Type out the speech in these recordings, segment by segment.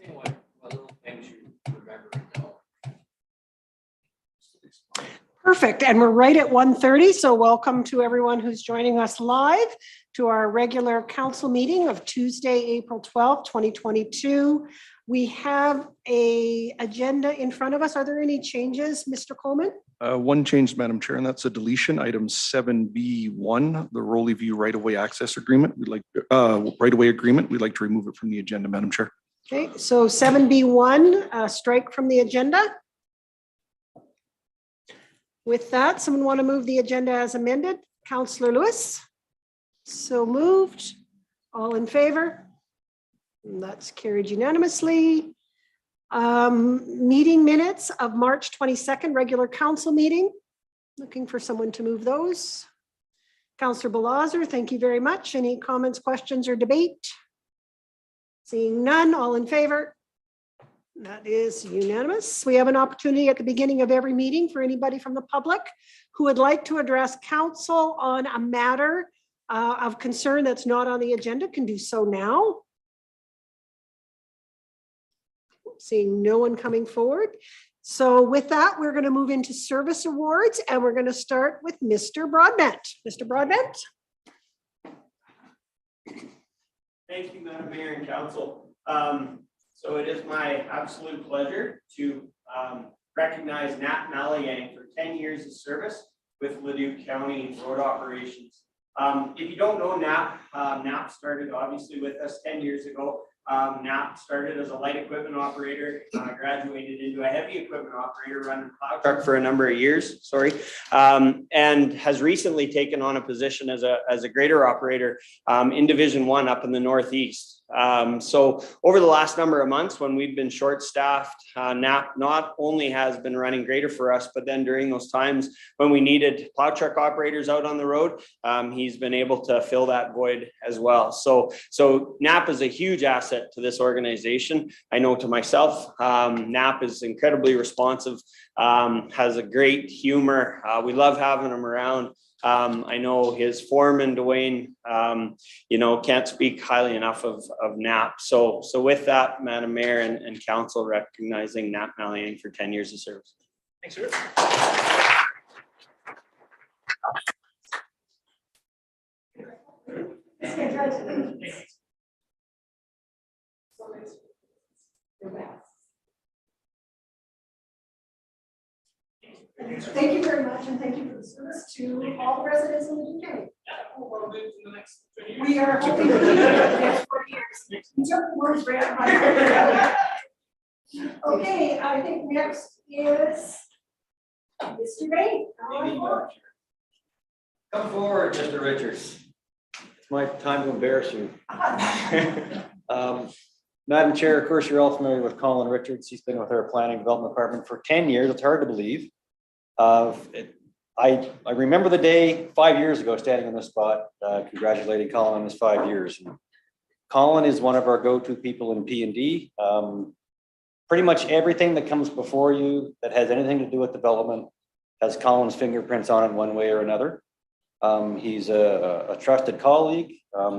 What little things you remember and know? Perfect. And we're right at 1:30. So welcome to everyone who's joining us live to our regular council meeting of Tuesday, April 12th, 2022. We have an agenda in front of us. Are there any changes, Mr. Coleman? One change, Madam Chair, and that's a deletion, item 7B1, the Roley View right-of-way access agreement. We'd like right-of-way agreement. We'd like to remove it from the agenda, Madam Chair. Okay, so 7B1, strike from the agenda. With that, someone want to move the agenda as amended? Councillor Lewis? So moved. All in favor? And that's carried unanimously. Meeting minutes of March 22nd, regular council meeting. Looking for someone to move those. Councillor Balazer, thank you very much. Any comments, questions, or debate? Seeing none, all in favor? That is unanimous. We have an opportunity at the beginning of every meeting for anybody from the public who would like to address council on a matter of concern that's not on the agenda can do so now. Seeing no one coming forward. So with that, we're going to move into service awards and we're going to start with Mr. Broadbent. Mr. Broadbent. Thank you, Madam Mayor and Council. So it is my absolute pleasure to recognize Nat Malayang for 10 years of service with Leduc County Road Operations. If you don't know Nat, Nat started obviously with us 10 years ago. Nat started as a light equipment operator, graduated into a heavy equipment operator, running plow truck for a number of years, and has recently taken on a position as a grader operator in Division 1 up in the Northeast. So over the last number of months when we've been short-staffed, Nat not only has been running grader for us, but then during those times when we needed plow truck operators out on the road, he's been able to fill that void as well. So NAP is a huge asset to this organization. I know to myself, NAP is incredibly responsive, has a great humor. We love having him around. I know his foreman, Dwayne, can't speak highly enough of NAP. So with that, Madam Mayor and Council, recognizing Nat Malayang for 10 years of service. Thanks, sir. Thank you very much, and thank you for the service to all the residents in the county. We are hoping to do it for the next 40 years. Certain words right out of my mouth. Okay, I think next is Mr. Ray. Come forward, Mr. Richards. It's my time to embarrass you. Madam Chair, of course, you're all familiar with Colin Richards. He's been with our Planning Development Department for 10 years. It's hard to believe. I remember the day 5 years ago standing on this spot, congratulating Colin on his 5 years. And Colin is one of our go-to people in P&D. Pretty much everything that comes before you that has anything to do with development has Colin's fingerprints on it one way or another. He's a trusted colleague.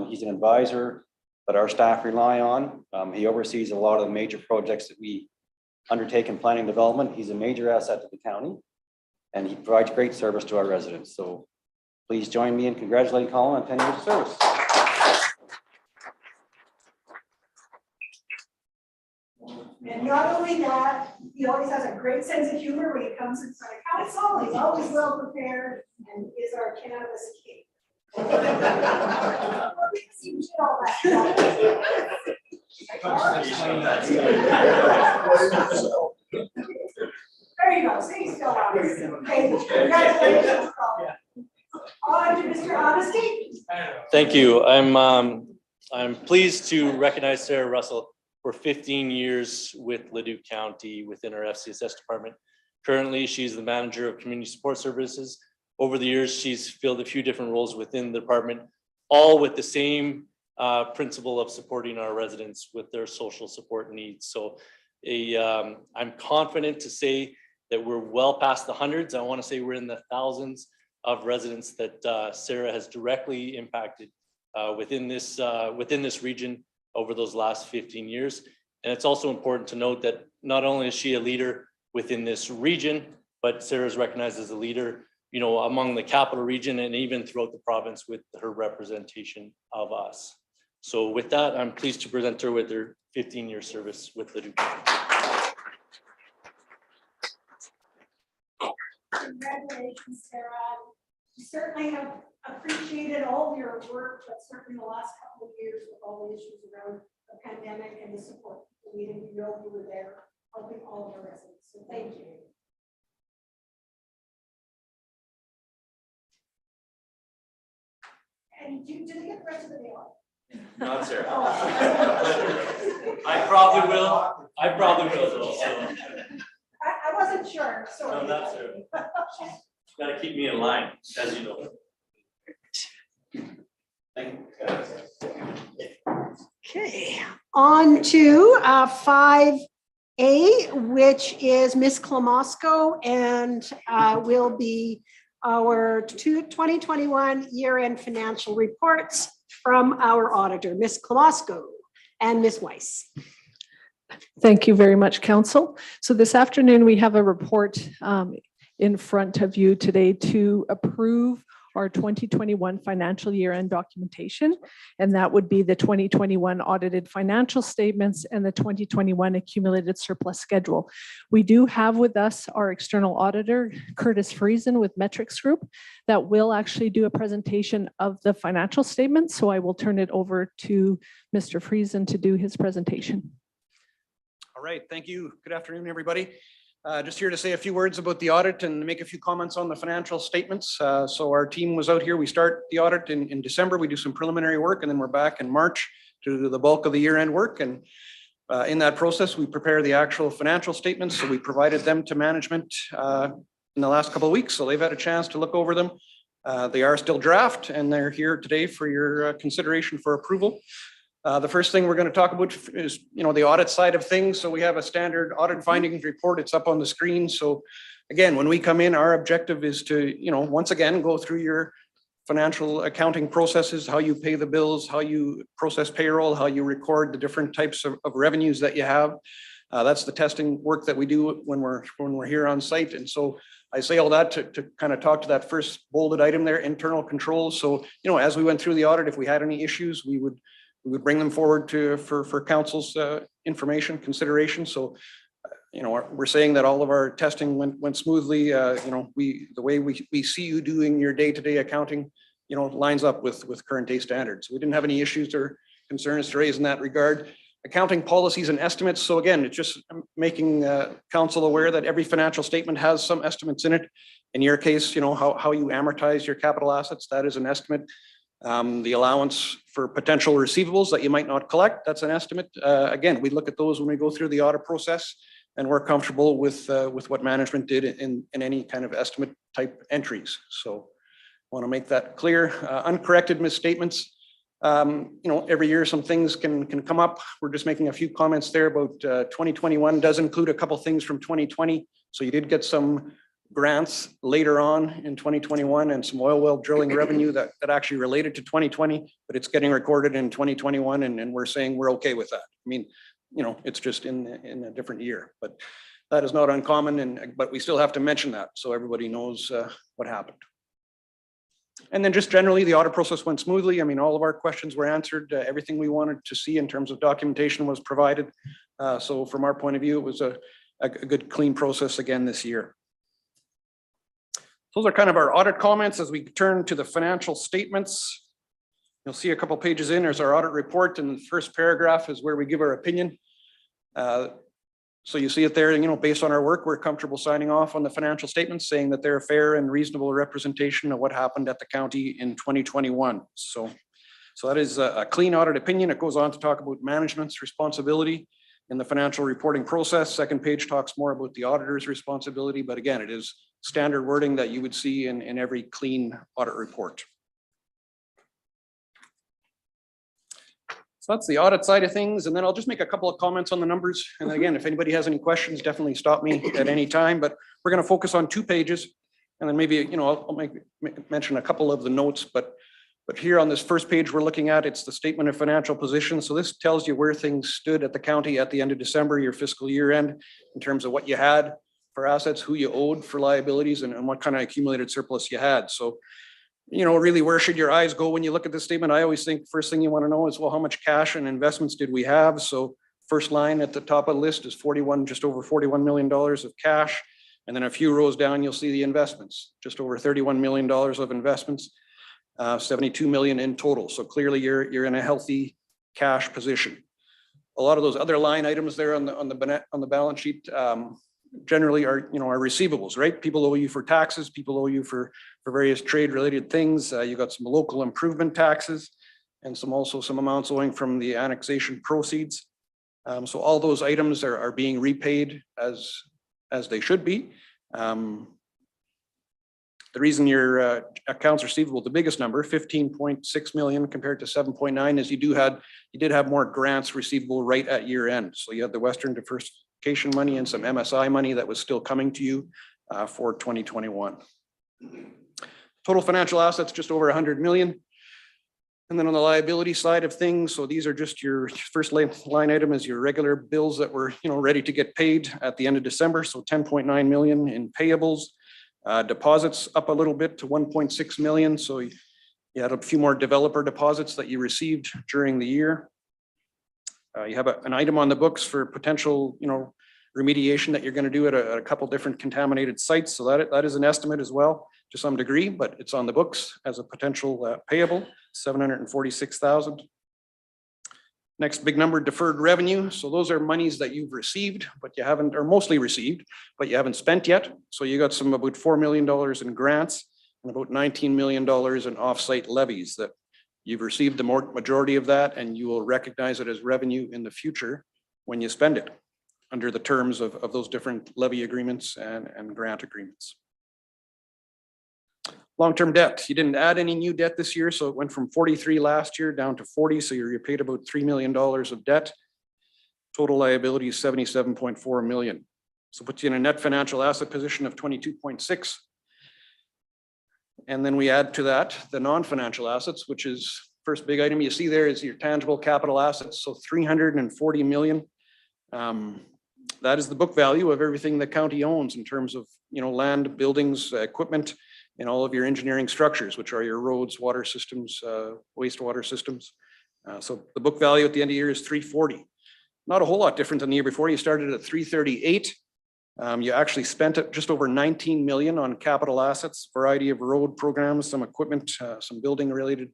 He's an advisor that our staff rely on. He oversees a lot of the major projects that we undertake in planning development. He's a major asset to the county, and he provides great service to our residents. So please join me in congratulating Colin on 10 years of service. And not only that, he always has a great sense of humor when he comes in front of council. He's always well prepared and is our cannabis king. We can see all that. There you go. See, still honest. Okay, congratulations, Colin. On to Mr. Honesty. Thank you. I'm pleased to recognize Sarah Russell for 15 years with Leduc County within our FCSS department. Currently, she's the manager of community support services. Over the years, she's filled a few different roles within the department, all with the same principle of supporting our residents with their social support needs. So I'm confident to say that we're well past the hundreds. I want to say we're in the thousands of residents that Sarah has directly impacted within this region over those last 15 years. And it's also important to note that not only is she a leader within this region, but Sarah is recognized as a leader, you know, among the capital region and even throughout the province with her representation of us. So with that, I'm pleased to present her with her 15-year service with Leduc. Congratulations, Sarah. We certainly have appreciated all of your work, but certainly the last couple of years with all the issues around the pandemic and the support we needed, we know you were there helping all of our residents. So thank you. And did they get the rest of the day off? Not Sarah. Oh. I probably will. I probably will. Though, so. I wasn't sure, sorry. No, not Sarah. She's got to keep me in line, as you know. Okay, on to 5A, which is Miss Klamosko, and will be our 2021 year-end financial reports from our auditor, Miss Klamosko and Miss Weiss. Thank you very much, Council. So this afternoon, we have a report in front of you today to approve our 2021 financial year-end documentation, and that would be the 2021 audited financial statements and the 2021 accumulated surplus schedule. We do have with us our external auditor, Curtis Friesen with Metrics Group, that will actually do a presentation of the financial statements. So I will turn it over to Mr. Friesen to do his presentation. All right, thank you. Good afternoon, everybody. Just here to say a few words about the audit and make a few comments on the financial statements. So our team was out here. We start the audit in December. We do some preliminary work, and then we're back in March to do the bulk of the year-end work. And in that process, we prepare the actual financial statements. So we provided them to management in the last couple of weeks. So they've had a chance to look over them. They are still draft, and they're here today for your consideration for approval. The first thing we're going to talk about is, the audit side of things. So we have a standard audit findings report. It's up on the screen. So again, when we come in, our objective is to, once again, go through your financial accounting processes, how you pay the bills, how you process payroll, how you record the different types of revenues that you have. That's the testing work that we do when we're here on site. And so I say all that to kind of talk to that first bolded item there, internal controls. So, as we went through the audit, if we had any issues, we would bring them forward for council's information consideration. So, we're saying that all of our testing went smoothly. The way we see you doing your day-to-day accounting, lines up with current day standards. We didn't have any issues or concerns to raise in that regard. Accounting policies and estimates. So again, it's just making council aware that every financial statement has some estimates in it. In your case, how you amortize your capital assets, that is an estimate. The allowance for potential receivables that you might not collect, that's an estimate. Again, we look at those when we go through the audit process, and we're comfortable with what management did in any kind of estimate type entries. So I want to make that clear. Uncorrected misstatements. Every year some things can come up. We're just making a few comments there about 2021 does include a couple things from 2020. So you did get some grants later on in 2021 and some oil well drilling revenue that actually related to 2020, but it's getting recorded in 2021, and we're saying we're okay with that. I mean, it's just in a different year, but that is not uncommon, but we still have to mention that so everybody knows what happened. And then just generally, the audit process went smoothly. I mean, all of our questions were answered. Everything we wanted to see in terms of documentation was provided. So from our point of view, it was a good, clean process again this year. Those are kind of our audit comments. As we turn to the financial statements, you'll see a couple pages in, there's our audit report, and the first paragraph is where we give our opinion. So you see it there, based on our work, we're comfortable signing off on the financial statements, saying that they're a fair and reasonable representation of what happened at the county in 2021. So that is a clean audit opinion. It goes on to talk about management's responsibility in the financial reporting process. Second page talks more about the auditor's responsibility, but again, it is standard wording that you would see in every clean audit report. So that's the audit side of things. And then I'll just make a couple of comments on the numbers. And again, if anybody has any questions, definitely stop me at any time, but we're going to focus on 2 pages. And then maybe, I'll mention a couple of the notes, but But here on this first page we're looking at, it's the statement of financial position. So this tells you where things stood at the county at the end of December, your fiscal year end, in terms of what you had for assets, who you owed for liabilities, and what kind of accumulated surplus you had. So, you know, really, where should your eyes go when you look at this statement? I always think first thing you want to know is, well, how much cash and investments did we have? So first line at the top of the list is just over $41 million of cash. And then a few rows down, you'll see the investments, just over $31 million of investments. 72 million in total. So clearly you're in a healthy cash position. A lot of those other line items there on the balance sheet generally are receivables, right? People owe you for taxes, people owe you for various trade related things. You got some local improvement taxes and also some amounts owing from the annexation proceeds. So all those items are being repaid as they should be. The reason your accounts receivable, the biggest number, 15.6 million compared to 7.9, is you did have more grants receivable right at year end. So you had the Western diversification money and some MSI money that was still coming to you for 2021. Total financial assets, just over 100 million. And then on the liability side of things, so these are just your first line item is your regular bills that were ready to get paid at the end of December. So 10.9 million in payables. Deposits up a little bit to 1.6 million. So you had a few more developer deposits that you received during the year. You have an item on the books for potential, remediation that you're going to do at a couple different contaminated sites. So that is an estimate as well to some degree, but it's on the books as a potential payable, 746,000. Next big number, deferred revenue. So those are monies that you've received, but you haven't, or mostly received, but you haven't spent yet. So you got about $4 million in grants and about $19 million in offsite levies that you've received the majority of that, and you will recognize it as revenue in the future when you spend it under the terms of those different levy agreements and grant agreements. Long-term debt, you didn't add any new debt this year, so it went from 43 last year down to 40, so you paid about $3 million of debt. Total liability is 77.4 million. So puts you in a net financial asset position of 22.6. And then we add to that the non-financial assets, which is first big item you see there is your tangible capital assets, so 340 million. That is the book value of everything the county owns in terms of land, buildings, equipment, and all of your engineering structures, which are your roads, water systems, wastewater systems. So the book value at the end of the year is 340. Not a whole lot different than the year before. You started at 338. You actually spent just over 19 million on capital assets, variety of road programs, some equipment, some building related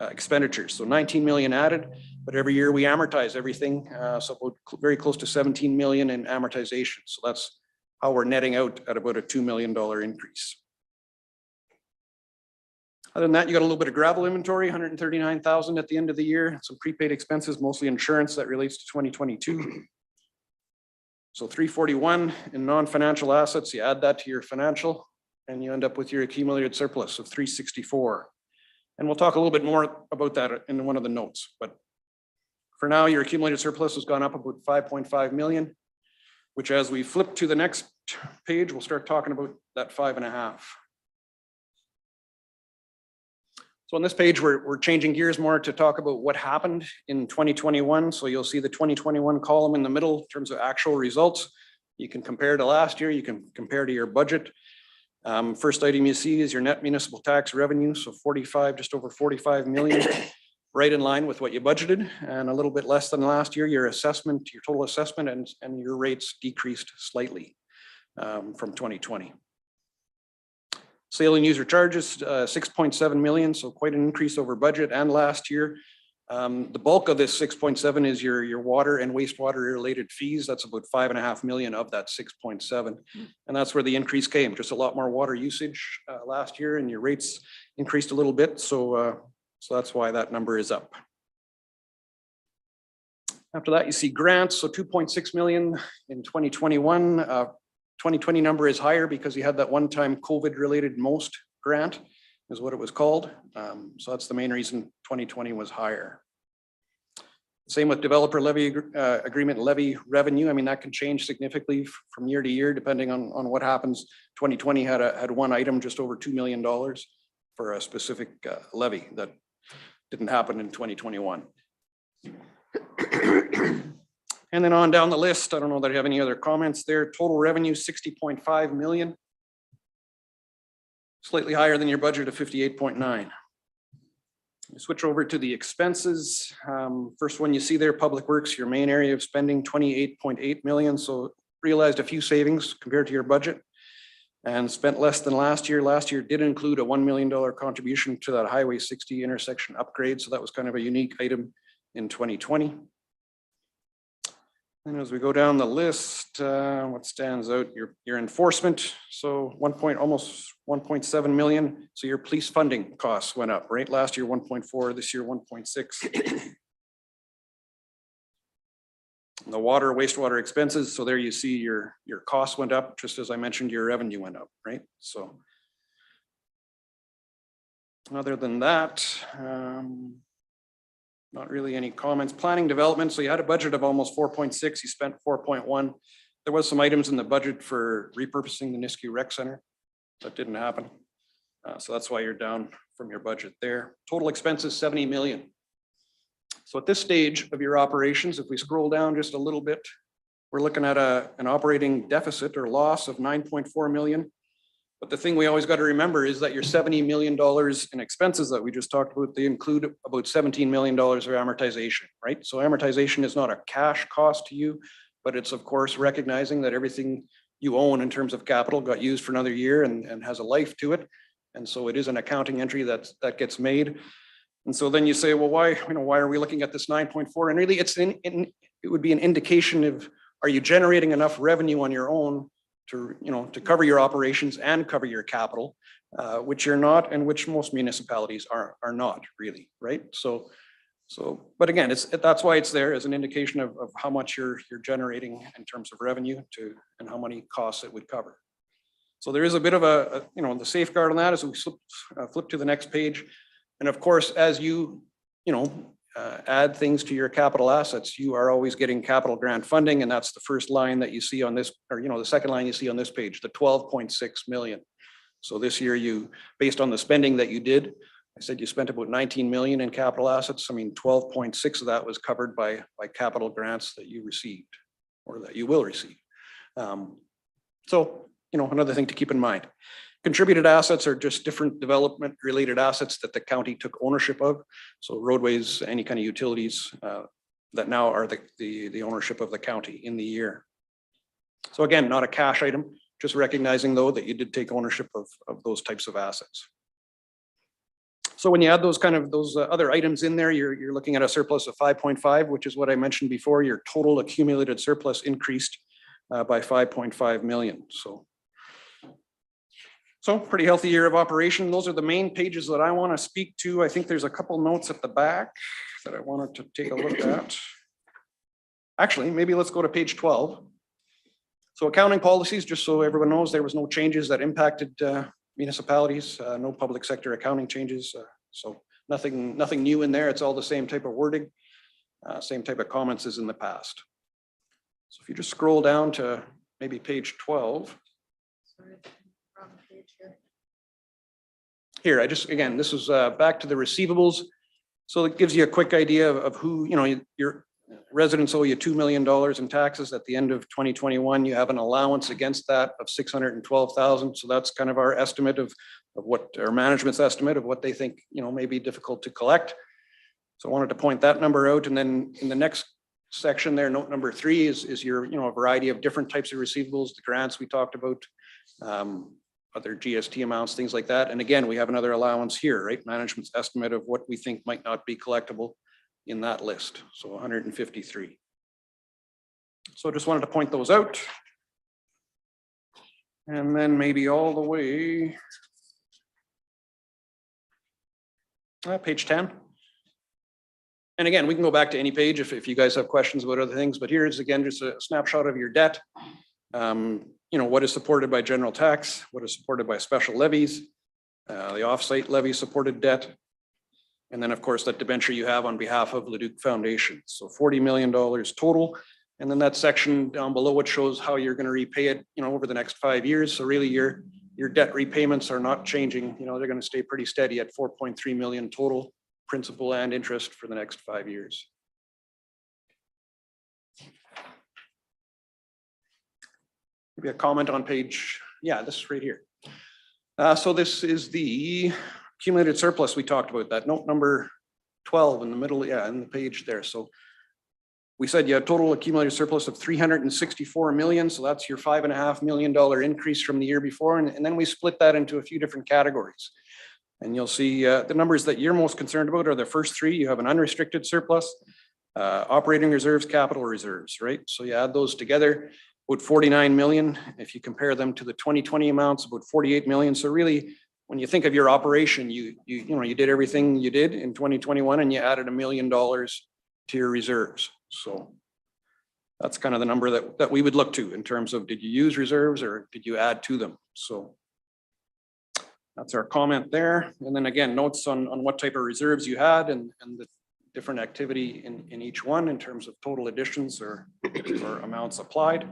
expenditures. So 19 million added, but every year we amortize everything. So very close to 17 million in amortization. So that's how we're netting out at about a $2 million increase. Other than that, you got a little bit of gravel inventory, 139,000 at the end of the year. Some prepaid expenses, mostly insurance that relates to 2022. So 341 in non-financial assets, you add that to your financial and you end up with your accumulated surplus of 364. And we'll talk a little bit more about that in one of the notes. But for now, your accumulated surplus has gone up about 5.5 million, which as we flip to the next page, we'll start talking about that 5.5. So on this page, we're changing gears more to talk about what happened in 2021. So you'll see the 2021 column in the middle in terms of actual results. You can compare to last year, you can compare to your budget. First item you see is your net municipal tax revenue. So just over 45 million, right in line with what you budgeted, and a little bit less than last year. Your total assessment and your rates decreased slightly from 2020. Sale and user charges, 6.7 million, so quite an increase over budget and last year. The bulk of this 6.7 is your water and wastewater related fees. That's about 5.5 million of that 6.7. And that's where the increase came. Just a lot more water usage last year, and your rates increased a little bit. So that's why that number is up. After that, you see grants. So 2.6 million in 2021. 2020 number is higher because you had that one-time COVID-related MOST grant, is what it was called. So that's the main reason 2020 was higher. Same with developer levy agreement levy revenue. I mean, that can change significantly from year to year depending on what happens. 2020 had one item just over $2 million. for a specific levy that didn't happen in 2021. And then on down the list, I don't know that I have any other comments there. Total revenue, 60.5 million. Slightly higher than your budget of 58.9. Switch over to the expenses. First one you see there, Public Works, your main area of spending, 28.8 million. So realized a few savings compared to your budget and spent less than last year. Last year did include a $1 million contribution to that Highway 60 intersection upgrade. So that was kind of a unique item in 2020. And as we go down the list, what stands out, your enforcement. So almost 1.7 million. So your police funding costs went up, right? Last year, 1.4, this year, 1.6. The water, wastewater expenses. So there you see your costs went up, just as I mentioned, your revenue went up, right? So other than that, not really any comments. Planning development. So you had a budget of almost 4.6, you spent 4.1. There was some items in the budget for repurposing the Nisku Rec Center. That didn't happen. So that's why you're down from your budget there. Total expenses, 70 million. So at this stage of your operations, if we scroll down just a little bit, we're looking at an operating deficit or loss of 9.4 million. But the thing we always got to remember is that your $70 million in expenses that we just talked about, they include about $17 million of amortization, right? So amortization is not a cash cost to you, but it's of course recognizing that everything you own in terms of capital got used for another year and has a life to it. And so it is an accounting entry that gets made. And so then you say, well, why are we looking at this 9.4? And really it would be an indication of, are you generating enough revenue on your own to cover your operations and cover your capital, which you're not, and which most municipalities are not really, right? So, but again, that's why it's there as an indication of how much you're generating in terms of revenue and how many costs it would cover. So there is a bit of the safeguard on that as we flip to the next page. And of course, as you add things to your capital assets, you are always getting capital grant funding. And that's the first line that you see on this, or the second line you see on this page, the 12.6 million. So this year based on the spending that you did, I said you spent about 19 million in capital assets. I mean, 12.6 of that was covered by capital grants that you received or that you will receive. So, another thing to keep in mind. Contributed assets are just different development related assets that the county took ownership of. So roadways, any kind of utilities that now are the ownership of the county in the year. So again, not a cash item, just recognizing though that you did take ownership of those types of assets. So when you add those other items in there, you're looking at a surplus of 5.5, which is what I mentioned before. Your total accumulated surplus increased by 5.5 million. So pretty healthy year of operation. Those are the main pages that I want to speak to. I think there's a couple notes at the back that I wanted to take a look at. Actually, maybe let's go to page 12. So accounting policies, just so everyone knows, there was no changes that impacted municipalities, no public sector accounting changes. So nothing new in there. It's all the same type of wording, same type of comments as in the past. So if you just scroll down to maybe page 12. Here, again, this is back to the receivables. So it gives you a quick idea of who, your residents owe you $2 million in taxes at the end of 2021. You have an allowance against that of 612,000. So that's kind of our estimate of what our management's estimate of what they think, may be difficult to collect. So I wanted to point that number out. And then in the next section there, note number 3 is your, a variety of different types of receivables, the grants we talked about, other GST amounts, things like that. And again, we have another allowance here, right? Management's estimate of what we think might not be collectible in that list. So 153. So I just wanted to point those out. And then maybe all the way, page 10. And again, we can go back to any page if you guys have questions about other things, but here's again, just a snapshot of your debt. What is supported by general tax, what is supported by special levies, the offsite levy supported debt. And then of course that debenture you have on behalf of Leduc Foundation. So $40 million total. And then that section down below, it shows how you're going to repay it, over the next 5 years. So really your your debt repayments are not changing. You know, they're going to stay pretty steady at 4.3 million total principal and interest for the next 5 years. Maybe a comment on page, yeah, this is right here. So this is the accumulated surplus. We talked about that. Note number 12 in the middle, yeah, in the page there. So we said you have total accumulated surplus of 364 million. So that's your $5.5 million increase from the year before. And then we split that into a few different categories. And you'll see the numbers that you're most concerned about are the first three. You have an unrestricted surplus, operating reserves, capital reserves, right? So you add those together, about 49 million. If you compare them to the 2020 amounts, about 48 million. So really, when you think of your operation, you did everything you did in 2021 and you added $1 million to your reserves. So that's kind of the number that we would look to in terms of, did you use reserves or did you add to them? So that's our comment there. And then again, notes on what type of reserves you had and the different activity in each one in terms of total additions or amounts applied.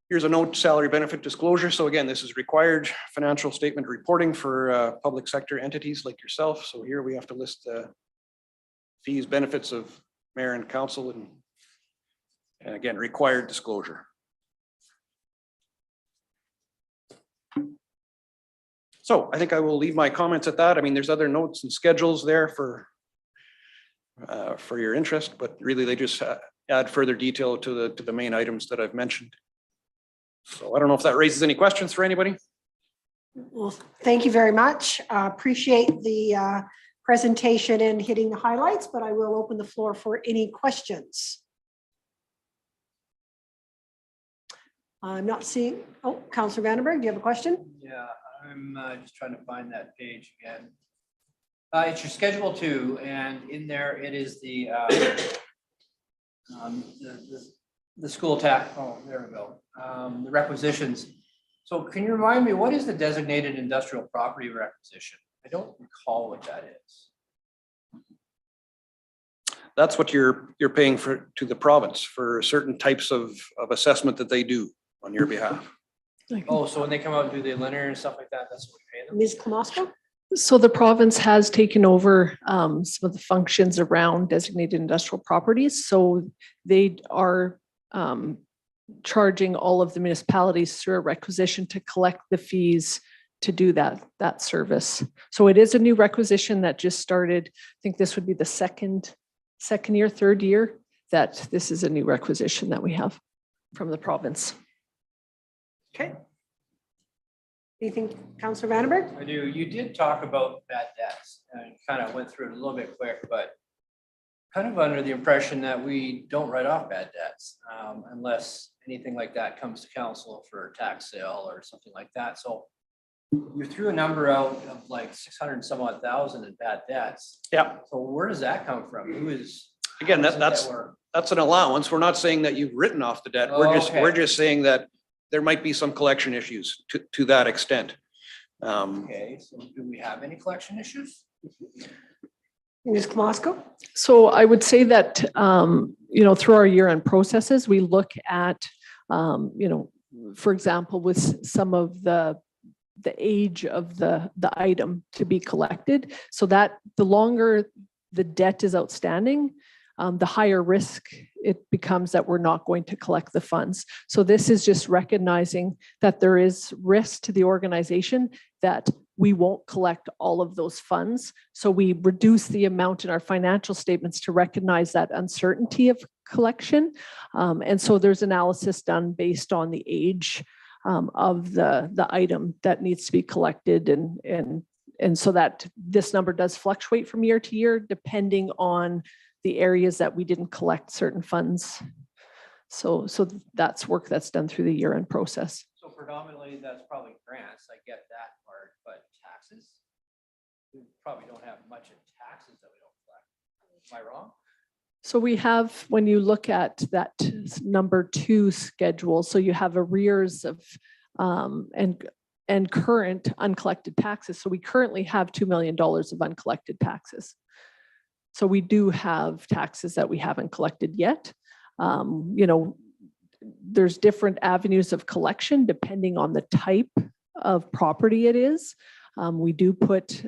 Here's a note, salary benefit disclosure. So again, this is required financial statement reporting for public sector entities like yourself. So here we have to list the fees, benefits of mayor and council, and again, required disclosure. So I think I will leave my comments at that. I mean, there's other notes and schedules there for your interest, but really they just add further detail to the main items that I've mentioned. So I don't know if that raises any questions for anybody. Well, thank you very much. Appreciate the presentation and hitting the highlights, but I will open the floor for any questions. I'm not seeing, oh, Councillor Vandenberg, do you have a question? Yeah, I'm just trying to find that page again. It's your schedule 2, and in there it is the school tax. Oh, there we go. The requisitions. So can you remind me, what is the designated industrial property requisition? I don't recall what that is. That's what you're paying for to the province for certain types of assessment that they do on your behalf. Oh, so when they come out and do the linear and stuff like that, that's what we pay them? Ms. Klamosko? So the province has taken over some of the functions around designated industrial properties. So they are charging all of the municipalities through a requisition to collect the fees to do that service. So it is a new requisition that just started. I think this would be the second year, third year that this is a new requisition that we have from the province. Okay. Anything, Councillor Vandenberg? I do. You did talk about bad debts and kind of went through it a little bit quick, but kind of under the impression that we don't write off bad debts unless anything like that comes to council for a tax sale or something like that. So you threw a number out of like 600 and some odd thousand in bad debts. Yeah. So where does that come from? Who is? Again, how does that's work? an allowance. We're not saying that you've written off the debt. Okay. We're just saying that there might be some collection issues to that extent. Okay, so do we have any collection issues? Ms. Klamosko? So I would say that, through our year-end processes, we look at, for example, with some of the age of the item to be collected, so that the longer the debt is outstanding, the higher risk it becomes that we're not going to collect the funds. So this is just recognizing that there is risk to the organization that we won't collect all of those funds. So we reduce the amount in our financial statements to recognize that uncertainty of collection. And so there's analysis done based on the age of the item that needs to be collected, and so that this number does fluctuate from year to year depending on the areas that we didn't collect certain funds. So that's work that's done through the year-end process. So predominantly, that's probably grants. I get that part, but taxes? We probably don't have much in taxes that we don't collect. Am I wrong? So we have, when you look at that number 2 schedule, so you have arrears of and current uncollected taxes. So we currently have $2 million of uncollected taxes. So we do have taxes that we haven't collected yet. there's different avenues of collection depending on the type of property it is. We do put,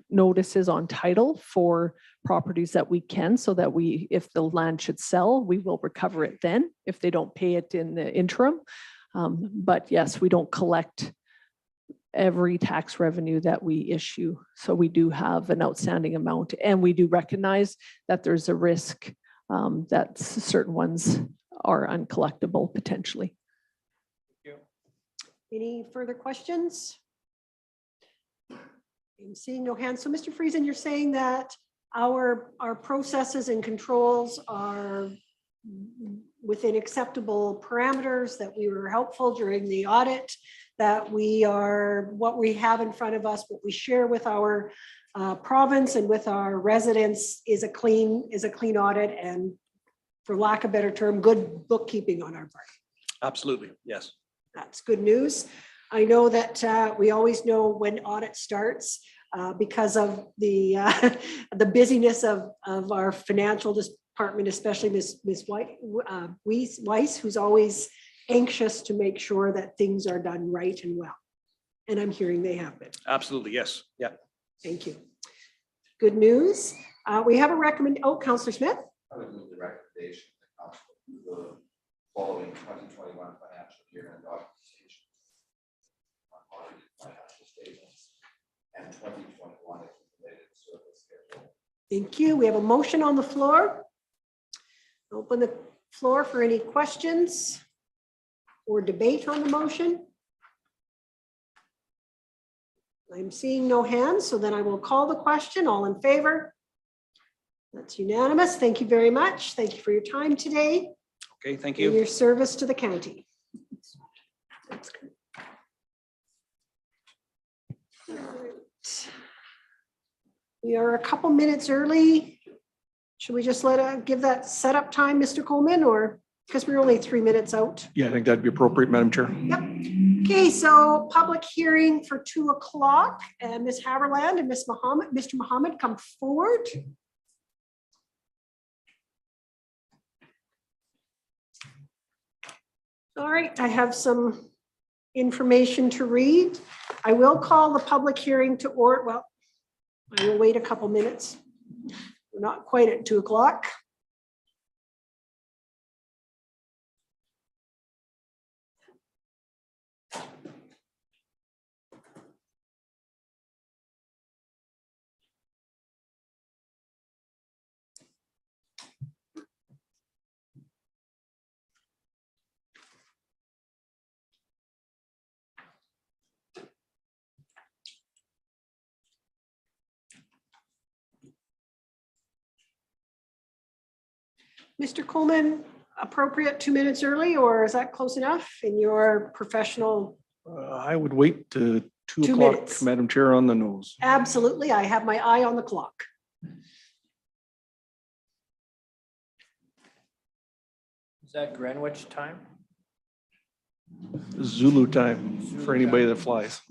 notices on title for properties that we can, so that if the land should sell, we will recover it then if they don't pay it in the interim. But yes, we don't collect every tax revenue that we issue. So we do have an outstanding amount, and we do recognize that there's a risk that certain ones are uncollectible potentially. Any further questions? I'm seeing no hands. So Mr. Friesen, you're saying that our processes and controls are within acceptable parameters, that we were helpful during the audit, that what we have in front of us, what we share with our province and with our residents is a clean audit, and for lack of a better term, good bookkeeping on our part. Absolutely, yes. That's good news. I know that we always know when audit starts because of the busyness of our financial department, especially Ms. Weiss, who's always anxious to make sure that things are done right and well. And I'm hearing they have been. Absolutely, yes. Yeah. Thank you. Good news. We have a Councillor Smith. I would move the recommendation that council approve the following 2021 financial year and documentation on audited financial statements and 2021 accumulated service schedule. Thank you. We have a motion on the floor. Open the floor for any questions or debate on the motion. I'm seeing no hands, so then I will call the question. All in favor? That's unanimous. Thank you very much. Thank you for your time today Okay, thank and you. your service to the county. That's good. All right. We are a couple minutes early. Should we just give that setup time, Mr. Coleman, or because we're only 3 minutes out? Yeah, I think that'd be appropriate, Madam Chair. Yep. Okay, so public hearing for 2 o'clock, and Ms. Haverland and Mr. Mohammed come forward. All right, I have some information to read. I will call the public hearing to order. Well, I will wait a couple minutes. We're not quite at 2 o'clock. Mr. Coleman, appropriate 2 minutes early, or is that close enough in your professional? I would wait to 2 2 o'clock, minutes. Madam Chair, on the nose. Absolutely. I have my eye on the clock. Is that Greenwich time? Zulu time for anybody that flies.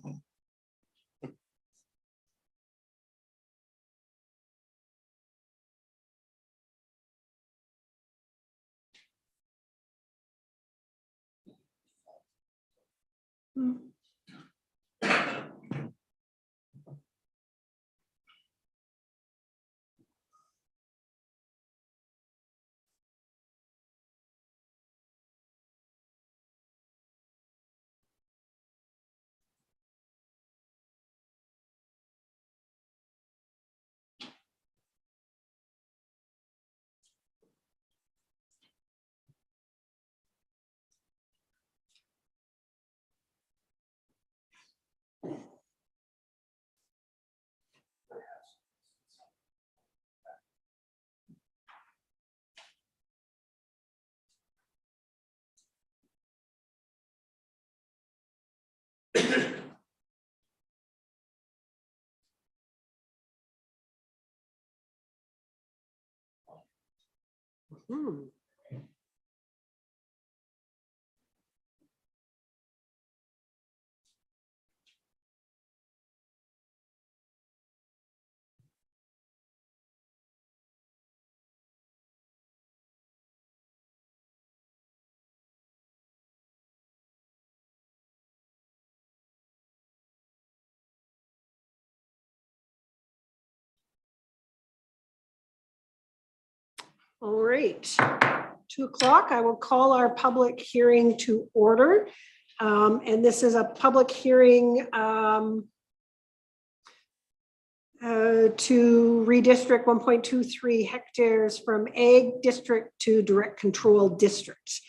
Hmm. All right, 2:00, I will call our public hearing to order. And this is a public hearing to redistrict 1.23 hectares from ag district to direct control district.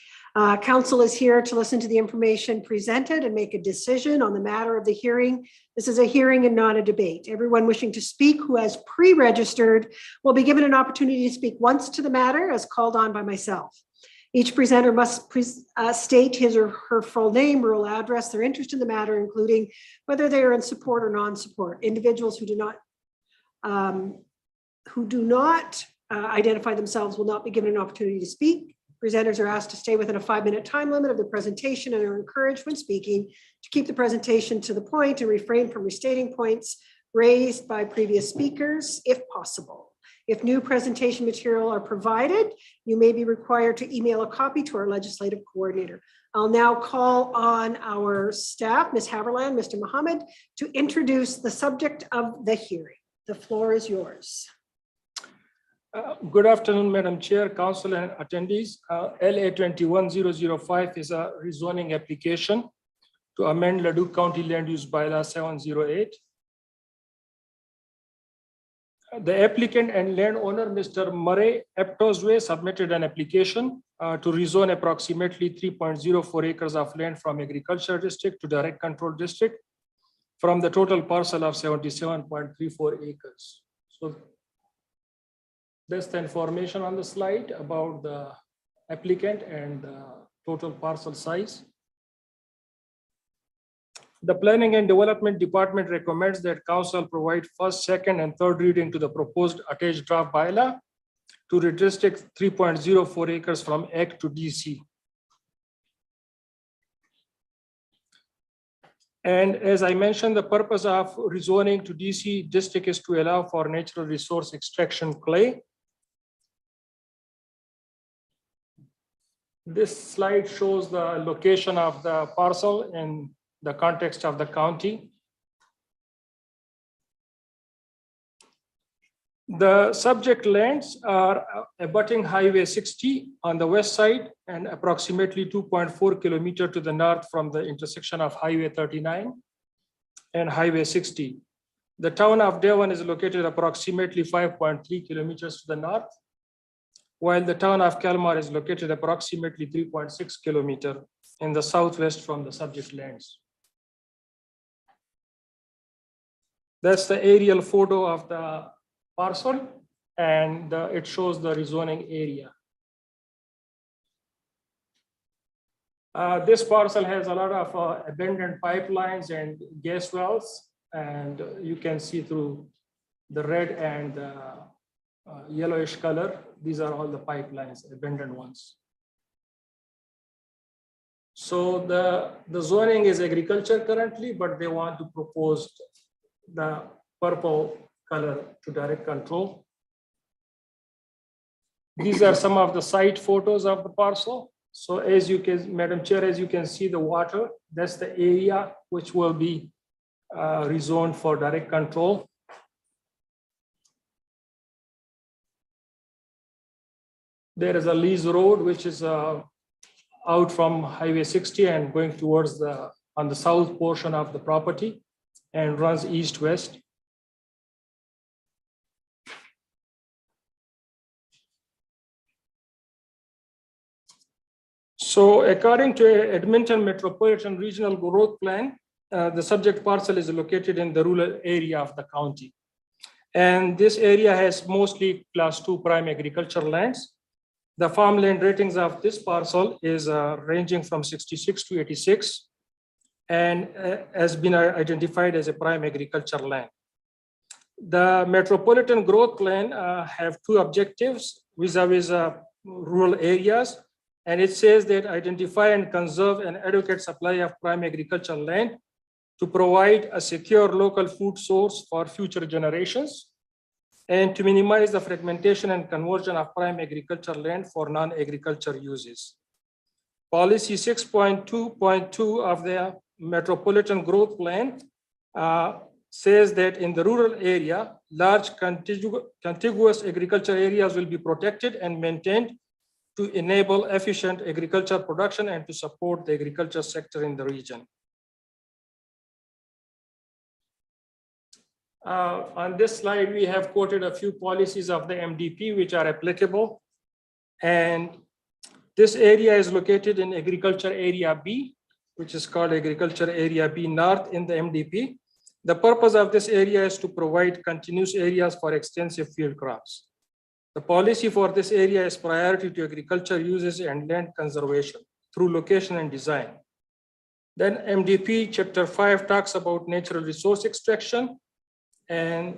Council is here to listen to the information presented and make a decision on the matter of the hearing. This is a hearing and not a debate. Everyone wishing to speak who has pre-registered will be given an opportunity to speak once to the matter as called on by myself. Each presenter must state his or her full name, rural address, their interest in the matter, including whether they are in support or non-support. Individuals who do not identify themselves will not be given an opportunity to speak. Presenters are asked to stay within a 5-minute time limit of the presentation and are encouraged when speaking to keep the presentation to the point and refrain from restating points raised by previous speakers if possible. If new presentation material are provided, you may be required to email a copy to our legislative coordinator. I'll now call on our staff, Ms. Haverland, Mr. Mohammed, to introduce the subject of the hearing. The floor is yours. Good afternoon, Madam Chair, Council and attendees. LA 21005 is a rezoning application to amend Leduc County Land Use Bylaw 708. The applicant and landowner, Mr. Murray Eptosway, submitted an application to rezone approximately 3.04 acres of land from agriculture district to direct control district from the total parcel of 77.34 acres. So that's the information on the slide about the applicant and the total parcel size. The Planning and Development Department recommends that Council provide first, second, and third reading to the proposed attached draft bylaw to redistrict 3.04 acres from Ag to DC. And as I mentioned, the purpose of rezoning to DC district is to allow for natural resource extraction clay. This slide shows the location of the parcel in the context of the county. The subject lands are abutting Highway 60 on the west side and approximately 2.4 kilometers to the north from the intersection of Highway 39 and Highway 60. The town of Devon is located approximately 5.3 kilometers to the north, while the town of Kalmar is located approximately 3.6 kilometers in the southwest from the subject lands. That's the aerial photo of the parcel, and it shows the rezoning area. This parcel has a lot of abandoned pipelines and gas wells, and you can see through the red and yellowish color. These are all the pipelines, abandoned ones. So the zoning is agriculture currently, but they want to propose the purple color to direct control. These are some of the site photos of the parcel. So as you can, Madam Chair, as you can see the water, that's the area which will be rezoned for direct control. There is a Lees Road, which is out from Highway 60 and going towards on the south portion of the property and runs east-west. So according to Edmonton Metropolitan Regional Growth Plan, the subject parcel is located in the rural area of the county. And this area has mostly Class 2 prime agriculture lands. The farmland ratings of this parcel is ranging from 66 to 86 and has been identified as a prime agriculture land. The Metropolitan Growth Plan have two objectives vis-a-vis rural areas. And it says that identify and conserve an adequate supply of prime agricultural land to provide a secure local food source for future generations and to minimize the fragmentation and conversion of prime agricultural land for non-agriculture uses. Policy 6.2.2 of the Metropolitan Growth Plan says that in the rural area, large contiguous agriculture areas will be protected and maintained to enable efficient agriculture production and to support the agriculture sector in the region. On this slide, we have quoted a few policies of the MDP which are applicable. And this area is located in Agriculture Area B, which is called Agriculture Area B North in the MDP. The purpose of this area is to provide continuous areas for extensive field crops. The policy for this area is priority to agriculture uses and land conservation through location and design. Then MDP Chapter 5 talks about natural resource extraction. And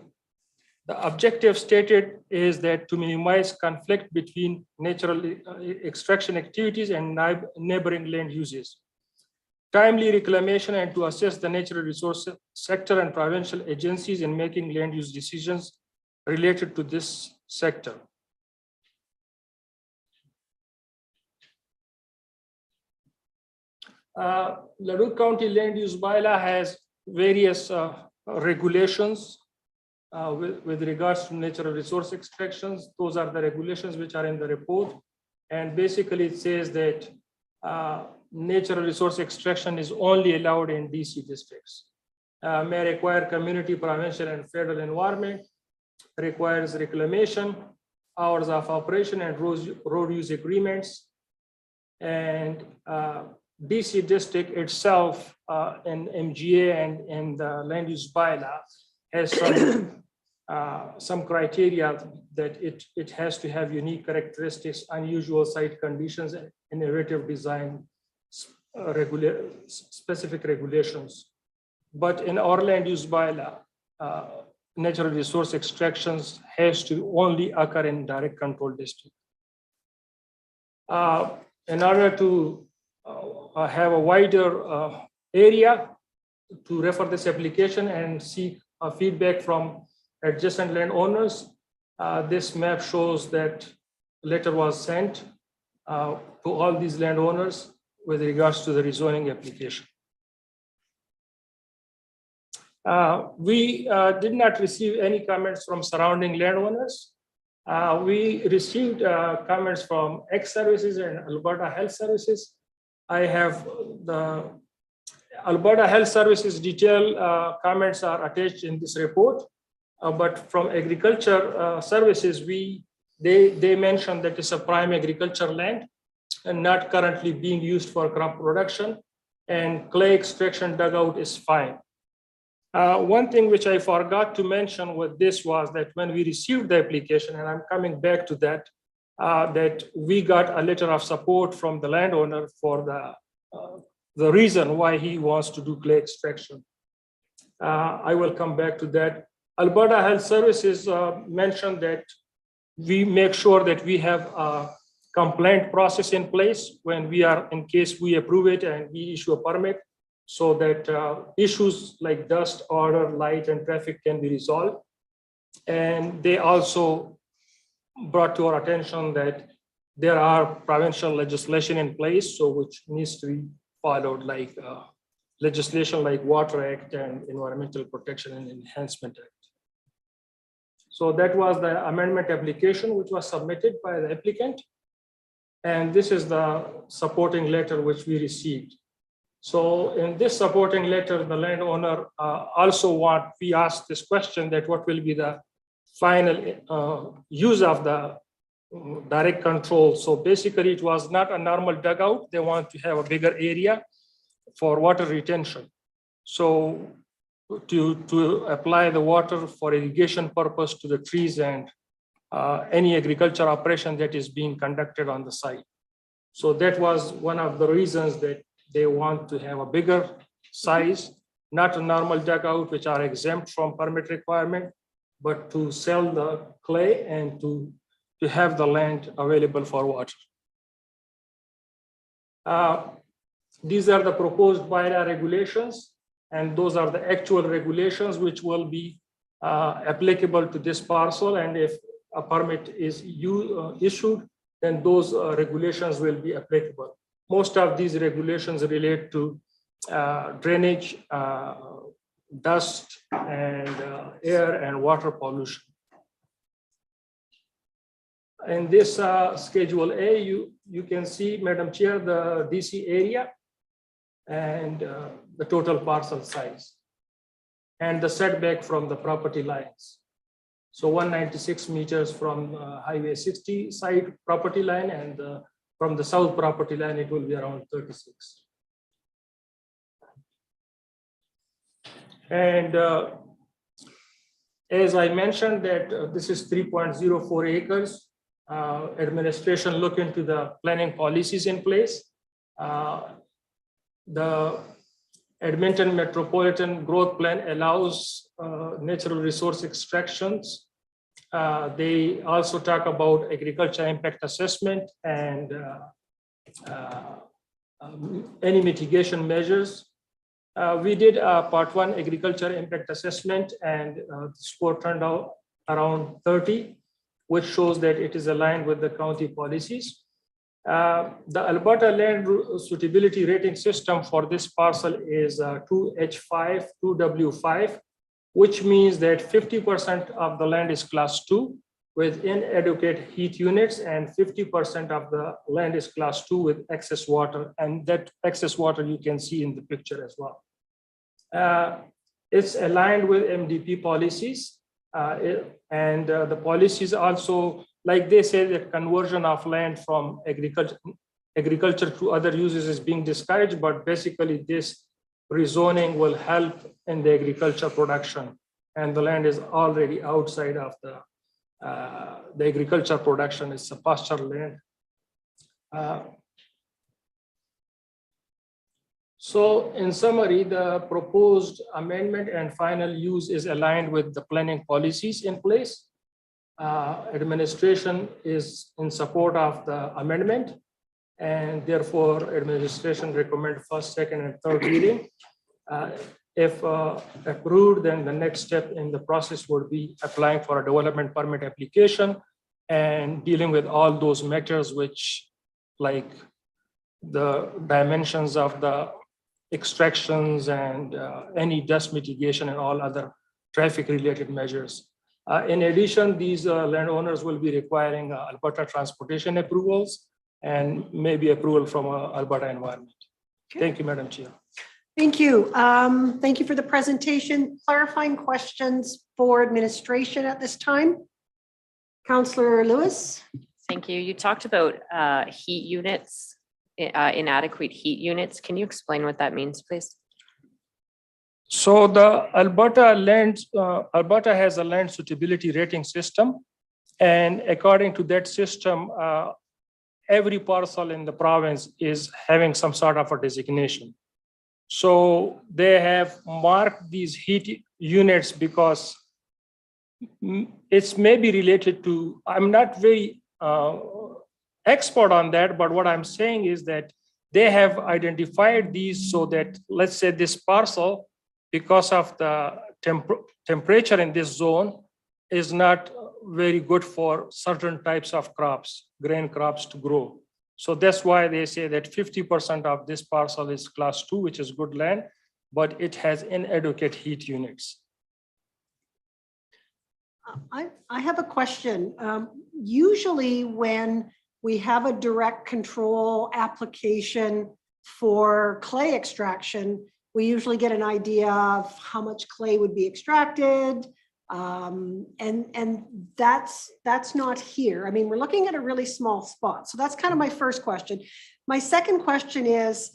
the objective stated is that to minimize conflict between natural extraction activities and neighboring land uses. Timely reclamation and to assess the natural resource sector and provincial agencies in making land use decisions related to this sector. Leduc County Land Use Bylaw has various regulations with regards to natural resource extractions. Those are the regulations which are in the report. And basically it says that natural resource extraction is only allowed in DC districts. May require community, provincial, and federal environment, requires reclamation, hours of operation, and road use agreements. And DC district itself in MGA and the land use bylaw has some criteria that it has to have unique characteristics, unusual site conditions, and innovative design specific regulations. But in our land use bylaw, natural resource extractions has to only occur in direct control district. In order to have a wider area to refer this application and seek feedback from adjacent landowners, this map shows that letter was sent to all these landowners with regards to the rezoning application. We did not receive any comments from surrounding landowners. We received comments from X Services and Alberta Health Services. I have the Alberta Health Services detailed comments are attached in this report, but from Agriculture Services, they mentioned that it's a prime agriculture land and not currently being used for crop production, and clay extraction dugout is fine. One thing which I forgot to mention with this was that when we received the application, and I'm coming back to that, that we got a letter of support from the landowner for the reason why he wants to do clay extraction. I will come back to that. Alberta Health Services mentioned that we make sure that we have a compliant process in place when we are, in case we approve it and we issue a permit, so that issues like dust, odor, light, and traffic can be resolved. And they also brought to our attention that there are provincial legislation in place, so which needs to be followed, like legislation like Water Act and Environmental Protection and Enhancement Act. So that was the amendment application which was submitted by the applicant. And this is the supporting letter which we received. So in this supporting letter, the landowner we asked this question, that what will be the final use of the direct control. So basically it was not a normal dugout. They want to have a bigger area for water retention. So to apply the water for irrigation purpose to the trees and any agriculture operation that is being conducted on the site. So that was one of the reasons that they want to have a bigger size, not a normal dugout which are exempt from permit requirement, but to sell the clay and to have the land available for water. These are the proposed bylaw regulations, and those are the actual regulations which will be applicable to this parcel. And if a permit is issued, then those regulations will be applicable. Most of these regulations relate to drainage, dust and air and water pollution. In this Schedule A, you can see, Madam Chair, the DC area and the total parcel size and the setback from the property lines. So 196 meters from Highway 60 side property line, and from the south property line, it will be around 36. And as I mentioned that this is 3.04 acres. Administration look into the planning policies in place. The Edmonton Metropolitan Growth Plan allows natural resource extractions. They also talk about agriculture impact assessment and any mitigation measures. We did a part 1 agriculture impact assessment, and the score turned out around 30, which shows that it is aligned with the county policies. The Alberta Land Suitability Rating System for this parcel is 2H5, 2W5, which means that 50% of the land is class 2 with inadequate heat units, and 50% of the land is class 2 with excess water. And that excess water you can see in the picture as well. It's aligned with MDP policies. The policies also, like they say, that conversion of land from agriculture to other uses is being discouraged, but basically this rezoning will help in the agriculture production, and the land is already outside of the agriculture production. It's a pasture land. So in summary, the proposed amendment and final use is aligned with the planning policies in place. Administration is in support of the amendment, and therefore administration recommend first, second, and third reading. If approved, then the next step in the process would be applying for a development permit application and dealing with all those matters which, like the dimensions of the extractions and any dust mitigation and all other traffic related measures. In addition, these landowners will be requiring Alberta transportation approvals and maybe approval from Alberta Environment. Okay. Thank you, Madam Chair. Thank you. Thank you for the presentation. Clarifying questions for administration at this time. Councillor Lewis. Thank you. You talked about heat units, inadequate heat units. Can you explain what that means, please? So the Alberta has a land suitability rating system, and according to that system, every parcel in the province is having some sort of a designation. So they have marked these heat units because it's maybe related to, I'm not very expert on that, but what I'm saying is that they have identified these so that, let's say this parcel, because of the temperature in this zone, is not very good for certain types of crops, grain crops to grow. So that's why they say that 50% of this parcel is class 2, which is good land, but it has inadequate heat units. I have a question. Usually when we have a direct control application for clay extraction, we usually get an idea of how much clay would be extracted. And that's not here. I mean, we're looking at a really small spot. So that's kind of my first question. My second question is,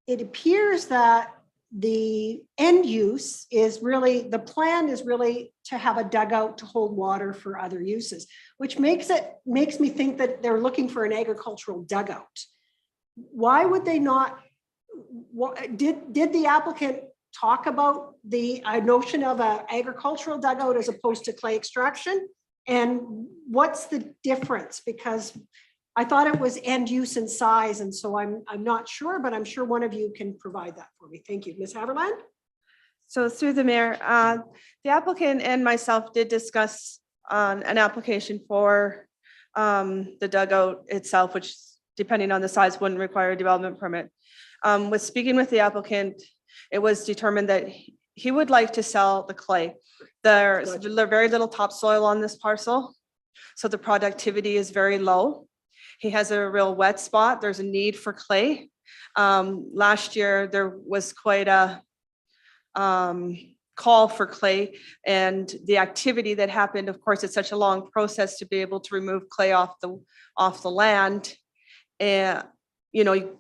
it appears that the end use is really, the plan is really to have a dugout to hold water for other uses, which makes me think that they're looking for an agricultural dugout. Why would they not? Did the applicant talk about the notion of an agricultural dugout as opposed to clay extraction? And what's the difference? Because I thought it was end use and size, and so I'm not sure, but I'm sure one of you can provide that for me. Thank you. Ms. Haverland? So through the mayor, the applicant and myself did discuss an application for the dugout itself, which depending on the size wouldn't require a development permit. With speaking with the applicant, it was determined that he would like to sell the clay. There's very little topsoil on this parcel, so the productivity is very low. He has a real wet spot. There's a need for clay. Last year, there was quite a call for clay, and the activity that happened, of course, it's such a long process to be able to remove clay off the land. And, you know,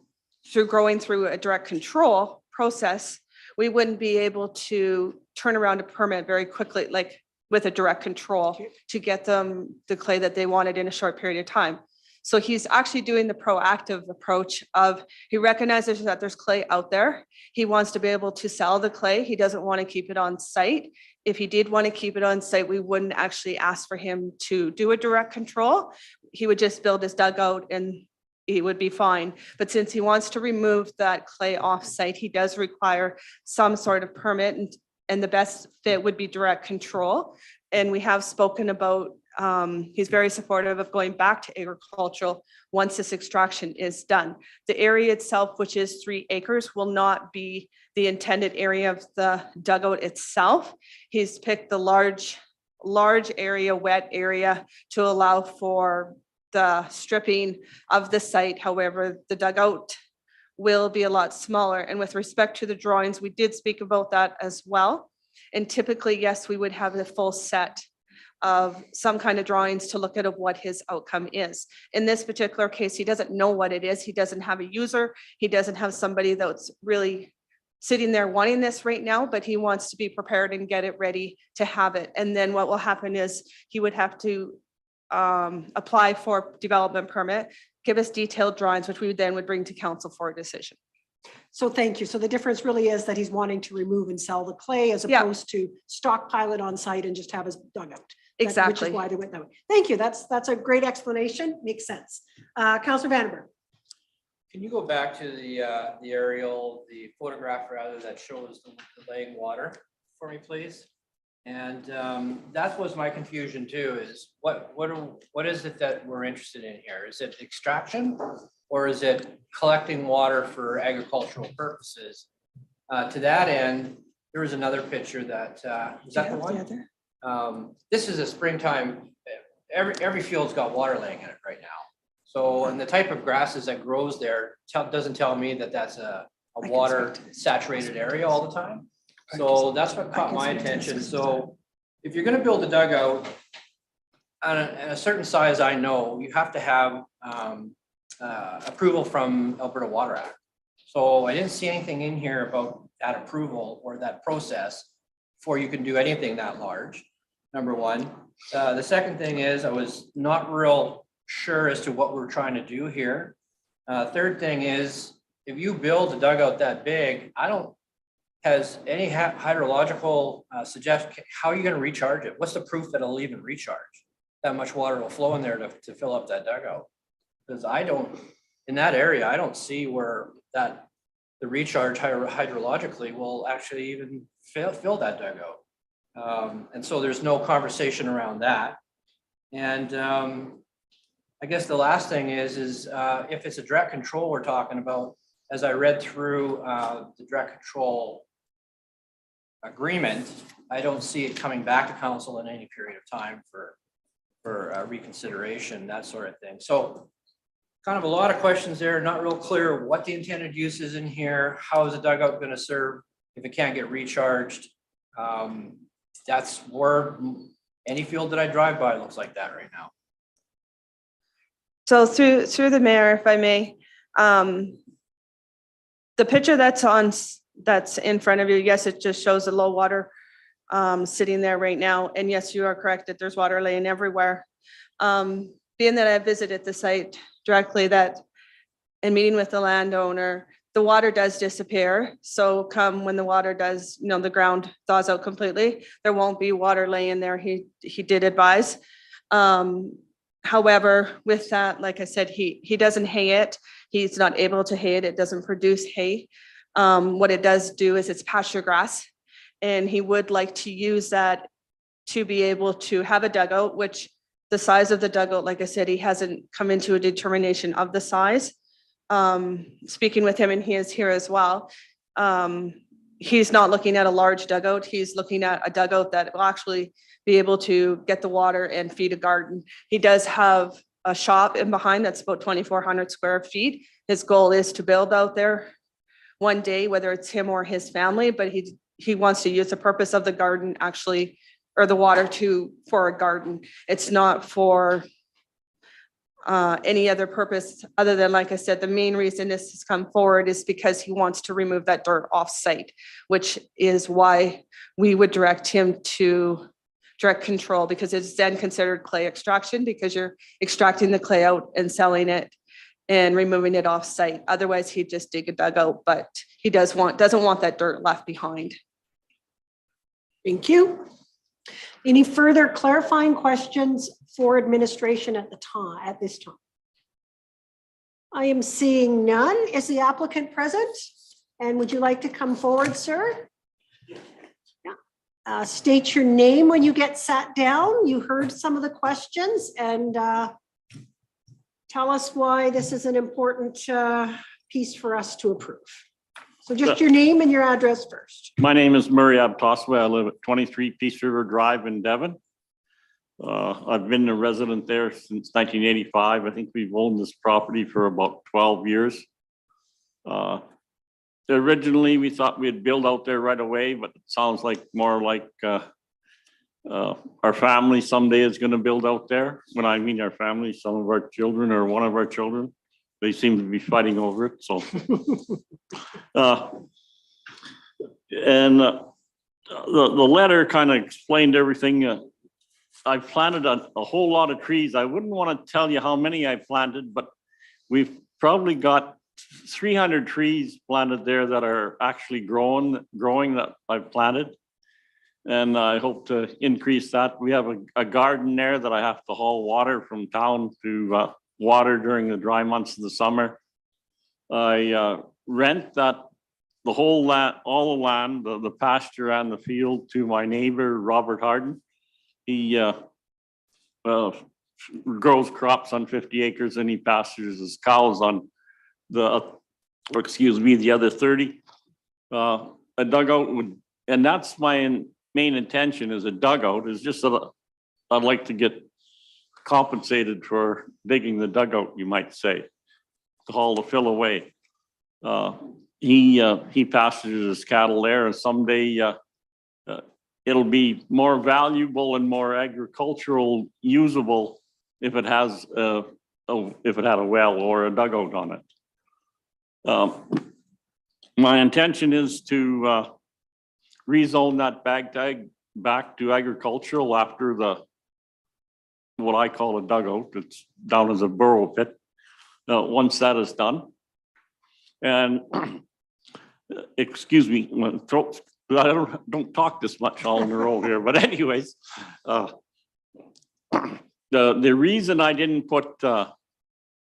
through growing through a direct control process, we wouldn't be able to turn around a permit very quickly, like with a direct control, to get them the clay that they wanted in a short period of time. So he's actually doing the proactive approach of, he recognizes that there's clay out there. He wants to be able to sell the clay. He doesn't want to keep it on site. If he did want to keep it on site, we wouldn't actually ask for him to do a direct control. He would just build his dugout and he would be fine. But since he wants to remove that clay off site, he does require some sort of permit, and the best fit would be direct control. And we have spoken about, he's very supportive of going back to agricultural once this extraction is done. The area itself, which is 3 acres, will not be the intended area of the dugout itself. He's picked the large area, wet area, to allow for the stripping of the site. However, the dugout will be a lot smaller. And with respect to the drawings, we did speak about that as well. And typically, yes, we would have the full set of some kind of drawings to look at of what his outcome is. In this particular case, he doesn't know what it is. He doesn't have a user. He doesn't have somebody that's really sitting there wanting this right now, but he wants to be prepared and get it ready to have it. And then what will happen is he would have to apply for development permit, give us detailed drawings, which we then would bring to council for a decision. So thank you. So the difference really is that he's wanting to remove and sell the clay as Yeah. opposed to stockpile it on site and just have his dugout. Which Exactly. is why they went that way. Thank you. That's a great explanation. Makes sense. Councillor Vandenberg. Can you go back to the aerial, the photograph rather, that shows the laying water for me, please? And that was my confusion too, is what is it that we're interested in here? Is it extraction, or is it collecting water for agricultural purposes? To that end, there was another picture that, is that the one? This is a springtime, every field's got water laying in it right now. So, and the type of grasses that grows there doesn't tell me that that's a water saturated area all the time. So that's what caught my attention. So if you're gonna build a dugout at a certain size, I know you have to have approval from Alberta Water Act. So I didn't see anything in here about that approval or that process before you can do anything that large, number one. The second thing is, I was not real sure as to what we're trying to do here. Third thing is, if you build a dugout that big, has any hydrological suggestion, how are you gonna recharge it? What's the proof that it'll even recharge? That much water will flow in there to fill up that dugout. Because in that area, I don't see where the recharge hydrologically will actually even fill that dugout. And so there's no conversation around that. And I guess the last thing is if it's a direct control we're talking about, as I read through the direct control agreement, I don't see it coming back to council in any period of time for reconsideration, that sort of thing. So kind of a lot of questions there, not real clear what the intended use is in here. How is the dugout going to serve if it can't get recharged? That's where any field that I drive by looks like that right now. So through the mayor, if I may, the picture that's in front of you, yes, it just shows the low water sitting there right now. And yes, you are correct that there's water laying everywhere. Being that I visited the site directly and meeting with the landowner, the water does disappear. So when the water does, the ground thaws out completely, there won't be water laying there. He did advise. However, with that, like I said, he doesn't hay it. He's not able to hay it. It doesn't produce hay. What it does do is it's pasture grass. And he would like to use that to be able to have a dugout, which the size of the dugout, like I said, he hasn't come into a determination of the size. Speaking with him, and he is here as well. he's not looking at a large dugout. He's looking at a dugout that will actually be able to get the water and feed a garden. He does have a shop in behind that's about 2,400 square feet. His goal is to build out there one day, whether it's him or his family, but he wants to use the purpose of the garden actually, or the water for a garden. It's not for any other purpose other than, like I said, the main reason this has come forward is because he wants to remove that dirt off site, which is why we would direct him to direct control, because it's then considered clay extraction, because you're extracting the clay out and selling it and removing it off site. Otherwise, he'd just dig a dugout, but he doesn't want that dirt left behind. Thank you. Any further clarifying questions for administration at this time? I am seeing none. Is the applicant present? And would you like to come forward, sir? Yeah. State your name when you get sat down. You heard some of the questions, and tell us why this is an important piece for us to approve. So just your name and your address first. My name is Murray Abtosway. I live at 23 Peace River Drive in Devon. I've been a resident there since 1985. I think we've owned this property for about 12 years. Originally, we thought we'd build out there right away, but it sounds like more like our family someday is going to build out there. When I mean our family, some of our children or one of our children. They seem to be fighting over it, so. The letter kind of explained everything. I planted a whole lot of trees. I wouldn't want to tell you how many I planted, but we've probably got 300 trees planted there that are actually growing that I've planted. And I hope to increase that. We have a garden there that I have to haul water from town to water during the dry months of the summer. I rent that the whole land, all the land, the pasture and the field to my neighbor, Robert Harden. He grows crops on 50 acres and he pastures his cows on the other 30. A dugout would, and that's my main intention is a dugout, is just that I'd like to get compensated for digging the dugout, you might say, to haul the fill away. He pastures his cattle there, and someday it'll be more valuable and more agricultural usable if it has if it had a well or a dugout on it. My intention is to rezone that back to agricultural after what I call a dugout. It's down as a burrow pit. Once that is done, and excuse me, my throat. I don't talk this much all in a row here, but anyways, the reason I didn't put the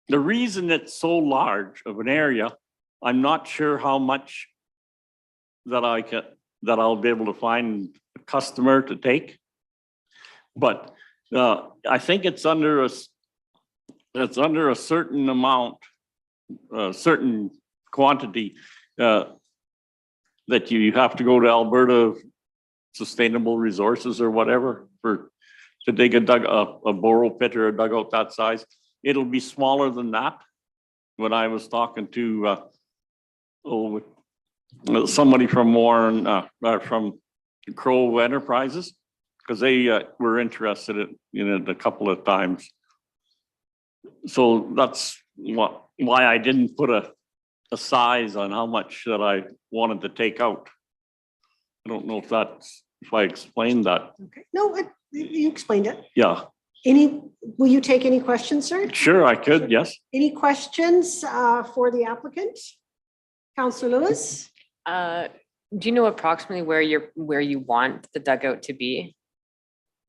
reason it's so large of an area, I'm not sure how much that I'll be able to find a customer to take, but I think it's under a certain amount, certain quantity that you have to go to Alberta Sustainable Resources or whatever to dig a borrow pit or a dugout that size. It'll be smaller than that. When I was talking to somebody from Warren, from Crow Enterprises, because they were interested in it a couple of times. So that's why I didn't put a size on how much that I wanted to take out. I don't know if I explained that. Okay, no, you explained it. Yeah. Will you take any questions, sir? Sure, I could, yes. Any questions for the applicant? Councillor Lewis? Do you know approximately where you want the dugout to be?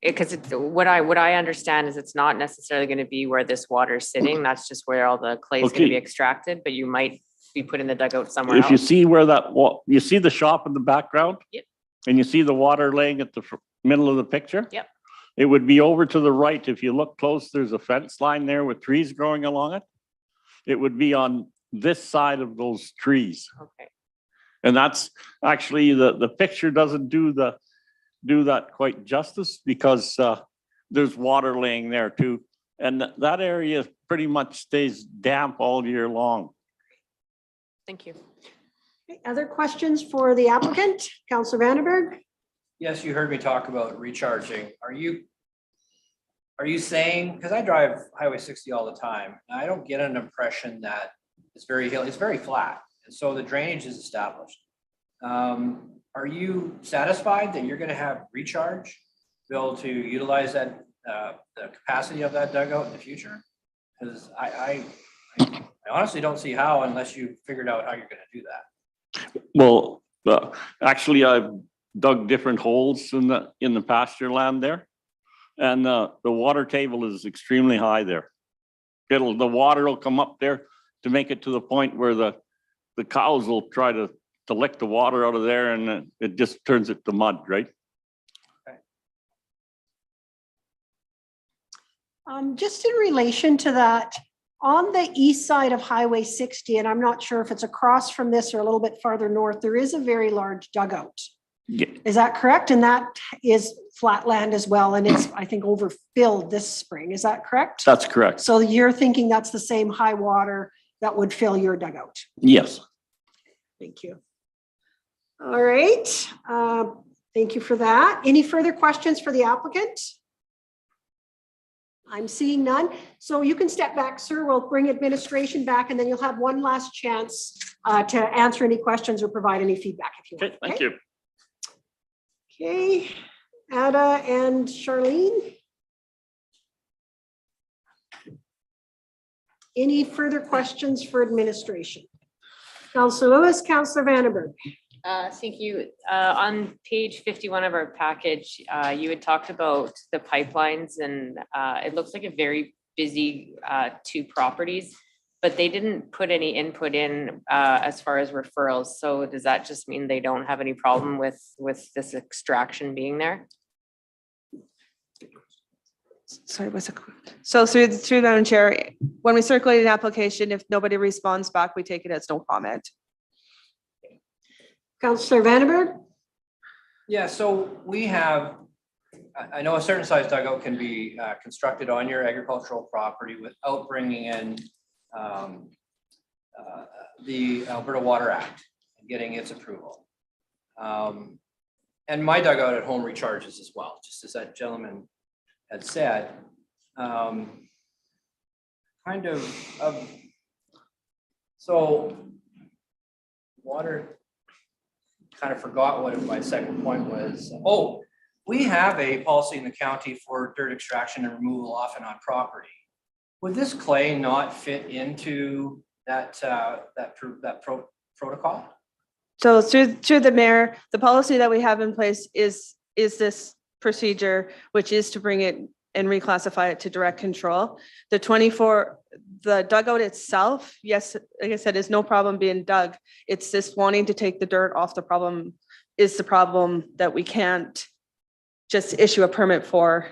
Because what I understand is it's not necessarily going to be where this water is sitting. That's just where all the clay is going to be extracted, but you might be putting the dugout somewhere else. If you see where you see the shop in the background? Yep. And you see the water laying at the middle of the picture? Yep. It would be over to the right. If you look close, there's a fence line there with trees growing along it. It would be on this side of those trees. Okay. And that's actually the picture doesn't do that quite justice because there's water laying there too. And that area pretty much stays damp all year long. Thank you. Okay, other questions for the applicant? Councillor Vandenberg? Yes, you heard me talk about recharging. Are you saying, because I drive Highway 60 all the time, and I don't get an impression that it's very hilly, it's very flat. And so the drainage is established. Are you satisfied that you're gonna have recharge, be able to utilize that, the capacity of that dugout in the future? Because I honestly don't see how unless you figured out how you're gonna do that. Well, actually, I've dug different holes in the pasture land there. And the water table is extremely high there. The water will come up there to make it to the point where the cows will try to lick the water out of there, and it just turns it to mud, right? Just in relation to that, on the east side of Highway 60, and I'm not sure if it's across from this or a little bit farther north, there is a very large dugout. Yeah. Is that correct? And that is flat land as well, and it's, I think, overfilled this spring. Is that correct? That's correct. So you're thinking that's the same high water that would fill your dugout? Yes. Thank you. All right. Thank you for that. Any further questions for the applicant? I'm seeing none. So you can step back, sir. We'll bring administration back, and then you'll have one last chance to answer any questions or provide any feedback if you want. Okay, thank you. Okay, Ada and Charlene. Any further questions for administration? Councillor Lewis, Councillor Vandenberg. Thank you. On page 51 of our package, you had talked about the pipelines, and it looks like a very busy two properties, but they didn't put any input in as far as referrals. So does that just mean they don't have any problem with this extraction being there? Sorry, what's it? So through Madam Chair, when we circulate an application, if nobody responds back, we take it as no comment. Councillor Vandenberg. Yeah, so we have, I know a certain size dugout can be constructed on your agricultural property without bringing in the Alberta Water Act and getting its approval. And my dugout at home recharges as well, just as that gentleman had said. So water, kind of forgot what my second point was. Oh, we have a policy in the county for dirt extraction and removal off and on property. Would this clay not fit into that protocol? So through the mayor, the policy that we have in place is this procedure, which is to bring it and reclassify it to direct control. The dugout itself, yes, like I said, is no problem being dug. It's just wanting to take the dirt off the problem is the problem that we can't just issue a permit for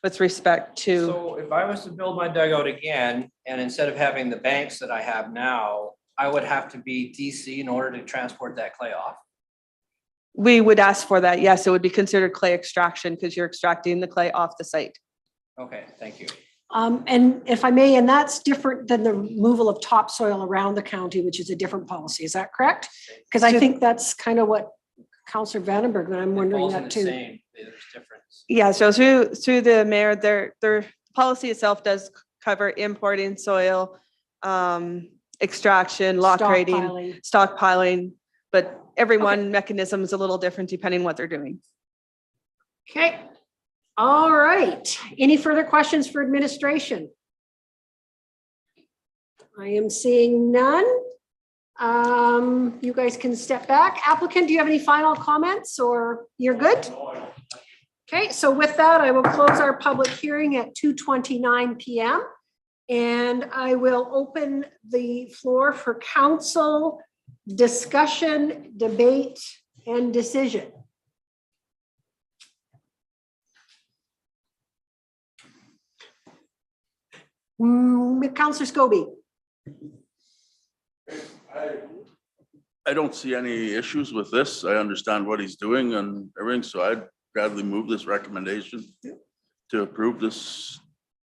with respect to. So if I was to build my dugout again, and instead of having the banks that I have now, I would have to be DC in order to transport that clay off? We would ask for that, yes, it would be considered clay extraction because you're extracting the clay off the site. Okay, thank you. And if I may, and that's different than the removal of topsoil around the county, which is a different policy. Is that correct? Because I think that's kind of what Councillor Vandenberg, and I'm wondering that too. There's difference. Yeah, so through the mayor, their policy itself does cover importing soil, extraction, lock rating, stockpiling, but every one mechanism is a little different depending what they're doing. Okay. All right. Any further questions for administration? I am seeing none. You guys can step back. Applicant, do you have any final comments or you're good? Okay, so with that, I will close our public hearing at 2:29 p.m. And I will open the floor for council discussion, debate, and decision. Councillor Scobie. I don't see any issues with this. I understand what he's doing and everything, so I'd gladly move this recommendation to approve this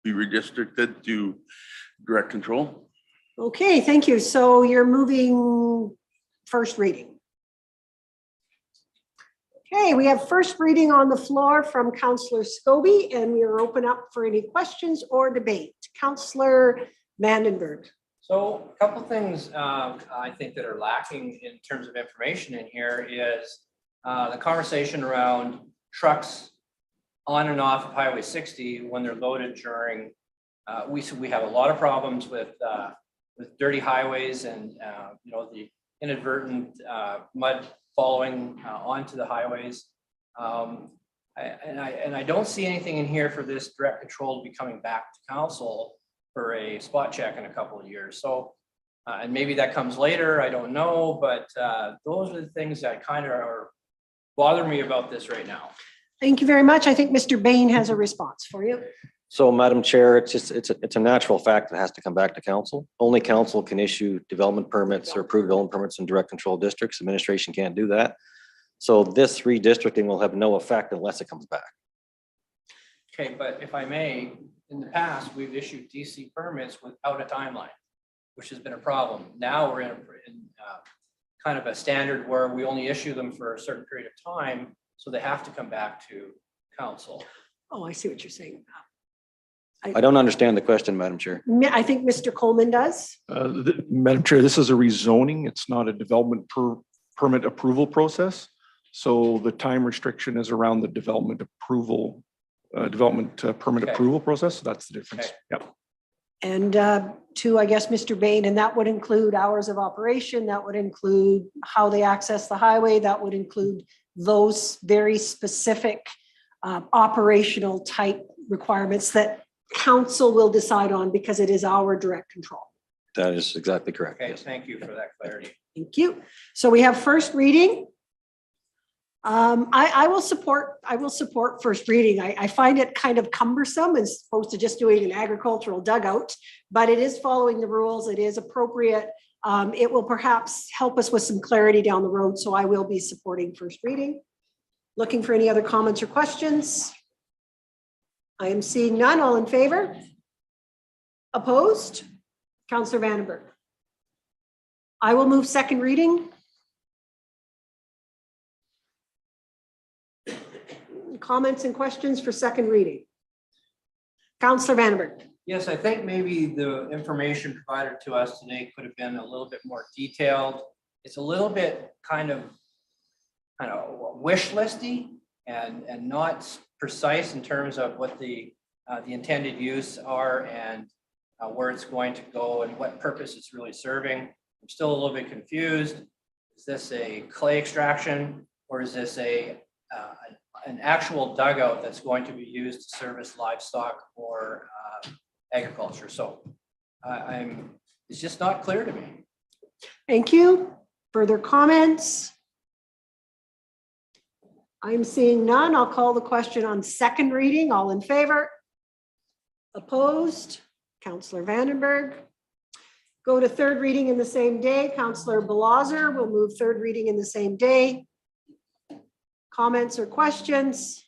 be redistricted to direct control. Okay, thank you. So you're moving first reading. Okay, we have first reading on the floor from Councillor Scobie, and we are open up for any questions or debate. Councillor Vandenberg. So a couple things I think that are lacking in terms of information in here is the conversation around trucks on and off of Highway 60 when they're loaded during, we have a lot of problems with dirty highways and, the inadvertent mud following onto the highways. I don't see anything in here for this direct control to be coming back to council for a spot check in a couple of years. So, and maybe that comes later, I don't know, but those are the things that kind of are bothering me about this right now. Thank you very much. I think Mr. Bain has a response for you. So, Madam Chair, it's a natural fact that has to come back to council. Only council can issue development permits or approve development permits in direct control districts. Administration can't do that. So this redistricting will have no effect unless it comes back. Okay, but if I may, in the past, we've issued DC permits without a timeline, which has been a problem. Now we're in kind of a standard where we only issue them for a certain period of time, so they have to come back to council. Oh, I see what you're saying. I don't understand the question, Madam Chair. I think Mr. Coleman does. Madam Chair, this is a rezoning. It's not a development permit approval process. So the time restriction is around the development approval, permit approval process. So that's the difference. Okay. Yep. And to, I guess, Mr. Bain, and that would include hours of operation, that would include how they access the highway, that would include those very specific operational type requirements that council will decide on because it is our direct control. That is exactly correct. Okay, Yes. thank you for that clarity. Thank you. So we have first reading. I will support first reading. I find it kind of cumbersome as opposed to just doing an agricultural dugout, but it is following the rules. It is appropriate. It will perhaps help us with some clarity down the road. So I will be supporting first reading. Looking for any other comments or questions? I am seeing none. All in favor? Opposed? Councillor Vandenberg. I will move second reading. Comments and questions for second reading? Councillor Vandenberg. Yes, I think maybe the information provided to us today could have been a little bit more detailed. It's a little bit kind of wish listy and not precise in terms of what the intended use are and where it's going to go and what purpose it's really serving. I'm still a little bit confused. Is this a clay extraction or is this an actual dugout that's going to be used to service livestock or agriculture? So it's just not clear to me. Thank you. Further comments? I'm seeing none. I'll call the question on second reading. All in favor? Opposed? Councillor Vandenberg. Go to third reading in the same day. Councillor Balazer will move third reading in the same day. Comments or questions?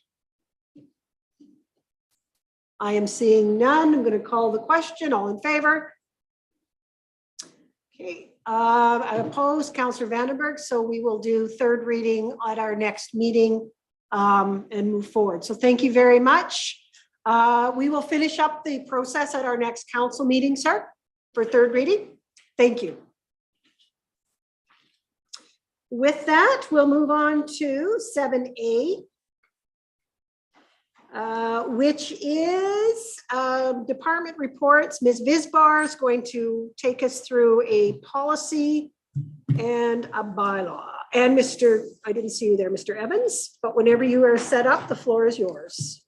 I am seeing none. I'm going to call the question. All in favor? Okay. I oppose Councillor Vandenberg, so we will do third reading at our next meeting and move forward. So thank you very much. We will finish up the process at our next council meeting, sir, for third reading. Thank you. With that, we'll move on to 7A, which is department reports. Ms. Visbar is going to take us through a policy and a bylaw. And I didn't see you there, Mr. Evans, but whenever you are set up, the floor is yours.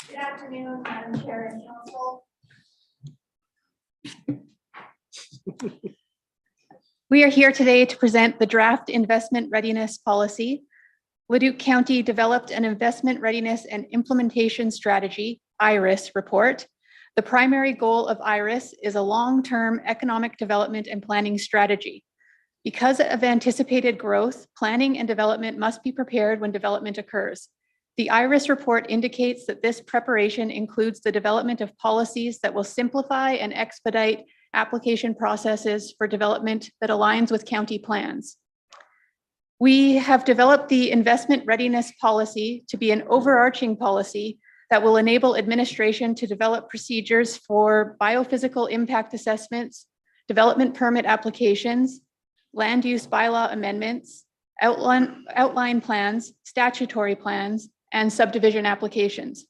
Good afternoon, Madam Chair and Council. We are here today to present the draft investment readiness policy. Leduc County developed an investment readiness and implementation strategy, IRIS report, The primary goal of IRIS is a long-term economic development and planning strategy. Because of anticipated growth, planning and development must be prepared when development occurs. The IRIS report indicates that this preparation includes the development of policies that will simplify and expedite application processes for development that aligns with county plans. We have developed the investment readiness policy to be an overarching policy that will enable administration to develop procedures for biophysical impact assessments, development permit applications, land use bylaw amendments, outline plans, statutory plans, and subdivision applications.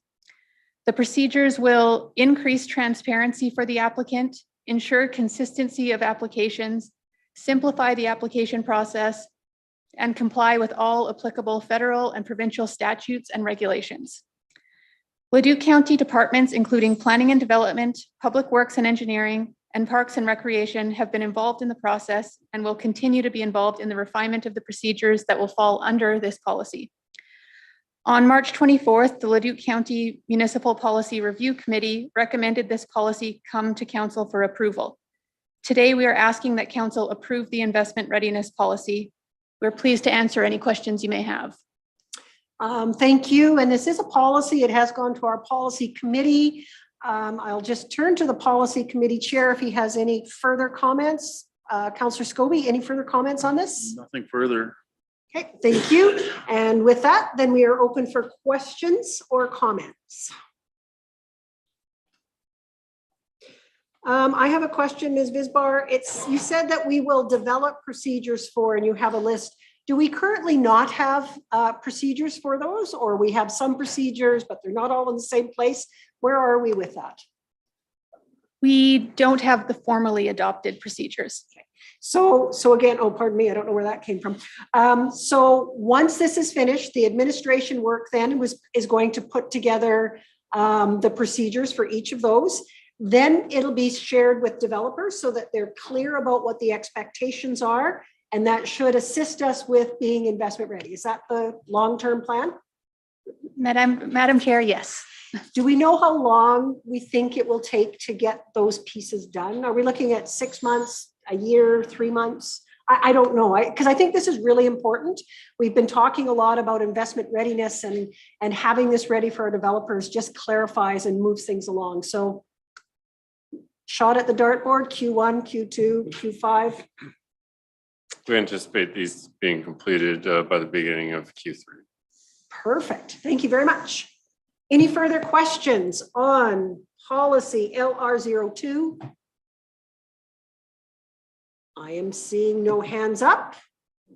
The procedures will increase transparency for the applicant, ensure consistency of applications, simplify the application process, and comply with all applicable federal and provincial statutes and regulations. Leduc County departments, including planning and development, public works and engineering, and parks and recreation, have been involved in the process and will continue to be involved in the refinement of the procedures that will fall under this policy. On March 24th, the Leduc County Municipal Policy Review Committee recommended this policy come to council for approval. Today, we are asking that council approve the investment readiness policy. We're pleased to answer any questions you may have. Thank you. And this is a policy. It has gone to our policy committee. I'll just turn to the policy committee chair if he has any further comments. Councillor Scobie, any further comments on this? Nothing further. Okay, thank you. And with that, then we are open for questions or comments. I have a question, Ms. Bisbar. You said that we will develop procedures for, and you have a list. Do we currently not have procedures for those, or we have some procedures, but they're not all in the same place? Where are we with that? We don't have the formally adopted procedures. Okay. So again, oh, pardon me, I don't know where that came from. So once this is finished, the administration work then is going to put together the procedures for each of those. Then it'll be shared with developers so that they're clear about what the expectations are, and that should assist us with being investment ready. Is that the long-term plan? Madam Chair, yes. Do we know how long we think it will take to get those pieces done? Are we looking at 6 months, a year, 3 months? I don't know, because I think this is really important. We've been talking a lot about investment readiness, and having this ready for our developers just clarifies and moves things along. So shot at the dartboard, Q1, Q2, Q5. We anticipate these being completed by the beginning of Q3. Perfect. Thank you very much. Any further questions on policy LR02? I am seeing no hands up.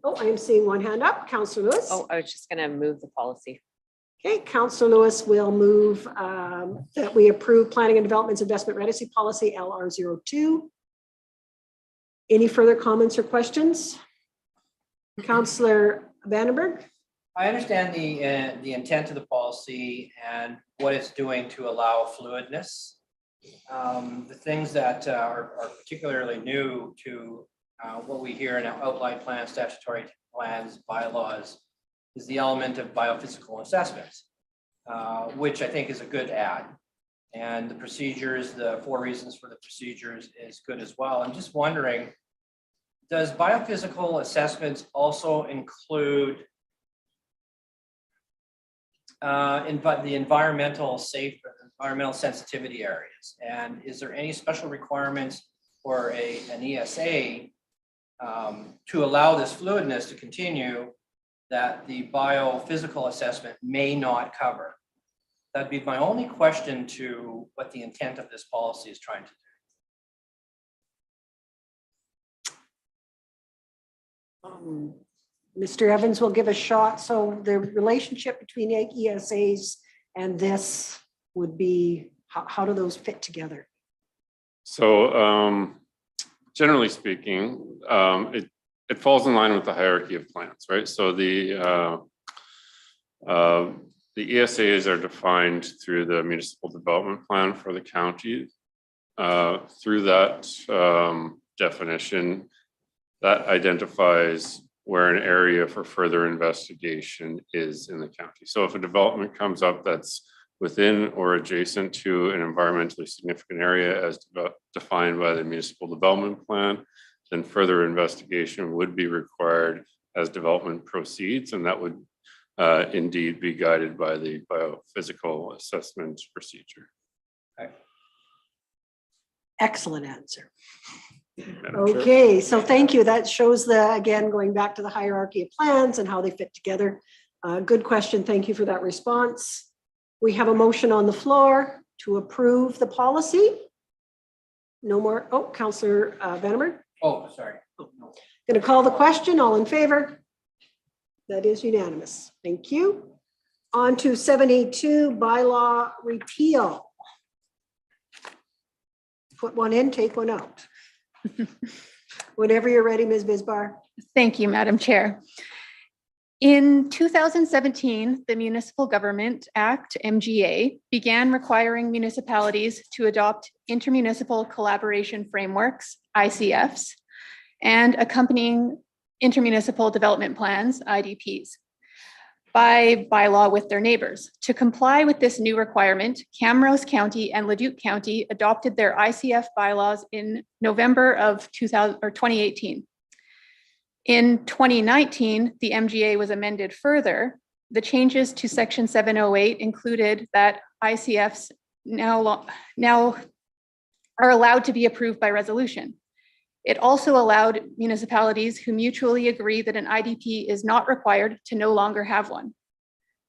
Oh, I am seeing one hand up. Councillor Lewis. Oh, I was just going to move the policy. Okay, Councillor Lewis will move that we approve Planning and Development's investment readiness policy LR02. Any further comments or questions? Councillor Vandenberg. I understand the intent of the policy and what it's doing to allow fluidness. The things that are particularly new to what we hear in outline plans, statutory plans, bylaws, is the element of biophysical assessments, which I think is a good add. And the procedures, the 4 reasons for the procedures is good as well. I'm just wondering, does biophysical assessments also include the environmental sensitivity areas? And is there any special requirements for an ESA to allow this fluidness to continue that the biophysical assessment may not cover? That'd be my only question to what the intent of this policy is trying to do. Mr. Evans will give a shot. So the relationship between ESAs and this would be, how do those fit together? So generally speaking, it falls in line with the hierarchy of plans, right? So the ESAs are defined through the municipal development plan for the county. Through that definition, that identifies where an area for further investigation is in the county. So if a development comes up that's within or adjacent to an environmentally significant area as defined by the municipal development plan, then further investigation would be required as development proceeds, and that would indeed be guided by the biophysical assessment procedure. Excellent answer. Madam Chair. Okay, so thank you. That shows the, again, going back to the hierarchy of plans and how they fit together. Good question. Thank you for that response. We have a motion on the floor to approve the policy. No more. Oh, Councillor Vandenberg. Oh, sorry. Going to call the question. All in favor? That is unanimous. Thank you. On to 782 bylaw repeal. Put one in, take one out. Whenever you're ready, Ms. Bisbar. Thank you, Madam Chair. In 2017, the Municipal Government Act, MGA, began requiring municipalities to adopt intermunicipal collaboration frameworks, ICFs, and accompanying intermunicipal development plans, IDPs, by bylaw with their neighbors. To comply with this new requirement, Camrose County and Leduc County adopted their ICF bylaws in November of 2018. In 2019, the MGA was amended further. The changes to Section 708 included that ICFs now are allowed to be approved by resolution. It also allowed municipalities who mutually agree that an IDP is not required to no longer have one.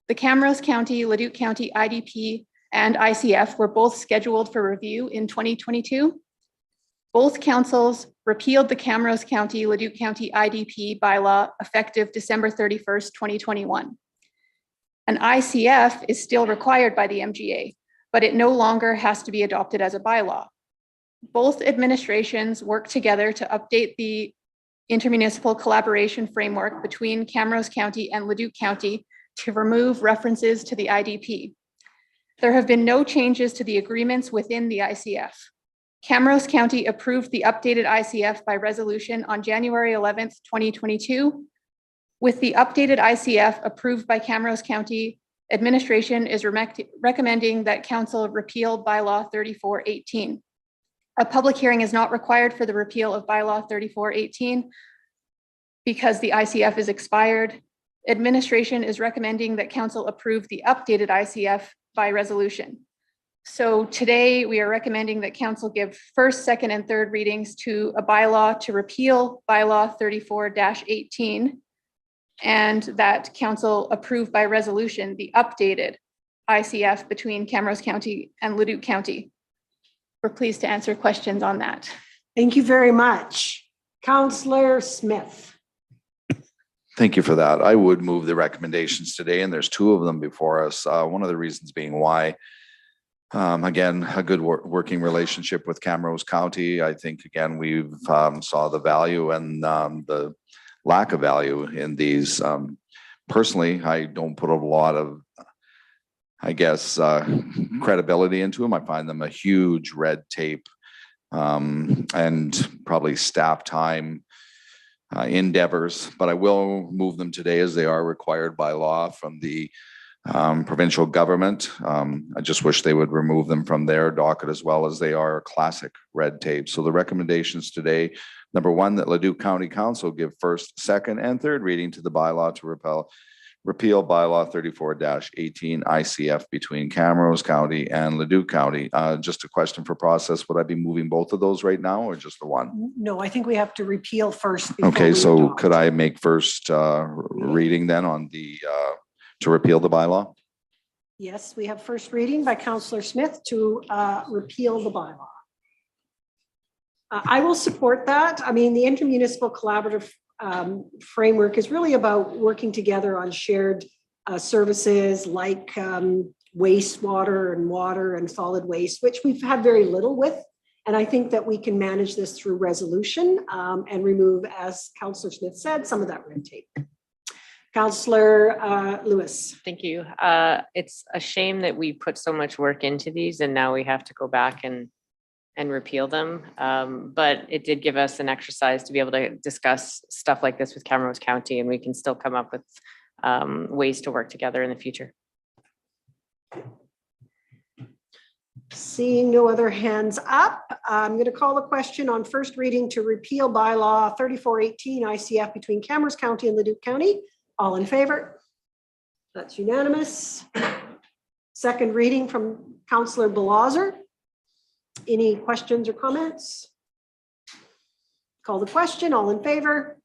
The Camrose County, Leduc County IDP and ICF were both scheduled for review in 2022. Both councils repealed the Camrose County, Leduc County IDP bylaw effective December 31st, 2021. An ICF is still required by the MGA, but it no longer has to be adopted as a bylaw. Both administrations work together to update the intermunicipal collaboration framework between Camrose County and Leduc County to remove references to the IDP. There have been no changes to the agreements within the ICF. Camrose County approved the updated ICF by resolution on January 11th, 2022. With the updated ICF approved by Camrose County, administration is recommending that council repeal bylaw 3418. A public hearing is not required for the repeal of bylaw 3418 because the ICF is expired. Administration is recommending that council approve the updated ICF by resolution. So today we are recommending that council give first, second, and third readings to a bylaw to repeal bylaw 34-18 and that council approve by resolution the updated ICF between Camrose County and Leduc County. We're pleased to answer questions on that. Thank you very much. Councillor Smith. Thank you for that. I would move the recommendations today, and there's two of them before us. One of the reasons being why, again, a good working relationship with Camrose County. I think, again, we've saw the value and the lack of value in these. Personally, I don't put a lot of, I guess, credibility into them. I find them a huge red tape and probably staff time endeavors, but I will move them today as they are required by law from the provincial government. I just wish they would remove them from their docket as well, as they are classic red tape. So the recommendations today, number one, that Leduc County Council give first, second, and third reading to the bylaw to repeal bylaw 34-18 ICF between Camrose County and Leduc County. Just a question for process. Would I be moving both of those right now or just the one? No, I think we have to repeal first. before Okay, we so adopt. could I make first reading then on the, to repeal the bylaw? Yes, we have first reading by Councillor Smith to repeal the bylaw. I will support that. I mean, the intermunicipal collaborative framework is really about working together on shared services like wastewater and water and solid waste, which we've had very little with. And I think that we can manage this through resolution and remove, as Councillor Smith said, some of that red tape. Councillor Lewis. Thank you. It's a shame that we put so much work into these and now we have to go back and repeal them. But it did give us an exercise to be able to discuss stuff like this with Camrose County, and we can still come up with ways to work together in the future. Seeing no other hands up, I'm going to call the question on first reading to repeal bylaw 3418 ICF between Camrose County and Leduc County. All in favor? That's unanimous. Second reading from Councillor Belazer. Any questions or comments? Call the question. All in favor?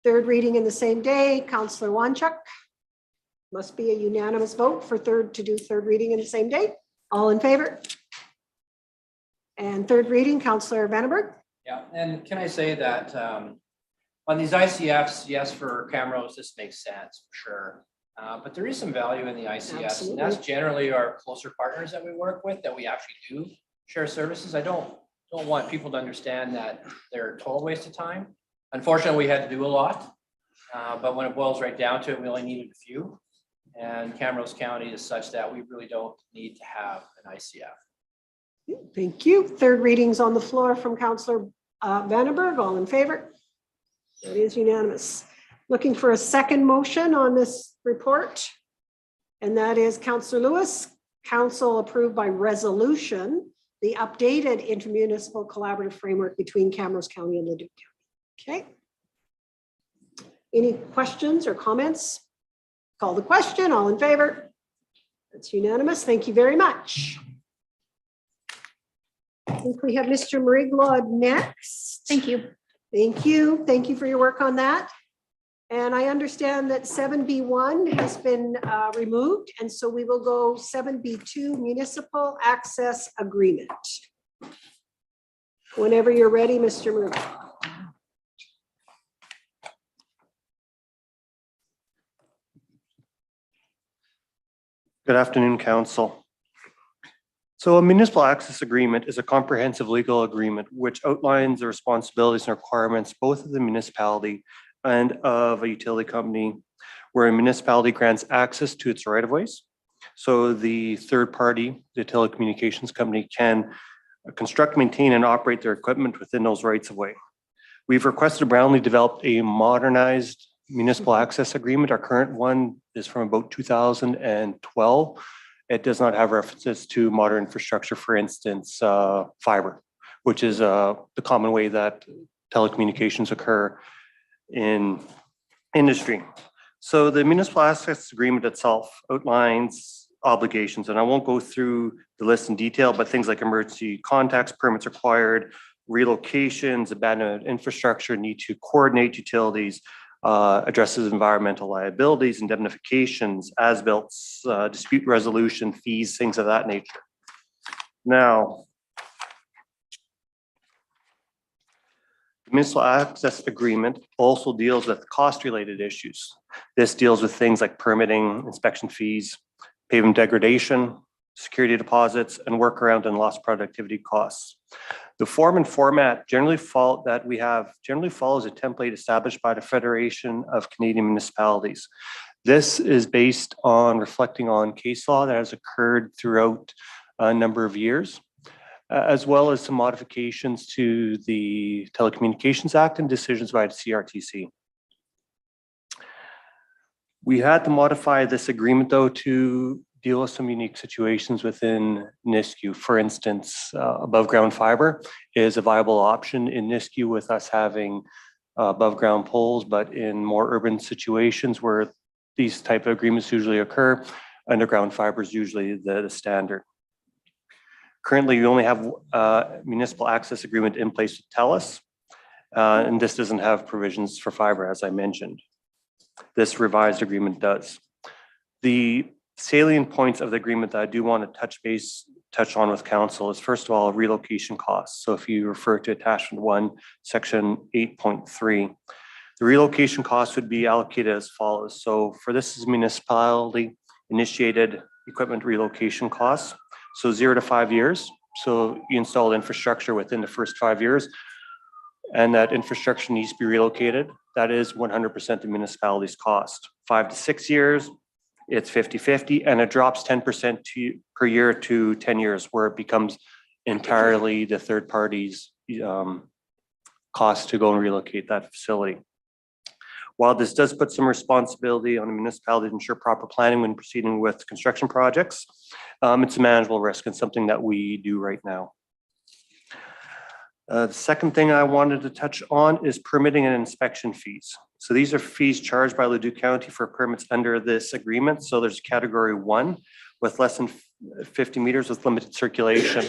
Third reading in the same day, Councillor Wanchuk. Must be a unanimous vote for third reading in the same day. All in favor? And third reading, Councillor Vandenberg. Yeah, and can I say that on these ICFs, yes, for Camrose, this makes sense, for sure. But there is some value in the ICFs, and that's generally our closer partners that we work with, that we actually do share services. I don't want people to understand that they're a total waste of time. Unfortunately, we had to do a lot, but when it boils right down to it, we only needed a few. And Camrose County is such that we really don't need to have an ICF. Thank you. Third readings on the floor from Councillor Vandenberg. All in favor? It is unanimous. Looking for a second motion on this report. And that is Councillor Lewis. Council approved by resolution the updated intermunicipal collaborative framework between Camrose County and Leduc County. Okay. Any questions or comments? Call the question. All in favor? That's unanimous. Thank you very much. I think we have Mr. Mariglaud next. Thank you. Thank you. Thank you for your work on that. And I understand that 7B1 has been removed, and so we will go 7B2 Municipal Access Agreement. Whenever you're ready, Mr. Mariglaud. Good afternoon, Council. So a municipal access agreement is a comprehensive legal agreement which outlines the responsibilities and requirements both of the municipality and of a utility company, where a municipality grants access to its right-of-ways. So the third party, the telecommunications company, can construct, maintain, and operate their equipment within those rights-of-way. We've requested Brownlee develop a modernized municipal access agreement. Our current one is from about 2012. It does not have references to modern infrastructure, for instance, fiber, which is the common way that telecommunications occur in industry. So the municipal access agreement itself outlines obligations, and I won't go through the list in detail, but things like emergency contacts, permits required, relocations, abandoned infrastructure, need to coordinate utilities, addresses environmental liabilities, indemnifications, as-built, dispute resolution, fees, things of that nature. Now, the municipal access agreement also deals with cost-related issues. This deals with things like permitting, inspection fees, pavement degradation, security deposits, and workaround and lost productivity costs. The form and format generally follows a template established by the Federation of Canadian Municipalities. This is based on reflecting on case law that has occurred throughout a number of years, as well as some modifications to the Telecommunications Act and decisions by the CRTC. We had to modify this agreement, though, to deal with some unique situations within NISCU. For instance, above ground fiber is a viable option in NISCU with us having above ground poles, but in more urban situations where these type of agreements usually occur, underground fiber is usually the standard. Currently, we only have a municipal access agreement in place with TELUS, and this doesn't have provisions for fiber, as I mentioned. This revised agreement does. The salient points of the agreement that I do want to touch on with council is, first of all, relocation costs. So if you refer to attachment 1, section 8.3, the relocation costs would be allocated as follows. So for this is municipality initiated equipment relocation costs. So 0 to 5 years. So you install infrastructure within the first 5 years, and that infrastructure needs to be relocated. That is 100% the municipality's cost. 5 to 6 years, it's 50-50, and it drops 10% per year to 10 years, where it becomes entirely the third party's cost to go and relocate that facility. While this does put some responsibility on the municipality to ensure proper planning when proceeding with construction projects, it's a manageable risk and something that we do right now. The second thing I wanted to touch on is permitting and inspection fees. So these are fees charged by Leduc County for permits under this agreement. So there's category 1 with less than 50 meters with limited circulation.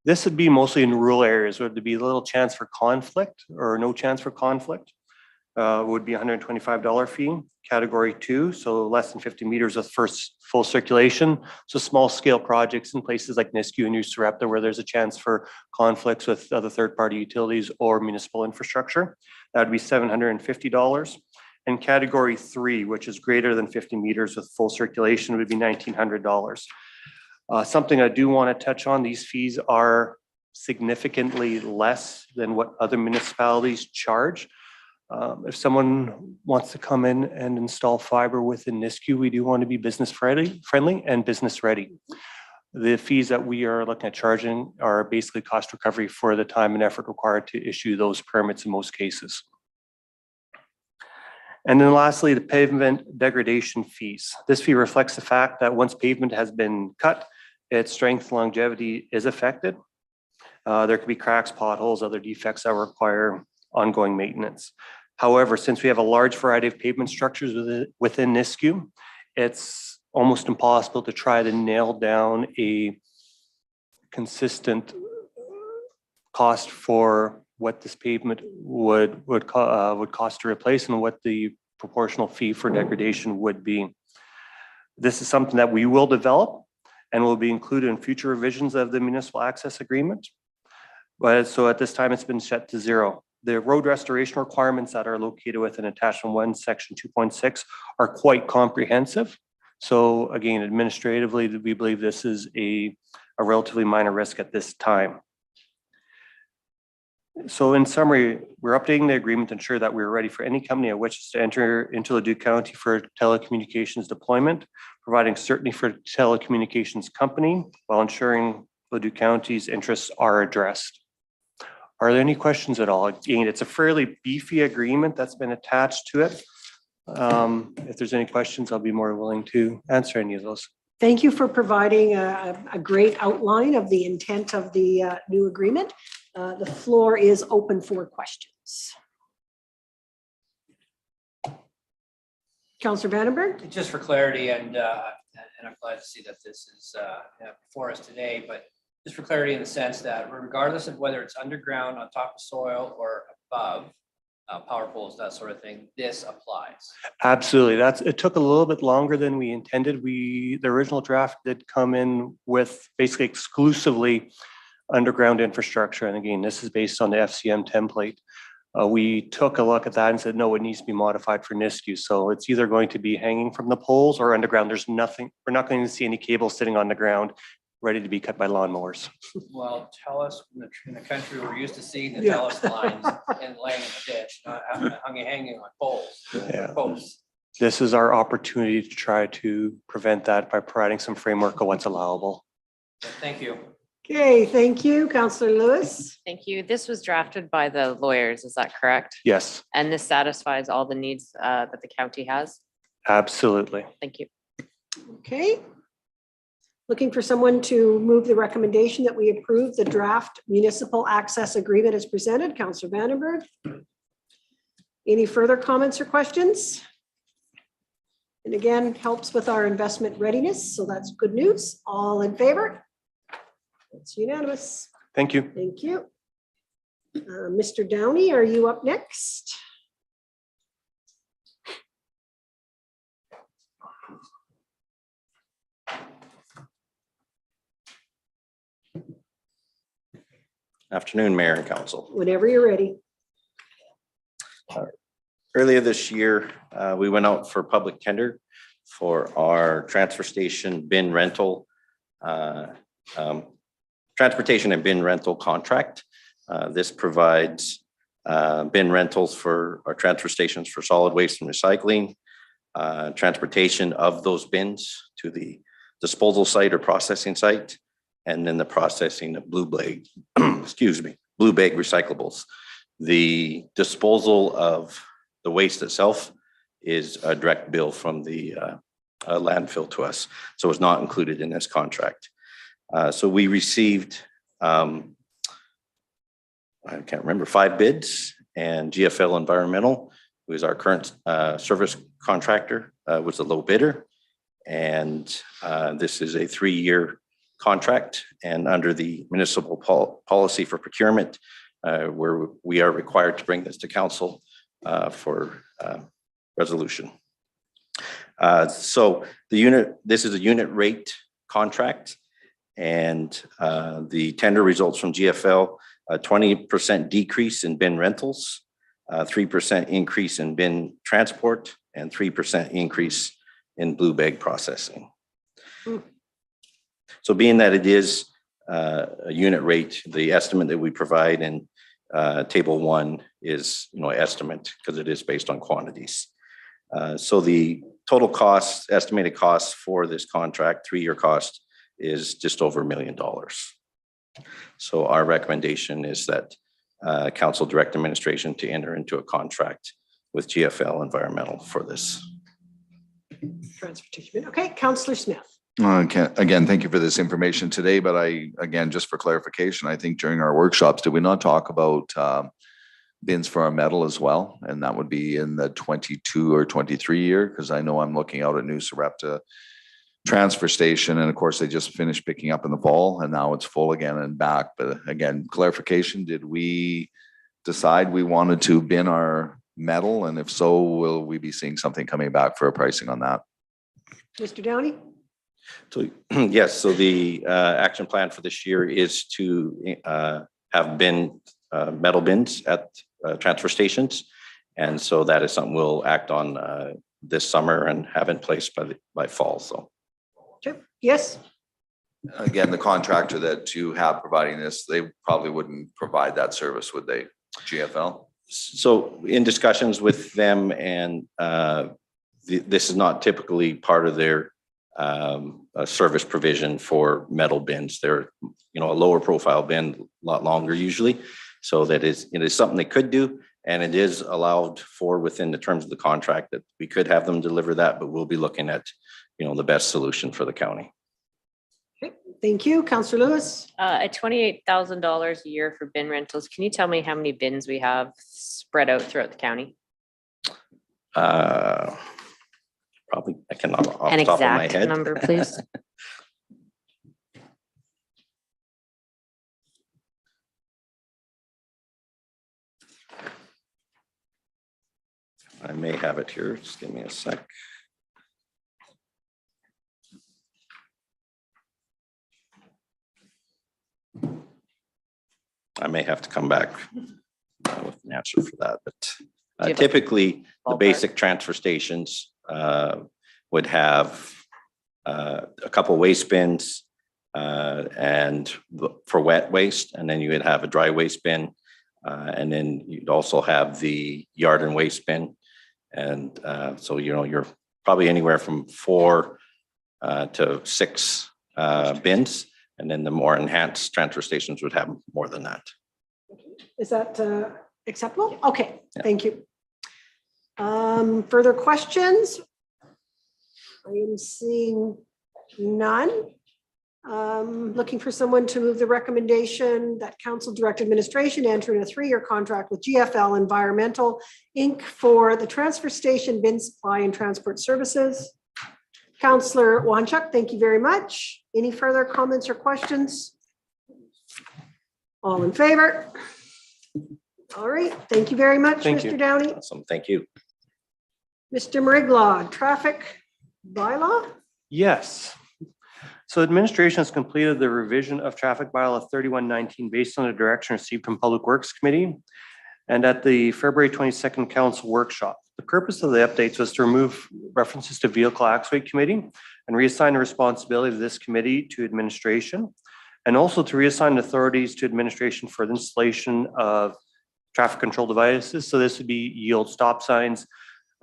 This would be mostly in rural areas where there'd be little chance for conflict or no chance for conflict. Would be $125 fee. Category 2, so less than 50 meters with first full circulation. So small scale projects in places like Nisku and New Sarepta where there's a chance for conflicts with other third-party utilities or municipal infrastructure. That would be $750. And category 3, which is greater than 50 meters with full circulation, would be $1,900. Something I do want to touch on, these fees are significantly less than what other municipalities charge. If someone wants to come in and install fiber within Nisku, we do want to be business friendly and business ready. The fees that we are looking at charging are basically cost recovery for the time and effort required to issue those permits in most cases. And then lastly, the pavement degradation fees. This fee reflects the fact that once pavement has been cut, its strength and longevity is affected. There could be cracks, potholes, other defects that require ongoing maintenance. However, since we have a large variety of pavement structures within Nisku, it's almost impossible to try to nail down a consistent cost for what this pavement would cost to replace and what the proportional fee for degradation would be. This is something that we will develop and will be included in future revisions of the municipal access agreement. But so at this time, it's been set to 0. The road restoration requirements that are located within attachment 1, section 2.6 are quite comprehensive. So again, administratively, we believe this is a relatively minor risk at this time. So in summary, we're updating the agreement to ensure that we're ready for any company that wishes to enter into Leduc County for telecommunications deployment, providing certainty for telecommunications company while ensuring Leduc County's interests are addressed. Are there any questions at all? Again, it's a fairly beefy agreement that's been attached to it. If there's any questions, I'll be more willing to answer any of those. Thank you for providing a great outline of the intent of the new agreement. The floor is open for questions. Councillor Vandenberg. Just for clarity, and I'm glad to see that this is before us today, but just for clarity in the sense that regardless of whether it's underground, on top of soil, or above power poles, that sort of thing, this applies. Absolutely. It took a little bit longer than we intended. The original draft did come in with basically exclusively underground infrastructure. And again, this is based on the FCM template. We took a look at that and said, no, it needs to be modified for Nisku. So it's either going to be hanging from the poles or underground. There's nothing, we're not going to see any cables sitting on the ground ready to be cut by lawnmowers. Well, tell us, in the country, we're used to seeing the TELUS lines and laying in the ditch, not hanging on poles. Yeah. Posts. This is our opportunity to try to prevent that by providing some framework of what's allowable. Thank you. Okay, thank you, Councillor Lewis. Thank you. This was drafted by the lawyers, is that correct? Yes, And this satisfies all the needs that the county has? absolutely. Thank you. Okay. Looking for someone to move the recommendation that we approve the draft municipal access agreement as presented. Councillor Vandenberg. Any further comments or questions? And again, helps with our investment readiness, so that's good news. All in favor? It's unanimous. Thank you. Thank you. Mr. Downey, are you up next? Afternoon, Mayor and Council. Whenever you're ready. Earlier this year, we went out for public tender for our transfer station bin rental, transportation and bin rental contract. This provides bin rentals for our transfer stations for solid waste and recycling, transportation of those bins to the disposal site or processing site, and then the processing of blue bag, blue bag recyclables. The disposal of the waste itself is a direct bill from the landfill to us. So it's not included in this contract. So we received, I can't remember, 5 bids, and GFL Environmental, who is our current service contractor, was the low bidder. And this is a 3-year contract, and under the municipal policy for procurement, where we are required to bring this to council for resolution. So this is a unit rate contract, and the tender results from GFL, a 20% decrease in bin rentals, 3% increase in bin transport, and 3% increase in blue bag processing. So being that it is a unit rate, the estimate that we provide in table 1 is, estimate, because it is based on quantities. So the total cost, estimated cost for this contract, 3-year cost, is just over $1 million. So our recommendation is that council direct administration to enter into a contract with GFL Environmental for this. Transportation. Okay, Councillor Smith. Again, thank you for this information today, but again, just for clarification, I think during our workshops, did we not talk about bins for our metal as well? And that would be in the 22 or 23 year, because I know I'm looking out at New Sarepta transfer station, and of course they just finished picking up in the fall, and now it's full again and back. But again, clarification, did we decide we wanted to bin our metal? And if so, will we be seeing something coming back for a pricing on that? Mr. Downey? So yes, so the action plan for this year is to have metal bins at transfer stations. And so that is something we'll act on this summer and have in place by fall. So. Okay. Yes. Again, the contractor that you have providing this, they probably wouldn't provide that service, would they? GFL? So in discussions with them, and this is not typically part of their service provision for metal bins. They're, a lower profile bin, a lot longer usually. So that is, it is something they could do, and it is allowed for within the terms of the contract that we could have them deliver that, but we'll be looking at, the best solution for the county. Okay, thank you. Councillor Lewis? At $28,000 a year for bin rentals, can you tell me how many bins we have spread out throughout the county? Probably, I cannot off the top of my head. An exact number, please. I may have it here. Just give me a sec. I may have to come back with an answer for that, but typically the basic transfer stations would have a couple waste bins and for wet waste, and then you would have a dry waste bin, and then you'd also have the yard and waste bin. And so, you're probably anywhere from 4 to 6 bins. And then the more enhanced transfer stations would have more than that. Is that acceptable? Okay, yeah. Thank you. Further questions? I am seeing none. Looking for someone to move the recommendation that council direct administration enter in a 3-year contract with GFL Environmental Inc. for the transfer station bin supply and transport services. Councillor Wanchuk, thank you very much. Any further comments or questions? All in favor? All right, thank you very much, Mr. Downey. Awesome, thank you. Mr. Mariglaw, traffic bylaw? Yes. So administration has completed the revision of traffic bylaw 3119 based on the direction received from Public Works Committee and at the February 22nd council workshop. The purpose of the updates was to remove references to Vehicle Accident Committee and reassign the responsibility of this committee to administration, and also to reassign authorities to administration for the installation of traffic control devices. So this would be yield stop signs,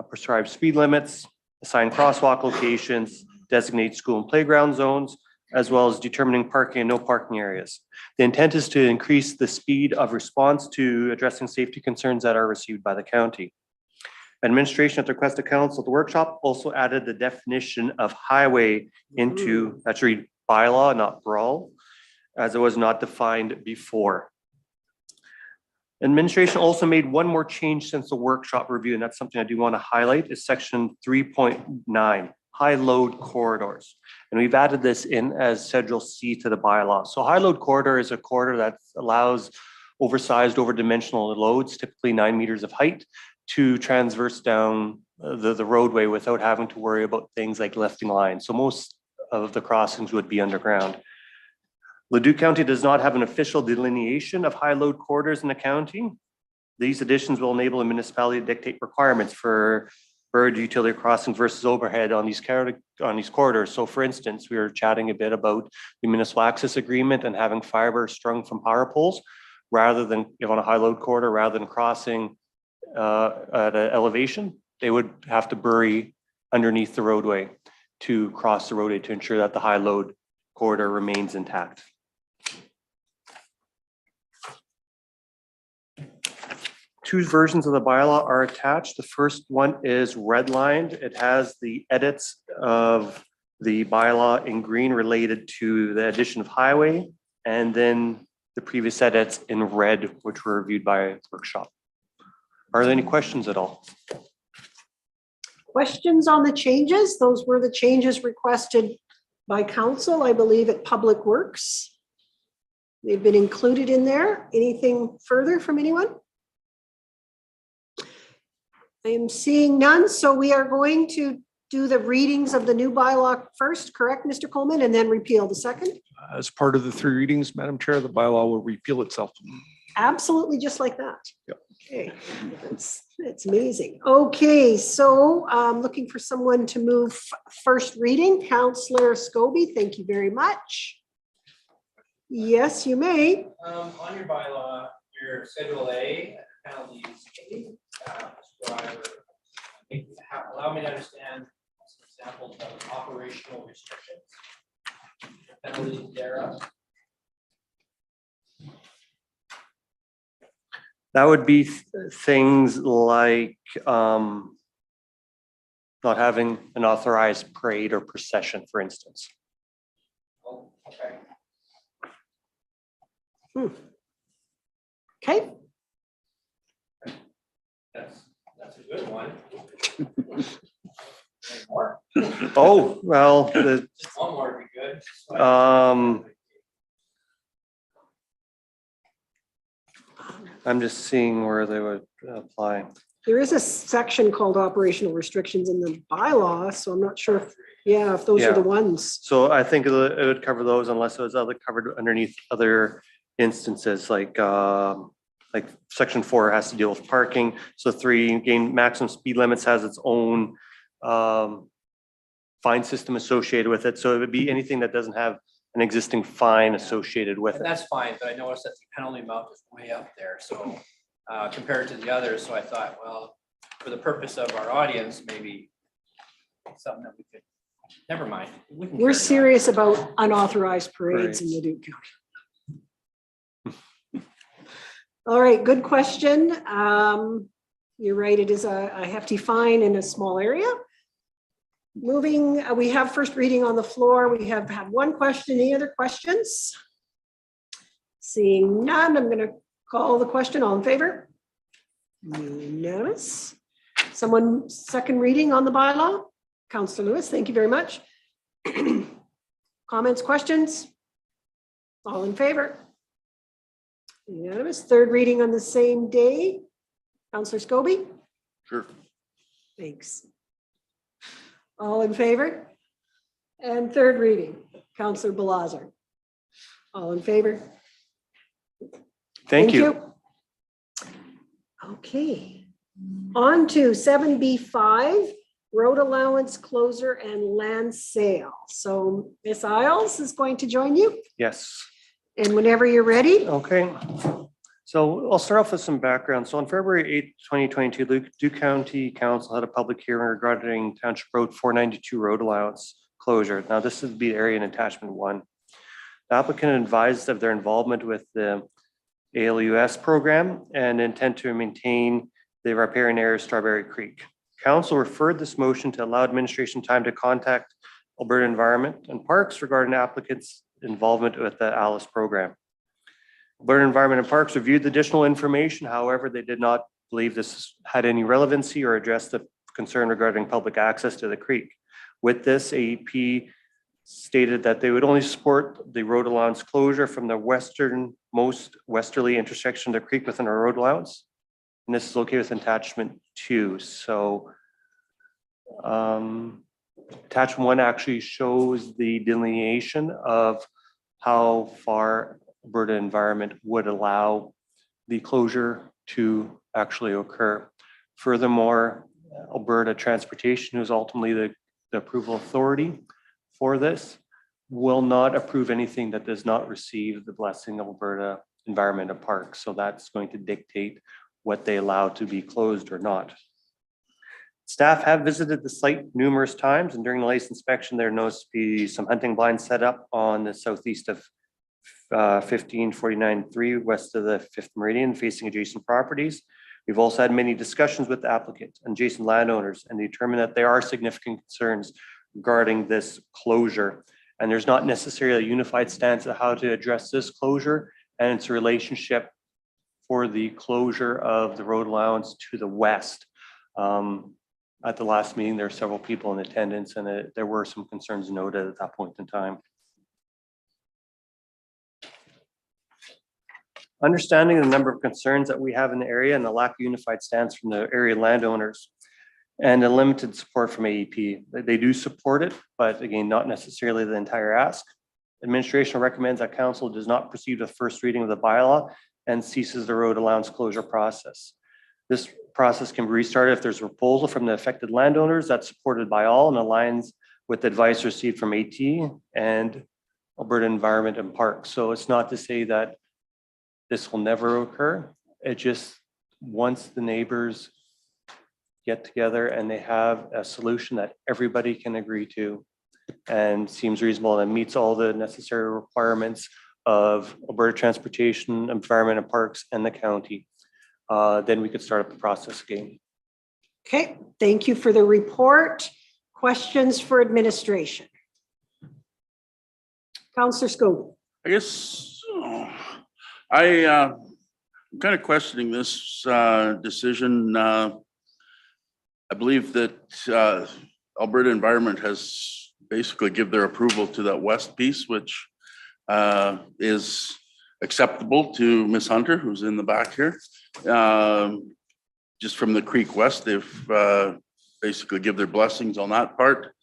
prescribed speed limits, assign crosswalk locations, designate school and playground zones, as well as determining parking and no parking areas. The intent is to increase the speed of response to addressing safety concerns that are received by the county. Administration at the request of council, the workshop also added the definition of highway into, that's read bylaw, not brawl, as it was not defined before. Administration also made one more change since the workshop review, and that's something I do want to highlight, is section 3.9, high load corridors. And we've added this in as Schedule C to the bylaw. So high load corridor is a corridor that allows oversized, overdimensional loads, typically 9 meters of height, to transverse down the roadway without having to worry about things like lifting lines. So most of the crossings would be underground. Leduc County does not have an official delineation of high load corridors in the county. These additions will enable a municipality to dictate requirements for bird utility crossings versus overhead on these corridors. So for instance, we were chatting a bit about the municipal access agreement and having fiber strung from power poles rather than on a high load corridor, rather than crossing at an elevation, they would have to bury underneath the roadway to cross the roadway to ensure that the high load corridor remains intact. Two versions of the bylaw are attached. The first one is redlined. It has the edits of the bylaw in green related to the addition of highway, and then the previous edits in red, which were reviewed by a workshop. Are there any questions at all? Questions on the changes? Those were the changes requested by council, I believe, at Public Works. They've been included in there. Anything further from anyone? I am seeing none, so we are going to do the readings of the new bylaw first, correct, Mr. Coleman, and then repeal the second? As part of the 3 readings, Madam Chair, the bylaw will repeal itself. Absolutely just like that. Yep. Okay, that's amazing. Okay, so I'm looking for someone to move first reading. Councillor Scobie, thank you very much. Yes, you may. On your bylaw, your Schedule A, penalties, allow me to understand some examples of operational restrictions, penalties thereof. That would be things like not having an authorized parade or procession, for instance. Oh, okay. Okay. That's a good one. Any more? Oh, well, Just one more would be good. I'm just seeing where they would apply. There is a section called operational restrictions in the bylaw, so I'm not sure if, yeah, if those are the ones. So I think it would cover those unless it was covered underneath other instances like section 4 has to deal with parking. So 3, gain maximum speed limits has its own fine system associated with it. So it would be anything that doesn't have an existing fine associated with And it. that's fine, but I noticed that the penalty amount is way up there, so compared to the others, so I thought, well, for the purpose of our audience, maybe something that we could, never mind. We can carry We're on. serious about unauthorized parades in Leduc County. All right, good question. You're right, it is a hefty fine in a small area. Moving, we have first reading on the floor. We have had one question. Any other questions? Seeing none, I'm going to call the question. All in favor? Unanimous. Someone second reading on the bylaw? Councillor Lewis, thank you very much. Comments, questions? All in favor? Unanimous. Third reading on the same day. Councillor Scobie? Sure. Thanks. All in favor? And third reading, Councillor Balazer. All in favor? Thank you. Okay. On to 7B5, road allowance closer and land sale. So Ms. Isles is going to join you. Yes. And whenever you're ready. Okay. So I'll start off with some background. So on February 8th, 2022, Leduc County Council had a public hearing regarding Township Road 492 road allowance closure. Now this would be area in attachment 1. The applicant advised of their involvement with the ALUS program and intent to maintain the riparian area of Strawberry Creek. Council referred this motion to allow administration time to contact Alberta Environment and Parks regarding applicants' involvement with the ALICE program. Alberta Environment and Parks reviewed the additional information. However, they did not believe this had any relevancy or addressed the concern regarding public access to the creek. With this, AEP stated that they would only support the road allowance closure from the westernmost westerly intersection of the creek within our road allowance. And this is located with attachment 2. So attachment 1 actually shows the delineation of how far Alberta Environment would allow the closure to actually occur. Furthermore, Alberta Transportation, who is ultimately the approval authority for this, will not approve anything that does not receive the blessing of Alberta Environment and Parks. So that's going to dictate what they allow to be closed or not. Staff have visited the site numerous times, and during the latest inspection, there knows to be some hunting blinds set up on the southeast of 1549-3 west of the 5th Meridian facing adjacent properties. We've also had many discussions with the applicant and adjacent landowners and determined that there are significant concerns regarding this closure. And there's not necessarily a unified stance of how to address this closure and its relationship for the closure of the road allowance to the west. At the last meeting, there were several people in attendance, and there were some concerns noted at that point in time. Understanding the number of concerns that we have in the area and the lack of unified stance from the area landowners and the limited support from AEP. They do support it, but again, not necessarily the entire ask. Administration recommends that council does not proceed with first reading of the bylaw and ceases the road allowance closure process. This process can be restarted if there's a proposal from the affected landowners that's supported by all and aligns with advice received from AT and Alberta Environment and Parks. So it's not to say that this will never occur. It just, once the neighbors get together and they have a solution that everybody can agree to and seems reasonable and meets all the necessary requirements of Alberta Transportation, Environment and Parks and the county, then we could start up the process again. Okay, thank you for the report. Questions for administration? Councillor Scobie. I guess I'm kind of questioning this decision. I believe that Alberta Environment has basically give their approval to that west piece, which is acceptable to Ms. Hunter, who's in the back here. Just from the creek west, they've basically give their blessings on that part.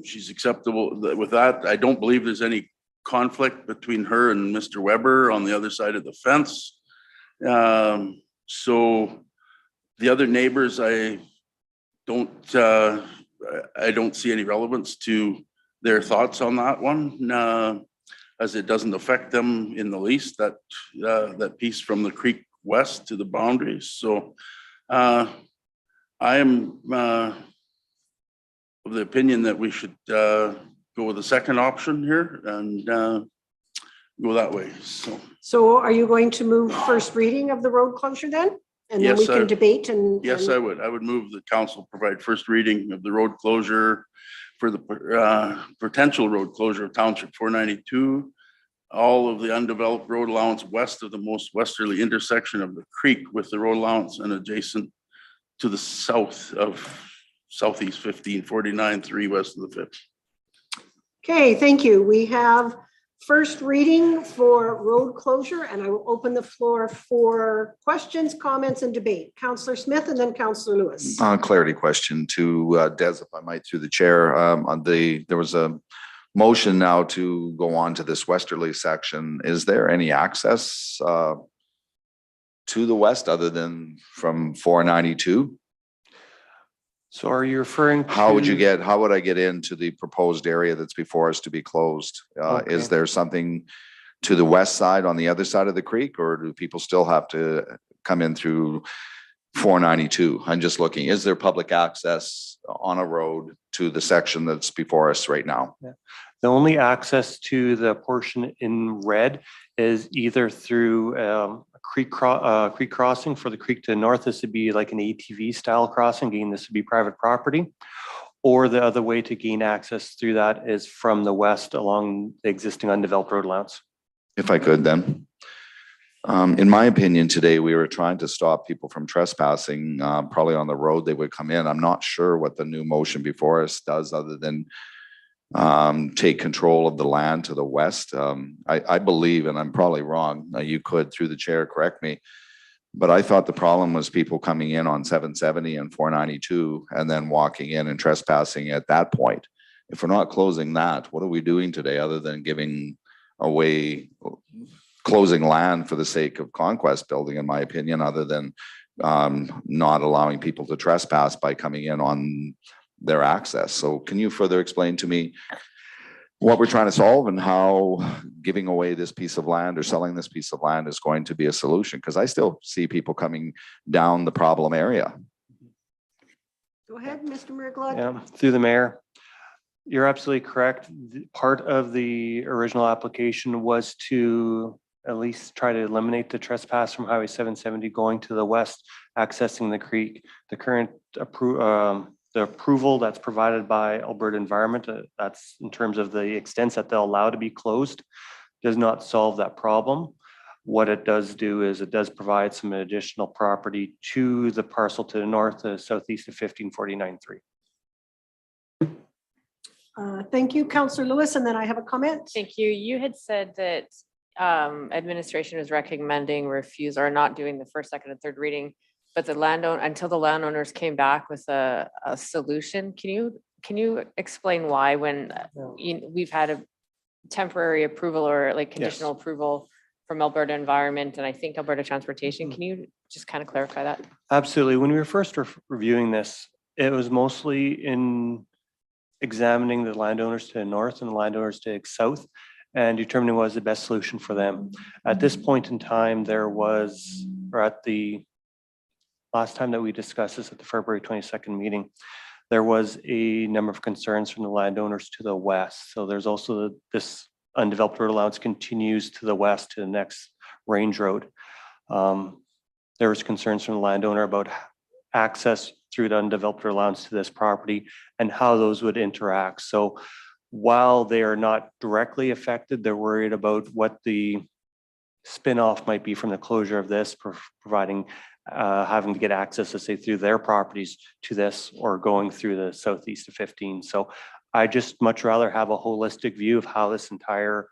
She's acceptable with that. I don't believe there's any conflict between her and Mr. Weber on the other side of the fence. So the other neighbors, I don't see any relevance to their thoughts on that one, as it doesn't affect them in the least, that piece from the creek west to the boundaries. So I am of the opinion that we should go with the second option here and go that way. So are you going to move first reading of the road closure then? And then we can debate and. Yes, I would. I would move the council provide first reading of the road closure for the potential road closure of Township 492. All of the undeveloped road allowance west of the most westerly intersection of the creek with the road allowance and adjacent to the south of southeast 1549-3 west of the 5th. Okay, thank you. We have first reading for road closure, and I will open the floor for questions, comments, and debate. Councillor Smith and then Councillor Lewis. Clarity question to Des, if I might, through the chair. There was a motion now to go on to this westerly section. Is there any access to the west other than from 492? So are you referring to? How would I get into the proposed area that's before us to be closed? Okay. Is there something to the west side on the other side of the creek, or do people still have to come in through 492? I'm just looking, is there public access on a road to the section that's before us right now? Yeah. The only access to the portion in red is either through a creek crossing for the creek to the north. This would be like an ATV style crossing. Again, this would be private property. Or the other way to gain access through that is from the west along the existing undeveloped road allowance. If I could then. In my opinion, today, we were trying to stop people from trespassing, probably on the road they would come in. I'm not sure what the new motion before us does other than take control of the land to the west. I believe, and I'm probably wrong, you could through the chair correct me, but I thought the problem was people coming in on 770 and 492 and then walking in and trespassing at that point. If we're not closing that, what are we doing today other than giving away, closing land for the sake of conquest building, in my opinion, other than not allowing people to trespass by coming in on their access. So can you further explain to me what we're trying to solve and how giving away this piece of land or selling this piece of land is going to be a solution? Because I still see people coming down the problem area. Go ahead, Mr. Merglund. Yeah, through the mayor. You're absolutely correct. Part of the original application was to at least try to eliminate the trespass from Highway 770 going to the west, accessing the creek. The current approval that's provided by Alberta Environment, that's in terms of the extents that they'll allow to be closed, does not solve that problem. What it does do is it does provide some additional property to the parcel to the north, southeast of 1549-3. Thank you, Councillor Lewis, and then I have a comment. Thank you. You had said that administration is recommending refuse or not doing the first, second, and third reading, but the landowner, until the landowners came back with a solution. Can you explain why when we've had a temporary approval or like conditional approval from Alberta Environment and I think Alberta Transportation? Can you just kind of clarify that? Absolutely. When we were first reviewing this, it was mostly in examining the landowners to the north and the landowners to the south and determining what was the best solution for them. At this point in time, there was, or at the last time that we discussed this at the February 22nd meeting, there was a number of concerns from the landowners to the west. So there's also this undeveloped road allowance continues to the west to the next range road. There was concerns from the landowner about access through the undeveloped road allowance to this property and how those would interact. So while they are not directly affected, they're worried about what the spin-off might be from the closure of this, providing having to get access, let's say, through their properties to this or going through the southeast of 15. So I just much rather have a holistic view of how this entire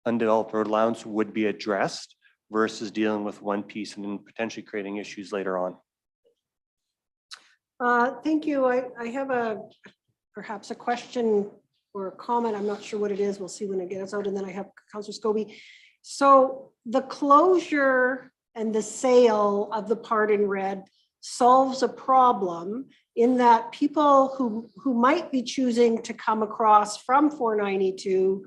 undeveloped road allowance would be addressed versus dealing with one piece and then potentially creating issues later on. Thank you. I have perhaps a question or a comment. I'm not sure what it is. We'll see when it gets out. And then I have Councillor Scobie. So the closure and the sale of the part in red solves a problem in that people who might be choosing to come across from 492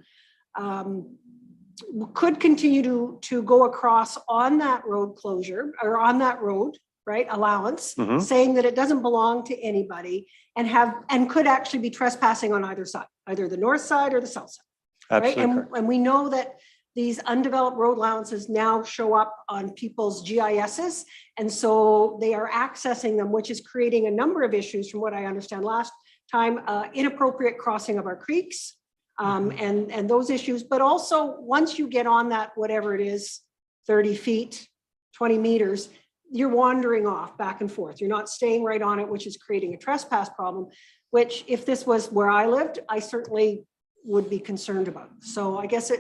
could continue to go across on that road closure or on that road, right, allowance, saying that it doesn't belong to anybody and could actually be trespassing on either side, either the north side or the south side. Absolutely. Right? And we know that these undeveloped road allowances now show up on people's GISs. And so they are accessing them, which is creating a number of issues from what I understand last time, inappropriate crossing of our creeks and those issues. But also once you get on that, whatever it is, 30 feet, 20 meters, you're wandering off back and forth. You're not staying right on it, which is creating a trespass problem, which if this was where I lived, I certainly would be concerned about. So I guess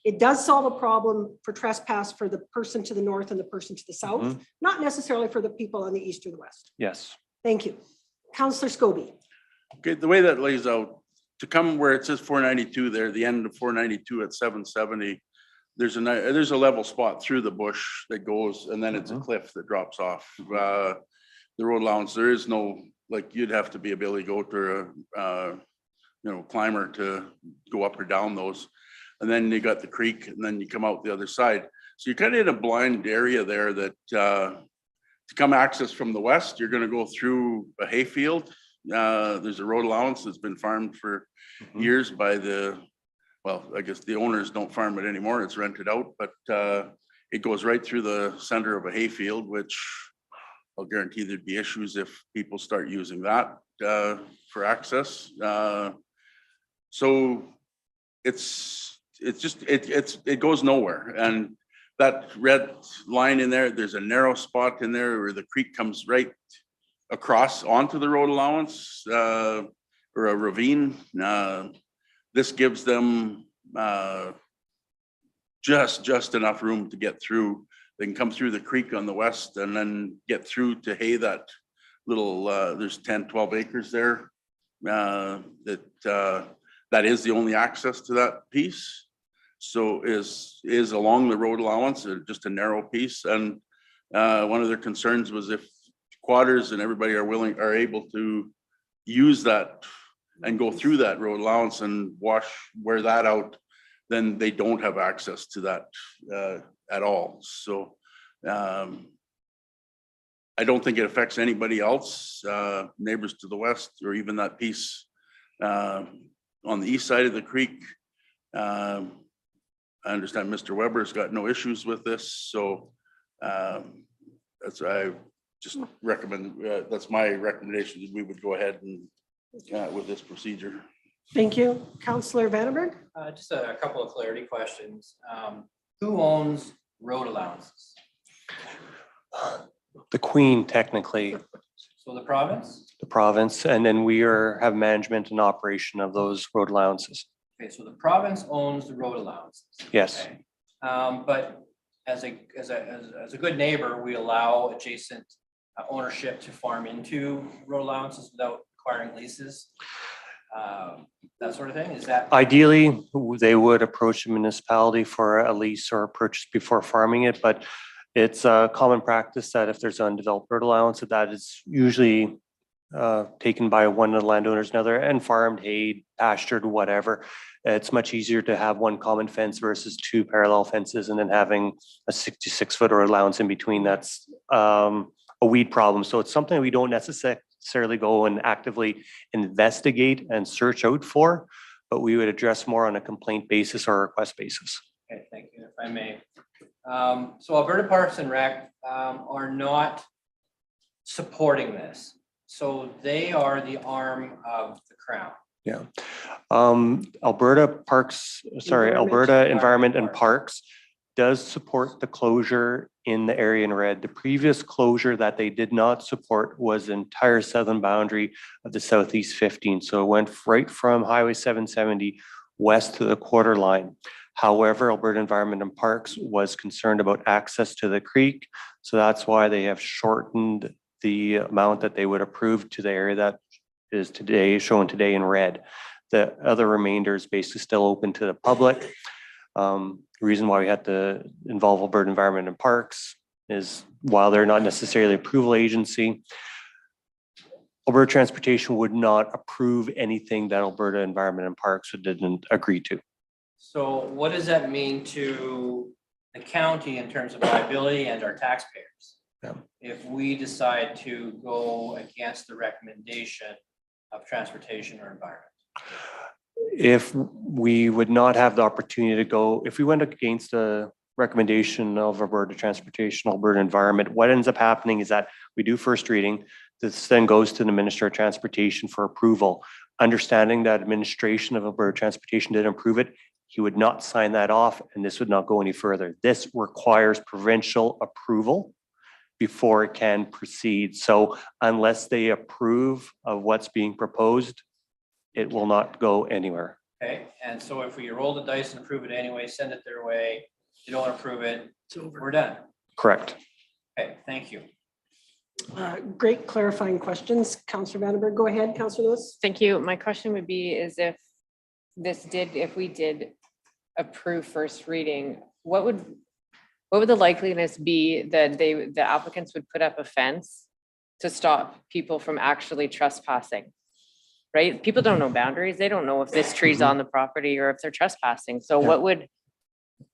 it does solve a problem for trespass for the person to the north and the person to the south, not necessarily for the people on the east or the west. Yes. Thank you. Councillor Scobie. Okay, the way that lays out, to come where it says 492 there, the end of 492 at 770, there's a level spot through the bush that goes, and then it's a cliff that drops off. The road allowance, there is no, like, you'd have to be a Billy Goat or a climber to go up or down those. And then you got the creek, and then you come out the other side. So you're kind of in a blind area there that to come access from the west, you're going to go through a hayfield. There's a road allowance that's been farmed for years by I guess the owners don't farm it anymore. It's rented out, but it goes right through the center of a hayfield, which I'll guarantee there'd be issues if people start using that for access. So it goes nowhere. And that red line in there, there's a narrow spot in there where the creek comes right across onto the road allowance or a ravine. This gives them just enough room to get through. They can come through the creek on the west and then get through to hay that little, there's 10, 12 acres there. That is the only access to that piece. So is along the road allowance, just a narrow piece. And one of their concerns was if quatters and everybody are able to use that and go through that road allowance and wear that out, then they don't have access to that at all. So I don't think it affects anybody else, neighbors to the west, or even that piece on the east side of the creek. I understand Mr. Weber's got no issues with this, so I just recommend, that's my recommendation, that we would go ahead and with this procedure. Thank you. Councillor Vandenberg. Just a couple of clarity questions. Who owns road allowances? The Queen, technically, So the province? the province, and then we have management and operation of those road allowances. Okay, so the province owns the road allowances. Yes. Okay. But as a good neighbor, we allow adjacent ownership to farm into road allowances without acquiring leases. That sort of thing, is that? Ideally, they would approach the municipality for a lease or a purchase before farming it, but it's a common practice that if there's undeveloped road allowance, that is usually taken by one of the landowners, another, and farmed, hayed, pastured, whatever. It's much easier to have one common fence versus two parallel fences, and then having a 66-foot road allowance in between. That's a weed problem. So it's something we don't necessarily go and actively investigate and search out for, but we would address more on a complaint basis or request basis. Okay, thank you, if I may. So Alberta Parks and Rec are not supporting this. So they are the arm of the Crown. Yeah. Alberta Environment and Parks does support the closure in the area in red. The previous closure that they did not support was the entire southern boundary of the Southeast 15. So it went right from Highway 770 west to the quarter line. However, Alberta Environment and Parks was concerned about access to the creek. So that's why they have shortened the amount that they would approve to the area that is shown today in red. The other remainder is basically still open to the public. The reason why we had to involve Alberta Environment and Parks is while they're not necessarily approval agency, Alberta Transportation would not approve anything that Alberta Environment and Parks didn't agree to. So what does that mean to the county in terms of liability and our taxpayers? Yeah. If we decide to go against the recommendation of transportation or environment? If we would not have the opportunity to go, if we went against the recommendation of Alberta Transportation, Alberta Environment, what ends up happening is that we do first reading. This then goes to the Minister of Transportation for approval. Understanding that administration of Alberta Transportation didn't approve it, he would not sign that off and this would not go any further. This requires provincial approval before it can proceed. So unless they approve of what's being proposed, it will not go anywhere. Okay, and so if we roll the dice and approve it anyway, send it their way, you don't approve it, we're done. Correct. Okay, thank you. Great clarifying questions. Councillor Vandenberg, go ahead, Councillor Lewis. Thank you. My question would be is if we did approve first reading, what would the likeliness be that the applicants would put up a fence to stop people from actually trespassing? Right? People don't know boundaries. They don't know if this tree's on the property or if they're trespassing. So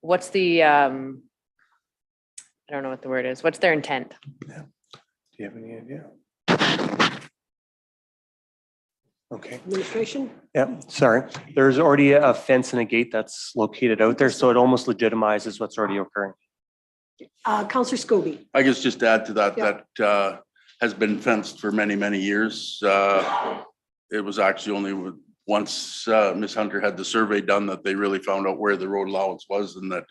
what's the, I don't know what the word is. What's their intent? Yeah. Do you have any idea? Okay. Administration? Yeah, sorry. There's already a fence and a gate that's located out there, so it almost legitimizes what's already occurring. Counselor Scobie. I guess just to add to that, Yeah. that has been fenced for many, many years. It was actually only once Ms. Hunter had the survey done that they really found out where the road allowance was, and that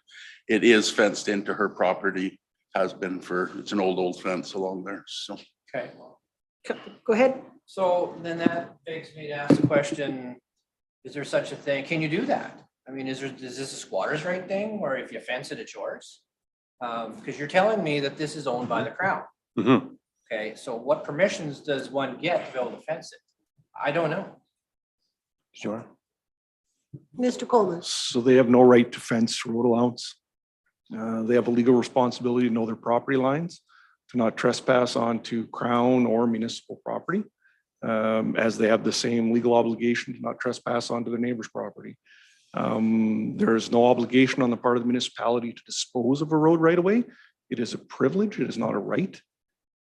it is fenced into her property, has been for, it's an old fence along there, so. Okay. Go ahead. So then that begs me to ask the question, is there such a thing? Can you do that? I mean, is this a squatter's right thing, or if you fence it, it's yours? Because you're telling me that this is owned by the Crown. Mhm. Okay, so what permissions does one get to be able to fence it? I don't know. Sure. Mr. Coleman. So they have no right to fence road allowance. They have a legal responsibility to know their property lines, to not trespass onto Crown or municipal property, as they have the same legal obligation to not trespass onto their neighbor's property. There is no obligation on the part of the municipality to dispose of a road right away. It is a privilege, it is not a right.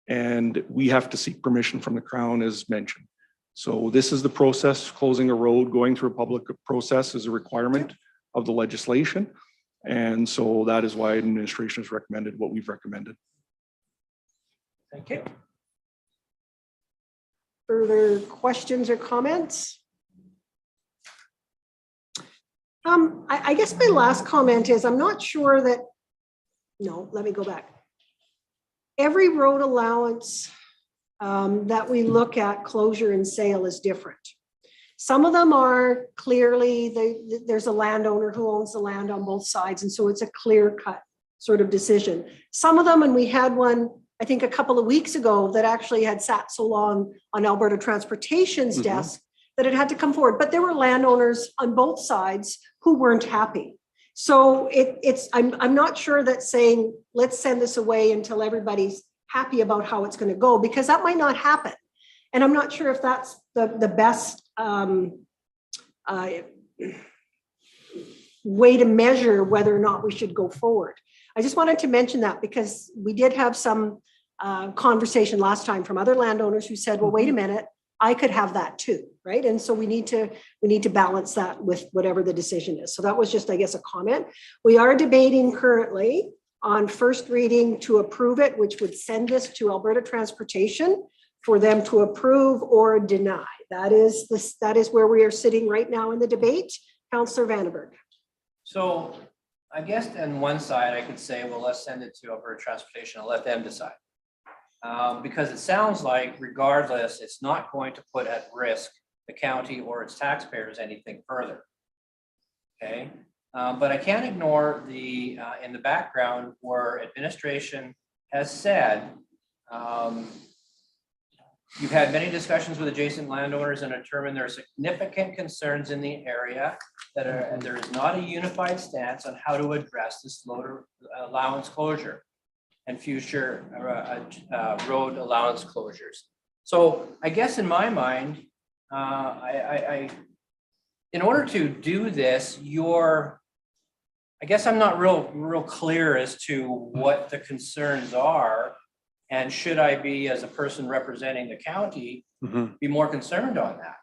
And we have to seek permission from the Crown, as mentioned. So this is the process. Closing a road, going through a public process is a requirement of the legislation. And so that is why administration has recommended what we've recommended. Thank you. Further questions or comments? I guess my last comment is I'm not sure that, no, let me go back. Every road allowance that we look at, closure and sale, is different. Some of them are clearly, there's a landowner who owns the land on both sides, and so it's a clear cut sort of decision. Some of them, and we had one, I think a couple of weeks ago, that actually had sat so long on Alberta Transportation's desk that it had to come forward. But there were landowners on both sides who weren't happy. So I'm not sure that saying, let's send this away until everybody's happy about how it's going to go, because that might not happen. And I'm not sure if that's the best way to measure whether or not we should go forward. I just wanted to mention that because we did have some conversation last time from other landowners who said, well, wait a minute, I could have that too, right? And so we need to balance that with whatever the decision is. So that was just, I guess, a comment. We are debating currently on first reading to approve it, which would send this to Alberta Transportation for them to approve or deny. That is where we are sitting right now in the debate. Councillor Vandenberg. So I guess on one side, I could say, well, let's send it to Alberta Transportation and let them decide. Because it sounds like regardless, it's not going to put at risk the county or its taxpayers anything further. Okay, but I can't ignore the in the background where administration has said you've had many discussions with adjacent landowners and determined there are significant concerns in the area and there is not a unified stance on how to address this loader allowance closure and future road allowance closures. So I guess in my mind, in order to do this, I guess I'm not real clear as to what the concerns are, and should I be, as a person representing the county, be more concerned on that?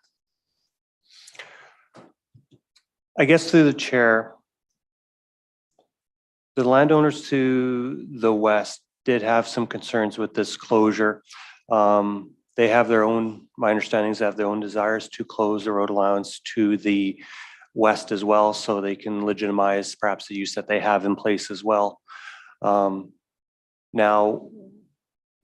I guess through the chair, the landowners to the west did have some concerns with this closure. They have their own, my understanding is they have their own desires to close the road allowance to the west as well, so they can legitimize perhaps the use that they have in place as well. Now,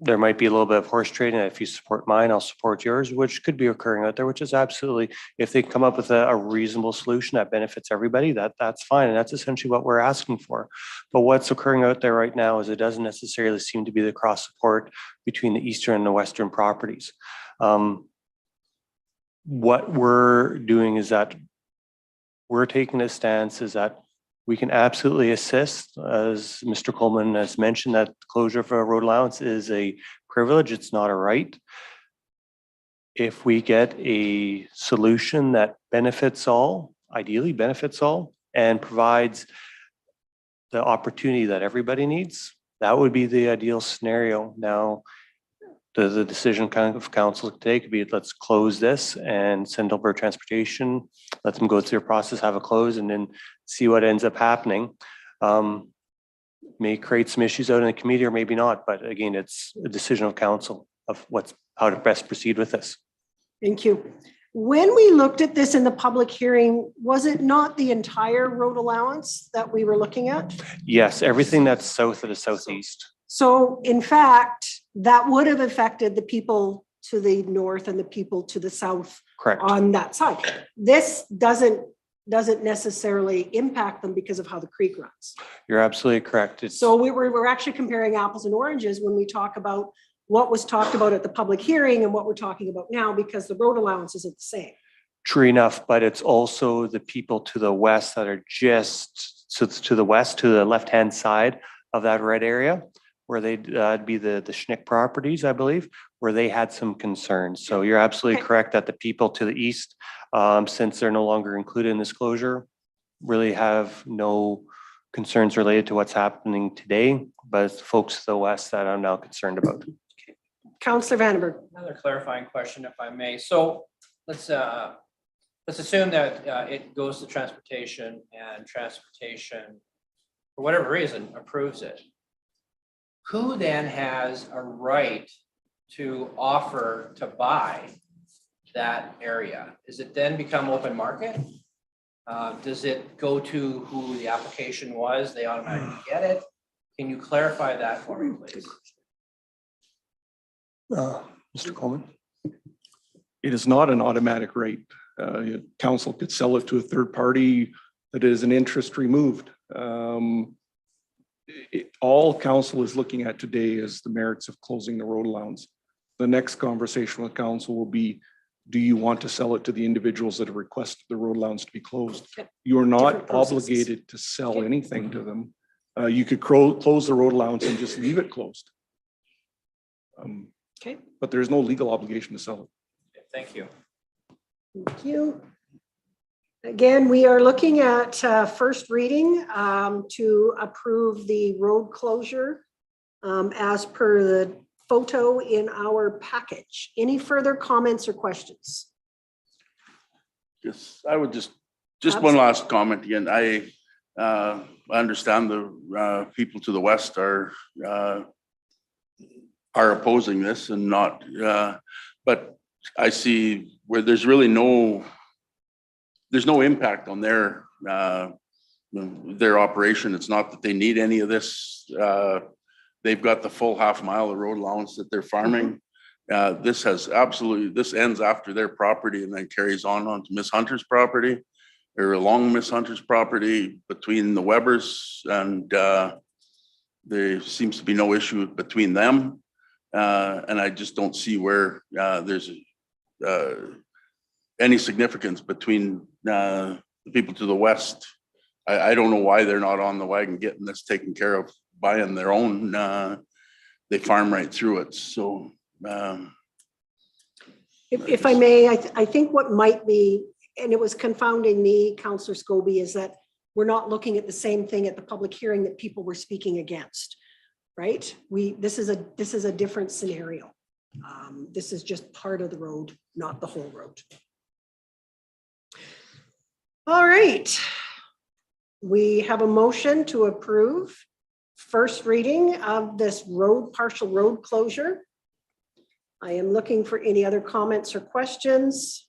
there might be a little bit of horse trading. If you support mine, I'll support yours, which could be occurring out there, which is absolutely, if they come up with a reasonable solution that benefits everybody, that's fine. And that's essentially what we're asking for. But what's occurring out there right now is it doesn't necessarily seem to be the cross support between the eastern and the western properties. What we're doing is that we're taking a stance is that we can absolutely assist, as Mr. Coleman has mentioned, that closure for a road allowance is a privilege, it's not a right. If we get a solution that benefits all, ideally benefits all, and provides the opportunity that everybody needs, that would be the ideal scenario. Now, the decision kind of council today could be, let's close this and send over transportation, let them go through their process, have a close, and then see what ends up happening. may create some issues out in the community or maybe not, but again, it's a decision of council of how to best proceed with this. Thank you. When we looked at this in the public hearing, was it not the entire road allowance that we were looking at? Yes, everything that's south of the southeast. So in fact, that would have affected the people to the north and the people to the south. Correct. On that side. This doesn't necessarily impact them because of how the creek runs. You're absolutely correct. So we're actually comparing apples and oranges when we talk about what was talked about at the public hearing and what we're talking about now, because the road allowance isn't the same. True enough, but it's also the people to the west that are just to the west, to the left-hand side of that red area, where they'd be the Schnick properties, I believe, where they had some concerns. So you're absolutely correct that the people to the east, since they're no longer included in this closure, really have no concerns related to what's happening today, but it's the folks to the west that I'm now concerned about. Councillor Vandenberg. Another clarifying question, if I may. So let's assume that it goes to transportation and transportation, for whatever reason, approves it. Who then has a right to offer to buy that area? Does it then become open market? Does it go to who the application was? They automatically get it? Can you clarify that for me, please? Mr. Coleman? It is not an automatic rate. Council could sell it to a third party that is an interest removed. All council is looking at today is the merits of closing the road allowance. The next conversation with council will be, do you want to sell it to the individuals that have requested the road allowance to be closed? You are not obligated to sell anything to them. You could close the road allowance and just leave it closed. But there's no legal obligation to sell it. Thank you. Thank you. Again, we are looking at first reading to approve the road closure as per the photo in our package. Any further comments or questions? I would just one last comment again. I understand the people to the west are opposing this and not, but I see where there's really no impact on their operation. It's not that they need any of this. They've got the full half mile of road allowance that they're farming. This ends after their property and then carries on onto Miss Hunter's property or along Miss Hunter's property between the Webbers, and there seems to be no issue between them. And I just don't see where there's any significance between the people to the west. I don't know why they're not on the wagon getting this taken care of, buying their own. They farm right through it. So if I may, I think what might be, and it was confounding me, Councillor Scobie, is that we're not looking at the same thing at the public hearing that people were speaking against, right? This is a different scenario. This is just part of the road, not the whole road. All right. We have a motion to approve first reading of this partial road closure. I am looking for any other comments or questions.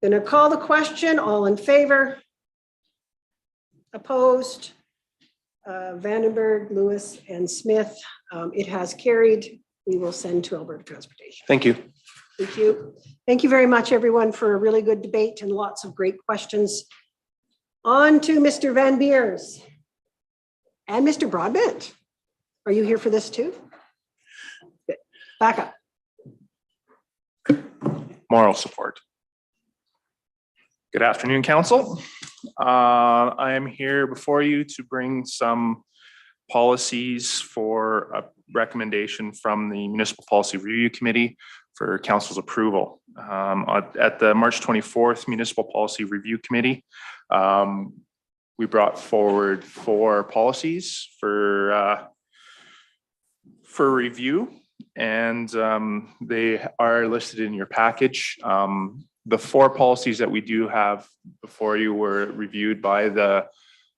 Going to call the question. All in favor? Opposed? Vandenberg, Lewis, and Smith. It has carried. We will send to Alberta Transportation. Thank you. Thank you. Thank you very much, everyone, for a really good debate and lots of great questions. On to Mr. Van Beers and Mr. Broadbent. Are you here for this too? Good. Back up. Moral support. Good afternoon, Council. I am here before you to bring some policies for a recommendation from the Municipal Policy Review Committee for Council's approval. At the March 24th Municipal Policy Review Committee, we brought forward 4 policies for review, and they are listed in your package. The 4 policies that we do have before you were reviewed by the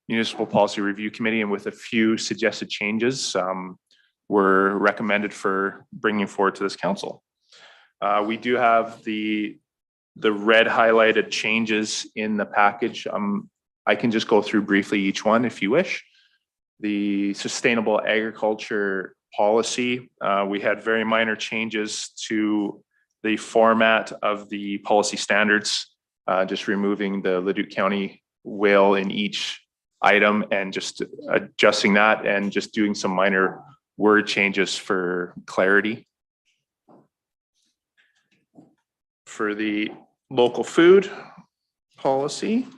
Municipal Policy Review Committee, and with a few suggested changes were recommended for bringing forward to this council. We do have the red highlighted changes in the package. I can just go through briefly each one if you wish. The sustainable agriculture policy, we had very minor changes to the format of the policy standards, just removing the Leduc County whale in each item and just adjusting that and just doing some minor word changes for clarity. For the local food policy.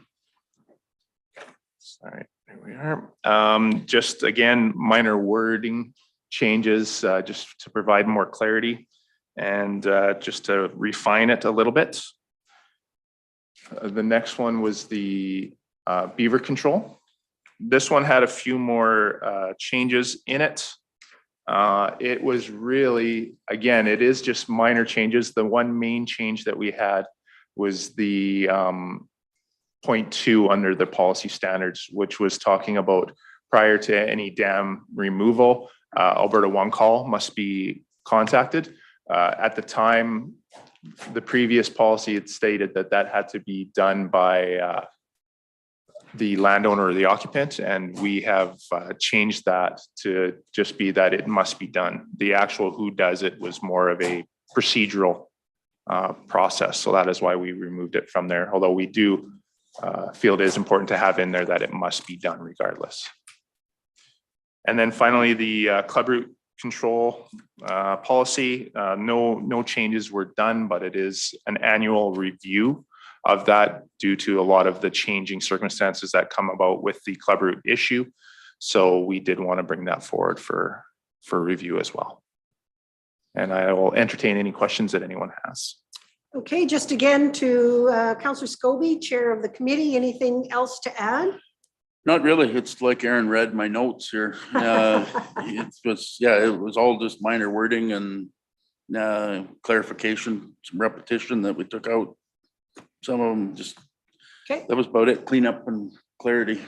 Sorry, there we are. Just again, minor wording changes just to provide more clarity and just to refine it a little bit. The next one was the beaver control. This one had a few more changes in it. It was really, again, it is just minor changes. The one main change that we had was the 0.2 under the policy standards, which was talking about prior to any dam removal, Alberta One Call must be contacted. At the time, the previous policy had stated that that had to be done by the landowner or the occupant, and we have changed that to just be that it must be done. The actual who does it was more of a procedural process, so that is why we removed it from there, although we do feel it is important to have in there that it must be done regardless. And then finally, the club route control policy, no changes were done, but it is an annual review of that due to a lot of the changing circumstances that come about with the club route issue. So we did want to bring that forward for review as well. And I will entertain any questions that anyone has. Okay, just again to Councillor Scobie, Chair of the committee, anything else to add? Not really. It's like Aaron read my notes here. It was all just minor wording and clarification, some repetition that we took out. Some of them just, okay. That was about it. Clean up and clarity.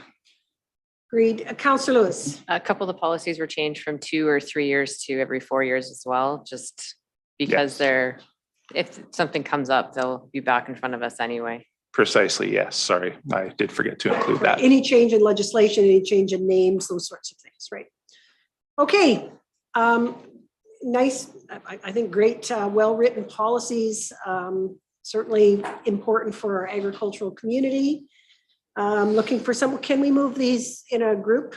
Agreed. Councillor Lewis. A couple of the policies were changed from 2 or 3 years to every 4 years as well, just because if something comes up, they'll be back in front of us anyway. Precisely, yes. Sorry, I did forget to include that. Any change in legislation, any change in names, those sorts of things, right? Okay. Nice, I think great, well-written policies. Certainly important for our agricultural community. Looking for someone, can we move these in a group?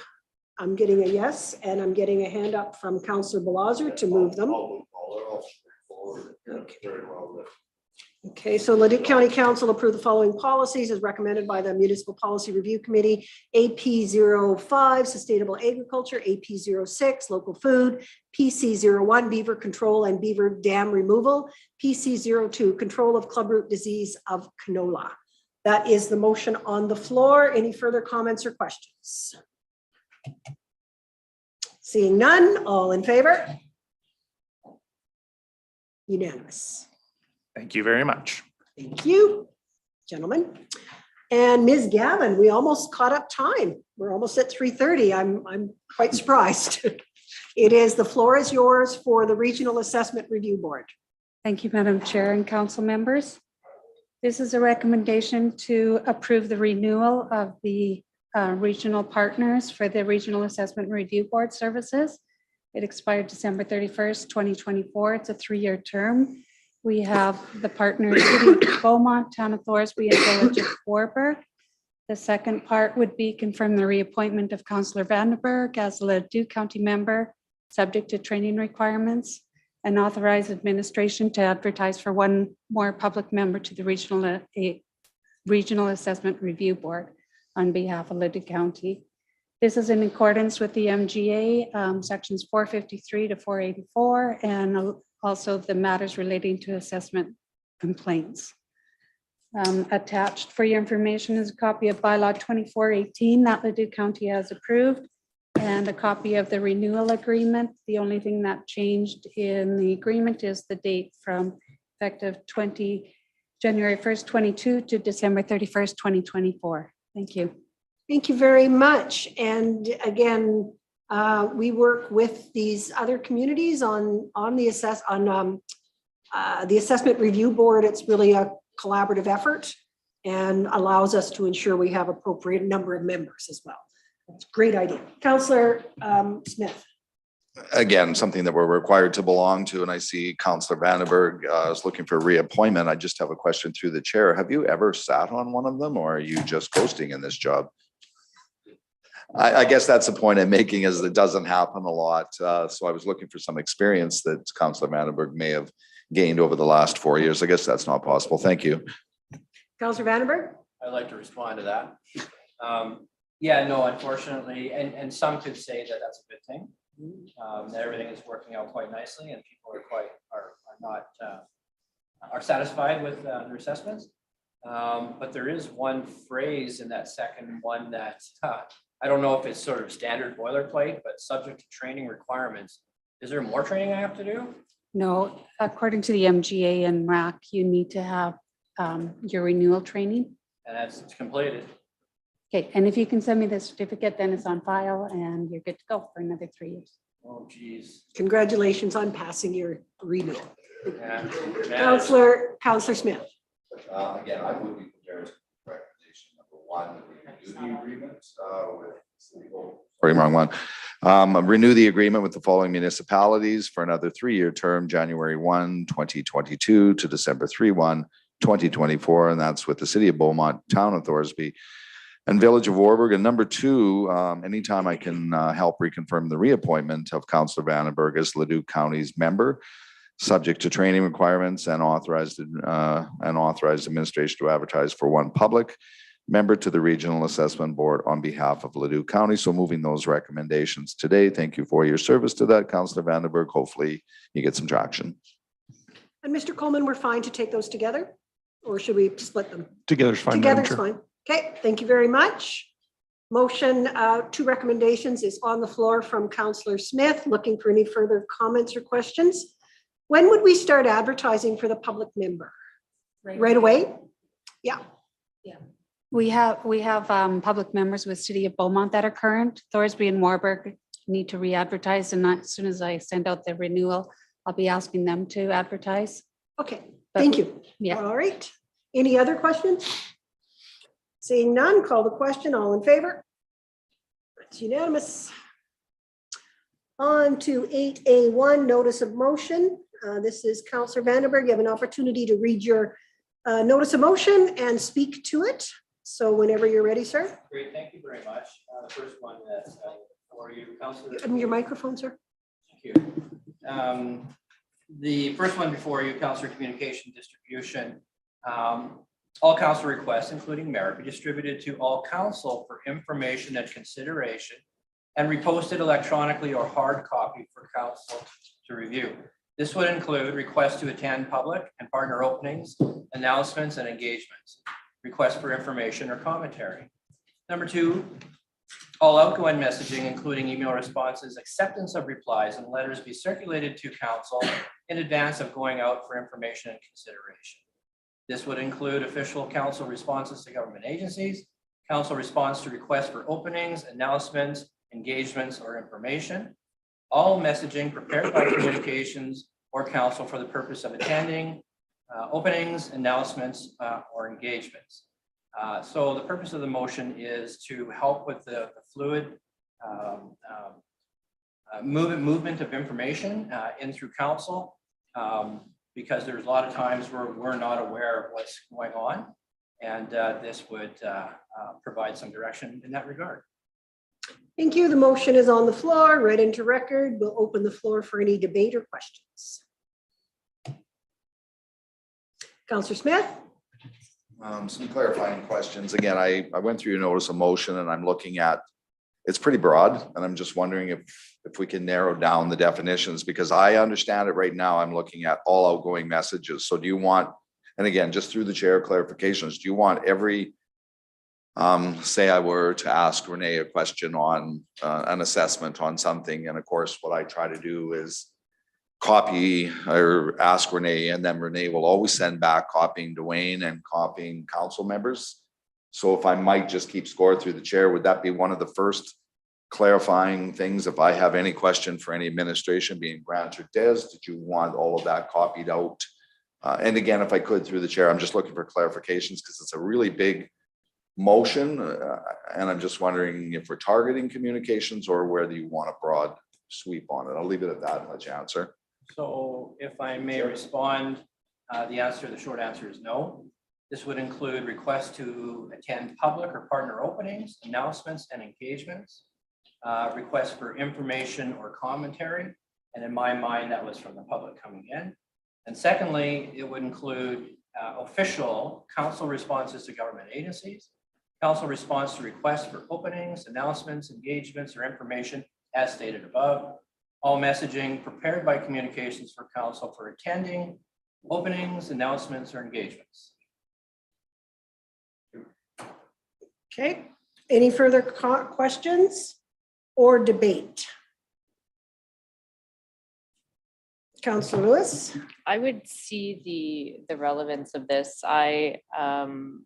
I'm getting a yes, and I'm getting a hand up from Councillor Balazer to move them. Okay, so Leduc County Council approved the following policies as recommended by the Municipal Policy Review Committee. AP05, Sustainable Agriculture, AP06, Local Food, PC01, Beaver Control and Beaver Dam Removal, PC02, Control of Club Root Disease of Canola. That is the motion on the floor. Any further comments or questions? Seeing none, all in favor? Unanimous. Thank you very much. Thank you, gentlemen. And Ms. Gavin, we almost caught up time. We're almost at 3:30. I'm quite surprised. The floor is yours for the Regional Assessment Review Board. Thank you, Madam Chair and council members. This is a recommendation to approve the renewal of the regional partners for the Regional Assessment Review Board services. It expired December 31st, 2024. It's a 3-year term. We have the partners City of Beaumont, Town of Thorsby, and Village of Warburg. The second part would be confirm the reappointment of Councillor Vandenberg as a Leduc County member, subject to training requirements, and authorize administration to advertise for one more public member to the Regional Assessment Review Board on behalf of Leduc County. This is in accordance with the MGA, sections 453 to 484, and also the matters relating to assessment complaints. Attached for your information is a copy of bylaw 2418 that Leduc County has approved, and a copy of the renewal agreement. The only thing that changed in the agreement is the date from effective January 1st, 22 to December 31st, 2024. Thank you. Thank you very much. And again, we work with these other communities on the assessment review board. It's really a collaborative effort and allows us to ensure we have appropriate number of members as well. That's a great idea. Councillor Smith. Again, something that we're required to belong to, and I see Councillor Vandenberg is looking for reappointment. I just have a question through the chair. Have you ever sat on one of them, or are you just coasting in this job? I guess that's the point I'm making, is it doesn't happen a lot. So I was looking for some experience that Councillor Vandenberg may have gained over the last 4 years. I guess that's not possible. Thank you. Councillor Vandenberg. I'd like to respond to that. Yeah, no, unfortunately, and some could say that that's a good thing. That everything is working out quite nicely and people are satisfied with their assessments. But there is one phrase in that second one that I don't know if it's sort of standard boilerplate, but subject to training requirements. Is there more training I have to do? No, according to the MGA and RAC, you need to have your renewal training. And it's completed. Okay, and if you can send me the certificate, then it's on file and you're good to go for another 3 years. Oh, geez. Congratulations on passing your renewal. Yeah. Councillor Smith. Again, I would be prepared to recommendation number one, that we renew the agreement wrong one. Renew the agreement with the following municipalities for another 3-year term, January 1, 2022 to December 31, 2024. And that's with the City of Beaumont, Town of Thorsby, and Village of Warburg. And number two, anytime I can help reconfirm the reappointment of Councillor Vandenberg as Leduc County's member, subject to training requirements, and authorized administration to advertise for one public member to the Regional Assessment Board on behalf of Leduc County. So moving those recommendations today. Thank you for your service to that, Councillor Vandenberg. Hopefully you get some traction. And Mr. Coleman, we're fine to take those together, or should we split them? Together's fine. Together's fine. Okay, thank you very much. Motion, 2 recommendations is on the floor from Councillor Smith. Looking for any further comments or questions. When would we start advertising for the public member? Right away? Yeah. Yeah. We have public members with City of Beaumont that are current. Thorsby and Warburg need to re-advertise, and as soon as I send out the renewal, I'll be asking them to advertise. Okay, thank you. Yeah. All right. Any other questions? Seeing none, call the question. All in favor? That's unanimous. On to 8A1, notice of motion. This is Councillor Vandenberg. You have an opportunity to read your notice of motion and speak to it. So whenever you're ready, sir. Great, thank you very much. The first one that's for you, Councillor. Your microphone, sir. Thank you. The first one before you, Councillor Communication Distribution. All council requests, including merit, be distributed to all council for information and consideration and reposted electronically or hard copy for council to review. This would include requests to attend public and partner openings, announcements, and engagements, requests for information or commentary. Number 2, all outgoing messaging, including email responses, acceptance of replies, and letters be circulated to council in advance of going out for information and consideration. This would include official council responses to government agencies, council response to requests for openings, announcements, engagements, or information. All messaging prepared by communications or council for the purpose of attending openings, announcements, or engagements. So the purpose of the motion is to help with the fluid movement of information in through council, because there's a lot of times where we're not aware of what's going on, and this would provide some direction in that regard. Thank you. The motion is on the floor, read into record. We'll open the floor for any debate or questions. Councillor Smith. Some clarifying questions. Again, I went through your notice of motion and I'm looking at, it's pretty broad, and I'm just wondering if we can narrow down the definitions, because I understand it right now. I'm looking at all outgoing messages. So do you want, and again, just through the chair clarifications, do you want every, say I were to ask Renee a question on an assessment on something, and of course what I try to do is copy or ask Renee, and then Renee will always send back copying Dwayne and copying council members. So if I might just keep score through the chair, would that be one of the first clarifying things? If I have any question for any administration, being Grant or Des, did you want all of that copied out? And again, if I could through the chair, I'm just looking for clarifications because it's a really big motion. And I'm just wondering if we're targeting communications or whether you want a broad sweep on it. I'll leave it at that and let you answer. So if I may respond, the short answer is no. This would include requests to attend public or partner openings, announcements and engagements, requests for information or commentary. And in my mind, that was from the public coming in. And secondly, it would include official council responses to government agencies, council response to requests for openings, announcements, engagements, or information as stated above. All messaging prepared by communications for council for attending openings, announcements, or engagements. Okay, any further questions or debate? Councillor Lewis? I would see the relevance of this. I am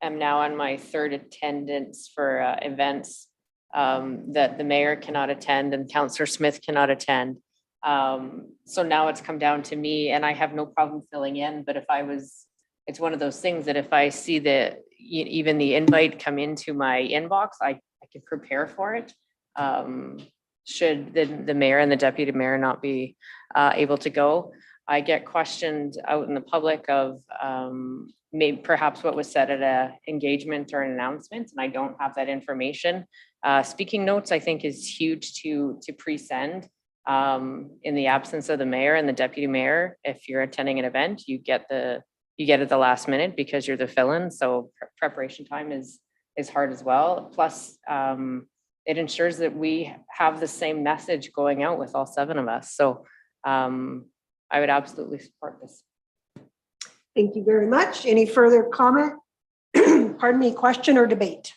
now on my third attendance for events that the mayor cannot attend and Councillor Smith cannot attend. So now it's come down to me and I have no problem filling in, but it's one of those things that if I see even the invite come into my inbox, I can prepare for it. Should the mayor and the deputy mayor not be able to go. I get questioned out in the public of maybe perhaps what was said at an engagement or an announcement, and I don't have that information. Speaking notes, I think, is huge to pre-send in the absence of the mayor and the deputy mayor. If you're attending an event, you get it at the last minute because you're the fill-in. So preparation time is hard as well. Plus, it ensures that we have the same message going out with all 7 of us. So I would absolutely support this. Thank you very much. Any further comment? Pardon me, question or debate?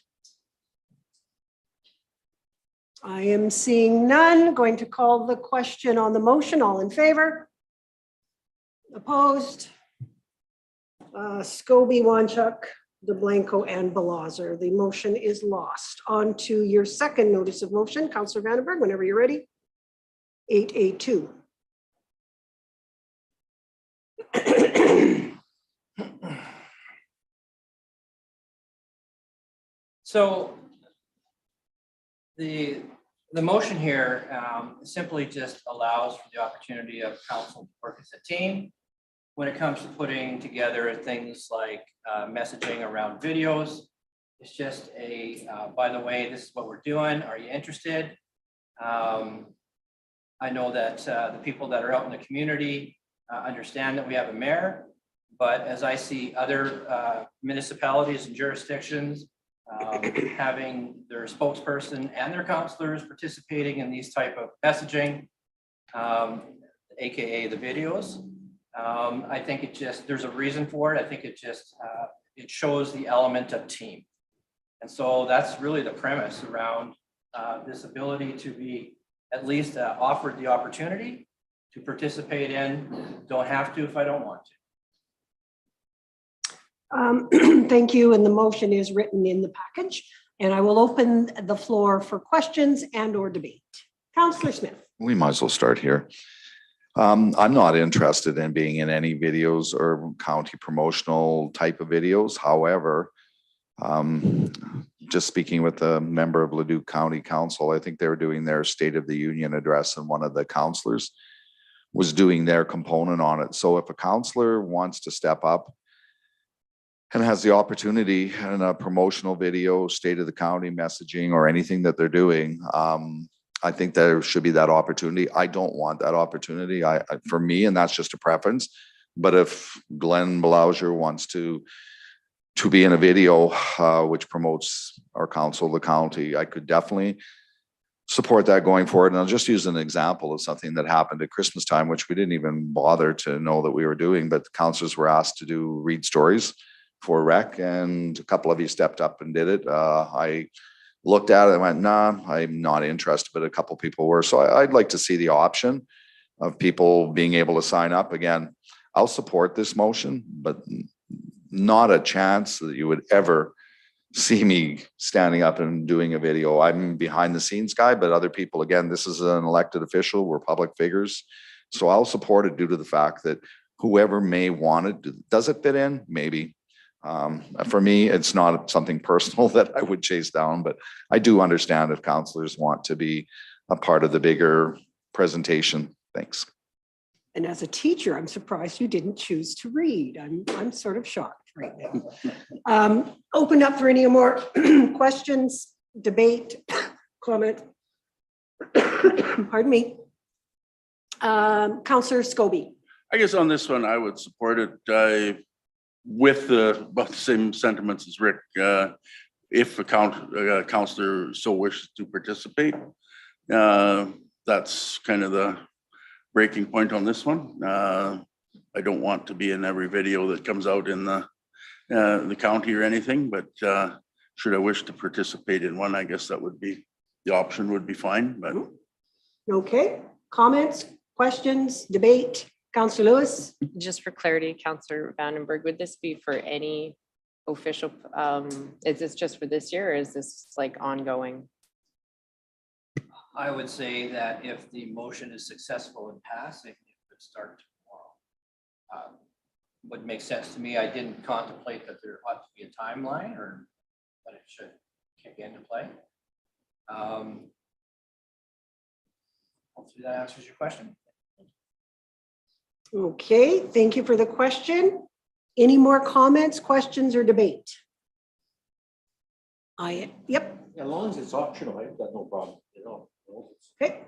I am seeing none. Going to call the question on the motion. All in favor? Opposed? Scobie, Wanchuk, DeBlanco, and Belazer. The motion is lost. On to your second notice of motion. Councillor Vandenberg, whenever you're ready. 8A2. So the motion here simply just allows for the opportunity of council to work as a team when it comes to putting together things like messaging around videos. It's just by the way, this is what we're doing. Are you interested? I know that the people that are out in the community understand that we have a mayor, but as I see other municipalities and jurisdictions having their spokesperson and their councillors participating in these type of messaging, AKA the videos, I think there's a reason for it. I think it shows the element of team. And so that's really the premise around this ability to be at least offered the opportunity to participate in. Don't have to if I don't want to. Thank you. And the motion is written in the package. And I will open the floor for questions and or debate. Councillor Smith. We might as well start here. I'm not interested in being in any videos or county promotional type of videos. However, just speaking with a member of Leduc County Council, I think they were doing their State of the Union address and one of the councillors was doing their component on it. So if a councillor wants to step up and has the opportunity in a promotional video, state of the county messaging or anything that they're doing, I think there should be that opportunity. I don't want that opportunity for me, and that's just a preference. But if Glenn Belazer wants to be in a video which promotes our council, the county, I could definitely support that going forward. And I'll just use an example of something that happened at Christmas time, which we didn't even bother to know that we were doing, but the councillors were asked to read stories for rec, and a couple of you stepped up and did it. I looked at it and went, nah, I'm not interested, but a couple people were. So I'd like to see the option of people being able to sign up. Again, I'll support this motion, but not a chance that you would ever see me standing up and doing a video. I'm behind the scenes guy, but other people, again, this is an elected official, we're public figures. So I'll support it due to the fact that whoever may want it, does it fit in? Maybe. For me, it's not something personal that I would chase down, but I do understand if councillors want to be a part of the bigger presentation. Thanks. And as a teacher, I'm surprised you didn't choose to read. I'm sort of shocked right now. Open up for any more questions, debate, comment. Pardon me. Councillor Scobie. I guess on this one, I would support it with about the same sentiments as Rick. If a councillor so wishes to participate, that's kind of the breaking point on this one. I don't want to be in every video that comes out in the county or anything, but should I wish to participate in one, I guess that would be, the option would be fine, but. Okay, comments, questions, debate? Councillor Lewis? Just for clarity, Councillor Vandenberg, would this be for any official, is this just for this year or is this like ongoing? I would say that if the motion is successful in passing, it would start tomorrow. Would make sense to me. I didn't contemplate that there ought to be a timeline or that it should kick into play. Hopefully that answers your question. Okay, thank you for the question. Any more comments, questions, or debate? Yep. As long as it's optional, I've got no problem, you know. Okay.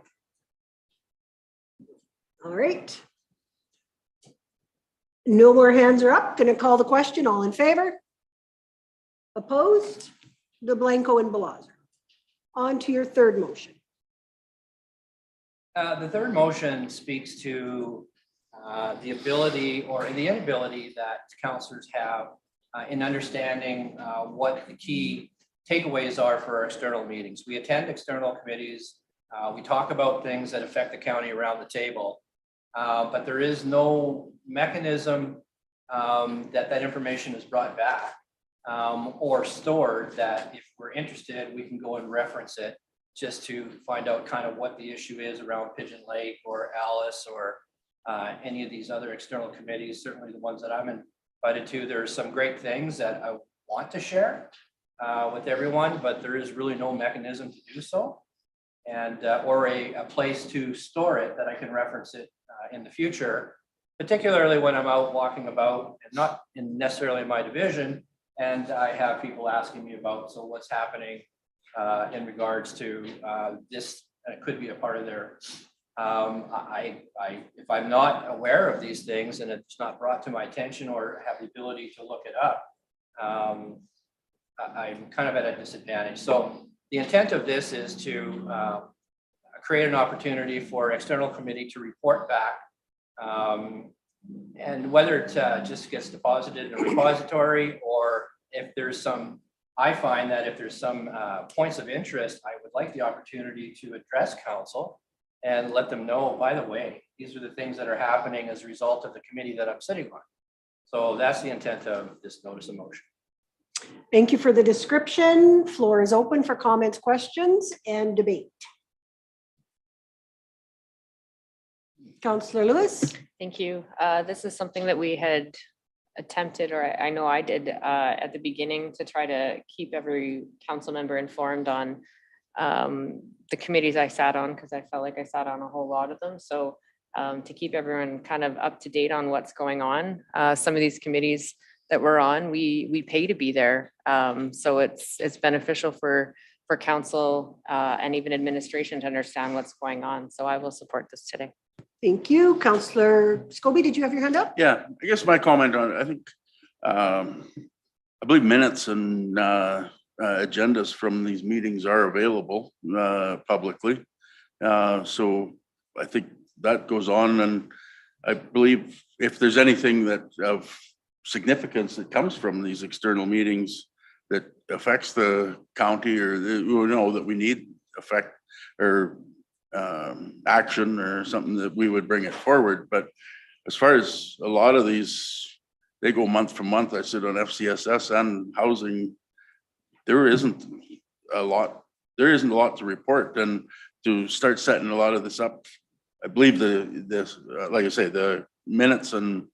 All right. No more hands are up. Going to call the question. All in favor? Opposed? DeBlanco and Balazer. On to your third motion. The third motion speaks to the ability or the inability that councillors have in understanding what the key takeaways are for our external meetings. We attend external committees. We talk about things that affect the county around the table, but there is no mechanism that information is brought back or stored that if we're interested, we can go and reference it just to find out kind of what the issue is around Pigeon Lake or Alice or any of these other external committees, certainly the ones that I'm invited to. There are some great things that I want to share with everyone, but there is really no mechanism to do so. And or a place to store it that I can reference it in the future, particularly when I'm out walking about and not in necessarily my division. And I have people asking me about, so what's happening in regards to this, it could be a part of their, if I'm not aware of these things and it's not brought to my attention or have the ability to look it up, I'm kind of at a disadvantage. So the intent of this is to create an opportunity for external committee to report back, and whether it just gets deposited in a repository or if there's some, I find that if there's some points of interest, I would like the opportunity to address council and let them know, by the way, these are the things that are happening as a result of the committee that I'm sitting on. So that's the intent of this notice of motion. Thank you for the description. Floor is open for comments, questions, and debate. Councillor Lewis. Thank you. This is something that we had attempted, or I know I did at the beginning, to try to keep every council member informed on the committees I sat on, because I felt like I sat on a whole lot of them. So to keep everyone kind of up to date on what's going on. Some of these committees that we're on, we pay to be there. So it's beneficial for council and even administration to understand what's going on. So I will support this today. Thank you. Councillor Scobie, did you have your hand up? Yeah, I guess my comment on it, I think, I believe minutes and agendas from these meetings are available publicly. So I think that goes on, and I believe if there's anything that of significance that comes from these external meetings that affects the county or that we need effect or action or something, that we would bring it forward. But as far as a lot of these, they go month from month. I sit on FCSS and housing there isn't a lot to report, and to start setting a lot of this up. I believe like I say, the minutes and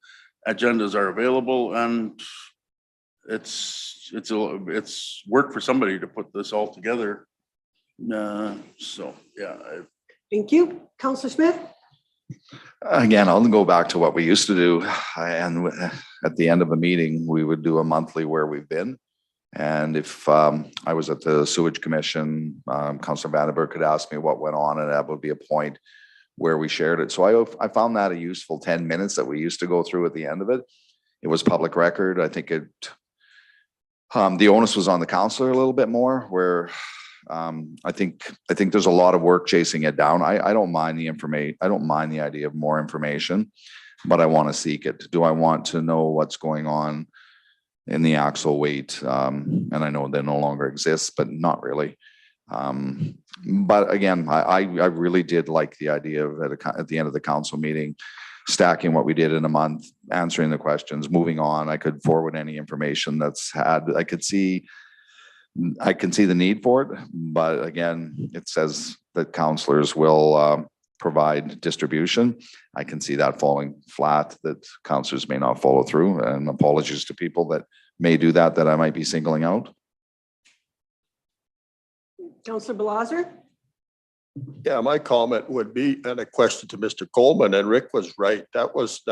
agendas are available, and it's work for somebody to put this all together. So, yeah. Thank you. Counselor Smith? Again, I'll go back to what we used to do. And at the end of a meeting, we would do a monthly where we've been. And if I was at the sewage commission, Councillor Vandenberg could ask me what went on, and that would be a point where we shared it. So I found that a useful 10 minutes that we used to go through at the end of it. It was public record. I think the onus was on the councillor a little bit more, where I think there's a lot of work chasing it down. I don't mind the information. I don't mind the idea of more information, but I want to seek it. Do I want to know what's going on in the axle weight? And I know they no longer exist, but not really. But again, I really did like the idea of at the end of the council meeting, stacking what we did in a month, answering the questions, moving on. I could forward any information I can see the need for it, but again, it says that councillors will provide distribution. I can see that falling flat, that councillors may not follow through, and apologies to people that may do that I might be singling out. Councillor Blaser? Yeah, my comment would be, and a question to Mr. Coleman, and Rick was right. That was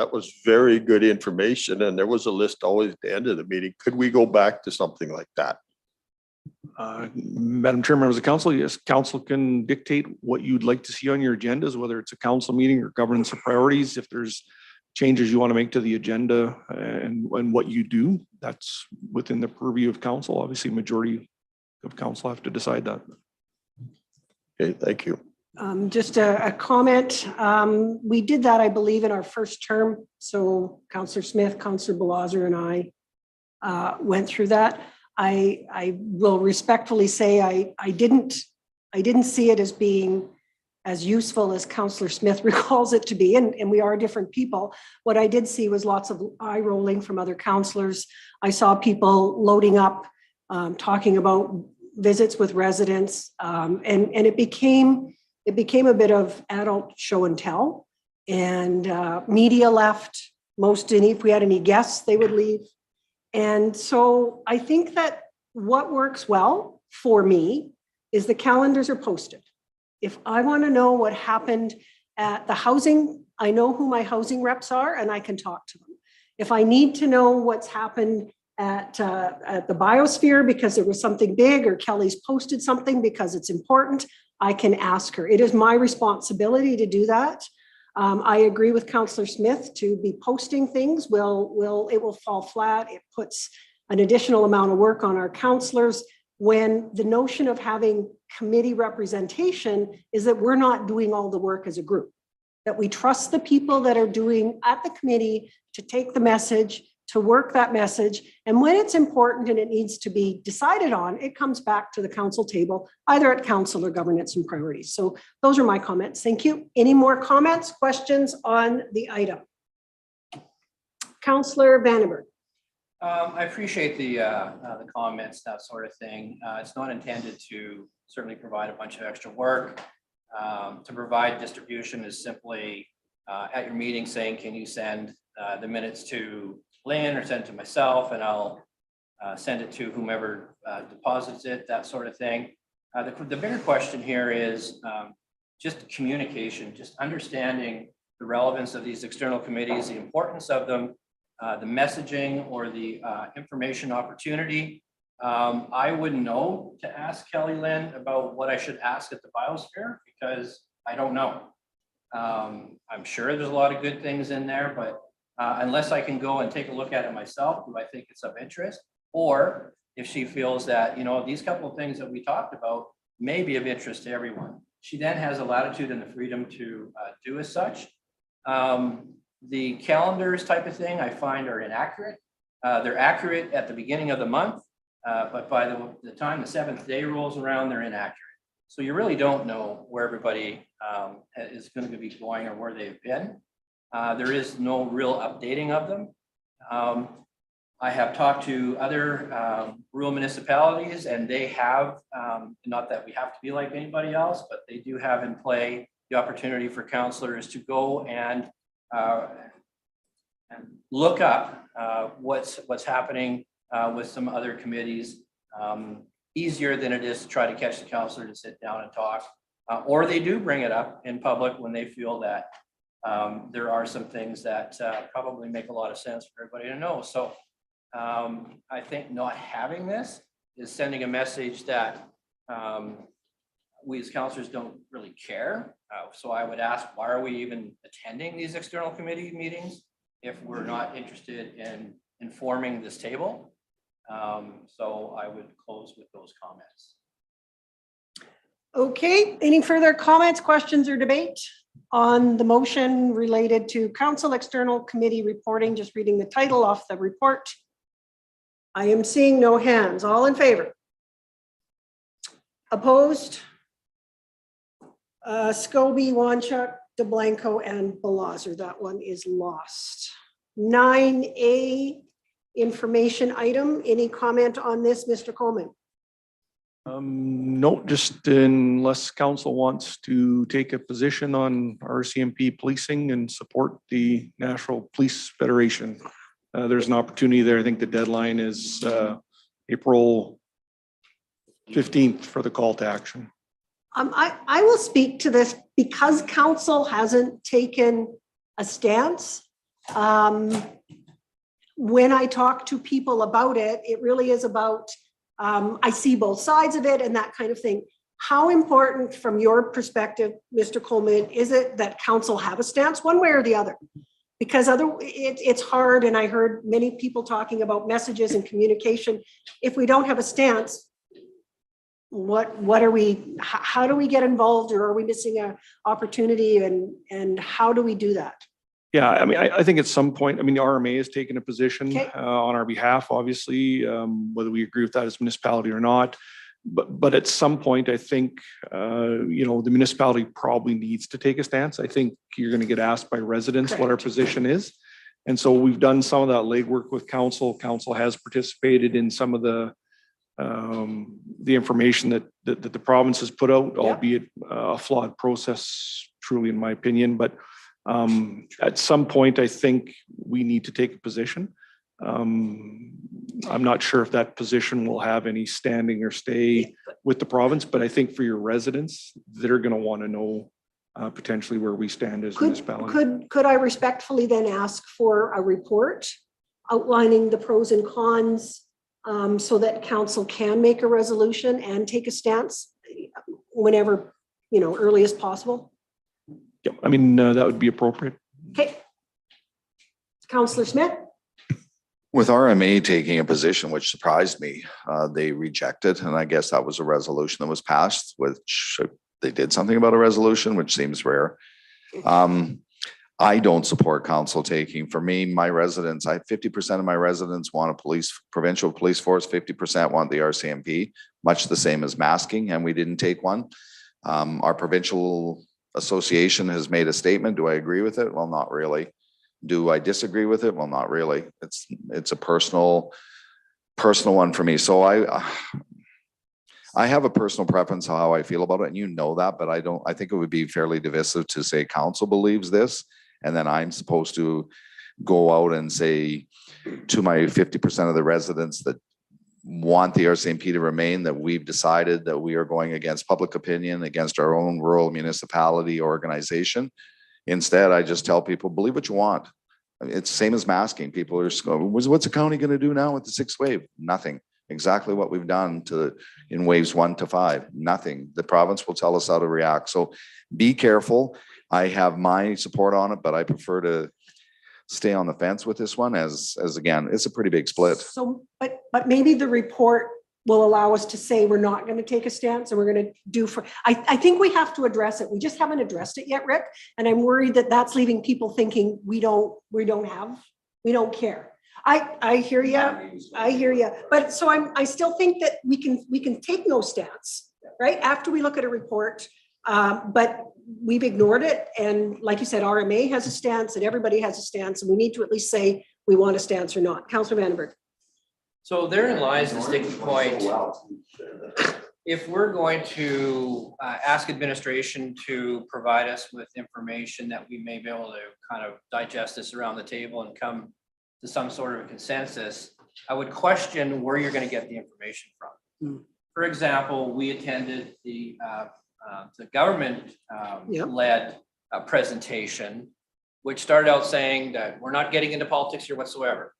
very good information, and there was a list always at the end of the meeting. Could we go back to something like that? Madam Chair, members of council, yes, council can dictate what you'd like to see on your agendas, whether it's a council meeting or governance of priorities. If there's changes you want to make to the agenda and what you do, that's within the purview of council. Obviously, majority of council have to decide that. Okay, thank you. Just a comment. We did that, I believe, in our first term. So Councillor Smith, Councillor Blaser, and I went through that. I will respectfully say I didn't see it as being as useful as Councillor Smith recalls it to be, and we are different people. What I did see was lots of eye rolling from other councillors. I saw people loading up, talking about visits with residents, and it became a bit of adult show and tell, and media left. If we had any guests, they would leave. And so I think that what works well for me is the calendars are posted. If I want to know what happened at the housing, I know who my housing reps are and I can talk to them. If I need to know what's happened at the biosphere because there was something big, or Kelly's posted something because it's important, I can ask her. It is my responsibility to do that. I agree with Councillor Smith to be posting things. It will fall flat. It puts an additional amount of work on our councillors, when the notion of having committee representation is that we're not doing all the work as a group, that we trust the people that are doing at the committee to take the message, to work that message. And when it's important and it needs to be decided on, it comes back to the council table, either at council or governance and priorities. So those are my comments. Thank you. Any more comments, questions on the item? Councillor Vandenberg. I appreciate the comments, that sort of thing. It's not intended to certainly provide a bunch of extra work. To provide distribution is simply at your meeting saying, can you send the minutes to Lynn or send it to myself, and I'll send it to whomever deposits it, that sort of thing. The bigger question here is just communication, just understanding the relevance of these external committees, the importance of them, the messaging or the information opportunity. I wouldn't know to ask Kelly Lynn about what I should ask at the biosphere, because I don't know. I'm sure there's a lot of good things in there, but unless I can go and take a look at it myself, do I think it's of interest? Or if she feels that, these couple of things that we talked about may be of interest to everyone, she then has the latitude and the freedom to do as such. The calendars type of thing I find are inaccurate. They're accurate at the beginning of the month, but by the time the 7th day rolls around, they're inaccurate. So you really don't know where everybody is going to be going or where they've been. There is no real updating of them. I have talked to other rural municipalities and they have, not that we have to be like anybody else, but they do have in play the opportunity for counselors to go and look up what's happening with some other committees. Easier than it is to try to catch the counselor to sit down and talk. Or they do bring it up in public when they feel that there are some things that probably make a lot of sense for everybody to know. So I think not having this is sending a message that we as counselors don't really care. So I would ask, why are we even attending these external committee meetings if we're not interested in informing this table? So I would close with those comments. Okay, any further comments, questions, or debate on the motion related to council external committee reporting? Just reading the title off the report. I am seeing no hands. All in favor? Opposed? Scobie, Wanchuk, DeBlanco, and Belazer. That one is lost. 9A, information item. Any comment on this, Mr. Coleman? No, just unless council wants to take a position on RCMP policing and support the National Police Federation. There's an opportunity there. I think the deadline is April 15th for the call to action. I will speak to this because council hasn't taken a stance. When I talk to people about it, it really is about, I see both sides of it and that kind of thing. How important from your perspective, Mr. Coleman, is it that council have a stance one way or the other? Because it's hard, and I heard many people talking about messages and communication. If we don't have a stance, what are we, how do we get involved, or are we missing an opportunity, and how do we do that? Yeah, I mean, I think at some point, I mean, the RMA has taken a position on our behalf, obviously, whether we agree with that as municipality or not. But at some point, I think, you know, the municipality probably needs to take a stance. I think you're going to get asked by residents what our position is. And so we've done some of that legwork with council. Council has participated in some of the information that the province has put out, albeit a flawed process, truly, in my opinion. But at some point, I think we need to take a position. I'm not sure if that position will have any standing or stay with the province, but I think for your residents, they're going to want to know potentially where we stand as a municipality. Could I respectfully then ask for a report outlining the pros and cons so that council can make a resolution and take a stance whenever, you know, early as possible? Yeah, I mean, that would be appropriate. Okay. Councillor Smith. With RMA taking a position, which surprised me, they rejected, and I guess that was a resolution that was passed, which they did something about a resolution, which seems rare. I don't support council taking. For me, my residents, 50% of my residents want a provincial police force, 50% want the RCMP, much the same as masking, and we didn't take one. Our provincial association has made a statement. Do I agree with it? Well, not really. Do I disagree with it? Well, not really. It's a personal one for me. So I have a personal preference of how I feel about it, and you know that, but I think it would be fairly divisive to say council believes this, and then I'm supposed to go out and say to my 50% of the residents that want the RCMP to remain, that we've decided that we are going against public opinion, against our own rural municipality organization. Instead, I just tell people, believe what you want. It's the same as masking. People are just going, what's the county going to do now with the sixth wave? Nothing. Exactly what we've done in waves 1 to 5. Nothing. The province will tell us how to react. So be careful. I have my support on it, but I prefer to stay on the fence with this one as again, it's a pretty big split. So, but maybe the report will allow us to say we're not going to take a stance and we're going to do I think we have to address it. We just haven't addressed it yet, Rick. And I'm worried that that's leaving people thinking we don't care. I hear you. I hear you. But so I still think that we can take no stance, right? After we look at a report, but we've ignored it. And like you said, RMA has a stance and everybody has a stance, and we need to at least say we want a stance or not. Councillor Vandenberg. So therein lies the sticking point. If we're going to ask administration to provide us with information that we may be able to kind of digest this around the table and come to some sort of a consensus, I would question where you're going to get the information from. For example, we attended the government led presentation, which started out saying that we're not getting into politics here whatsoever.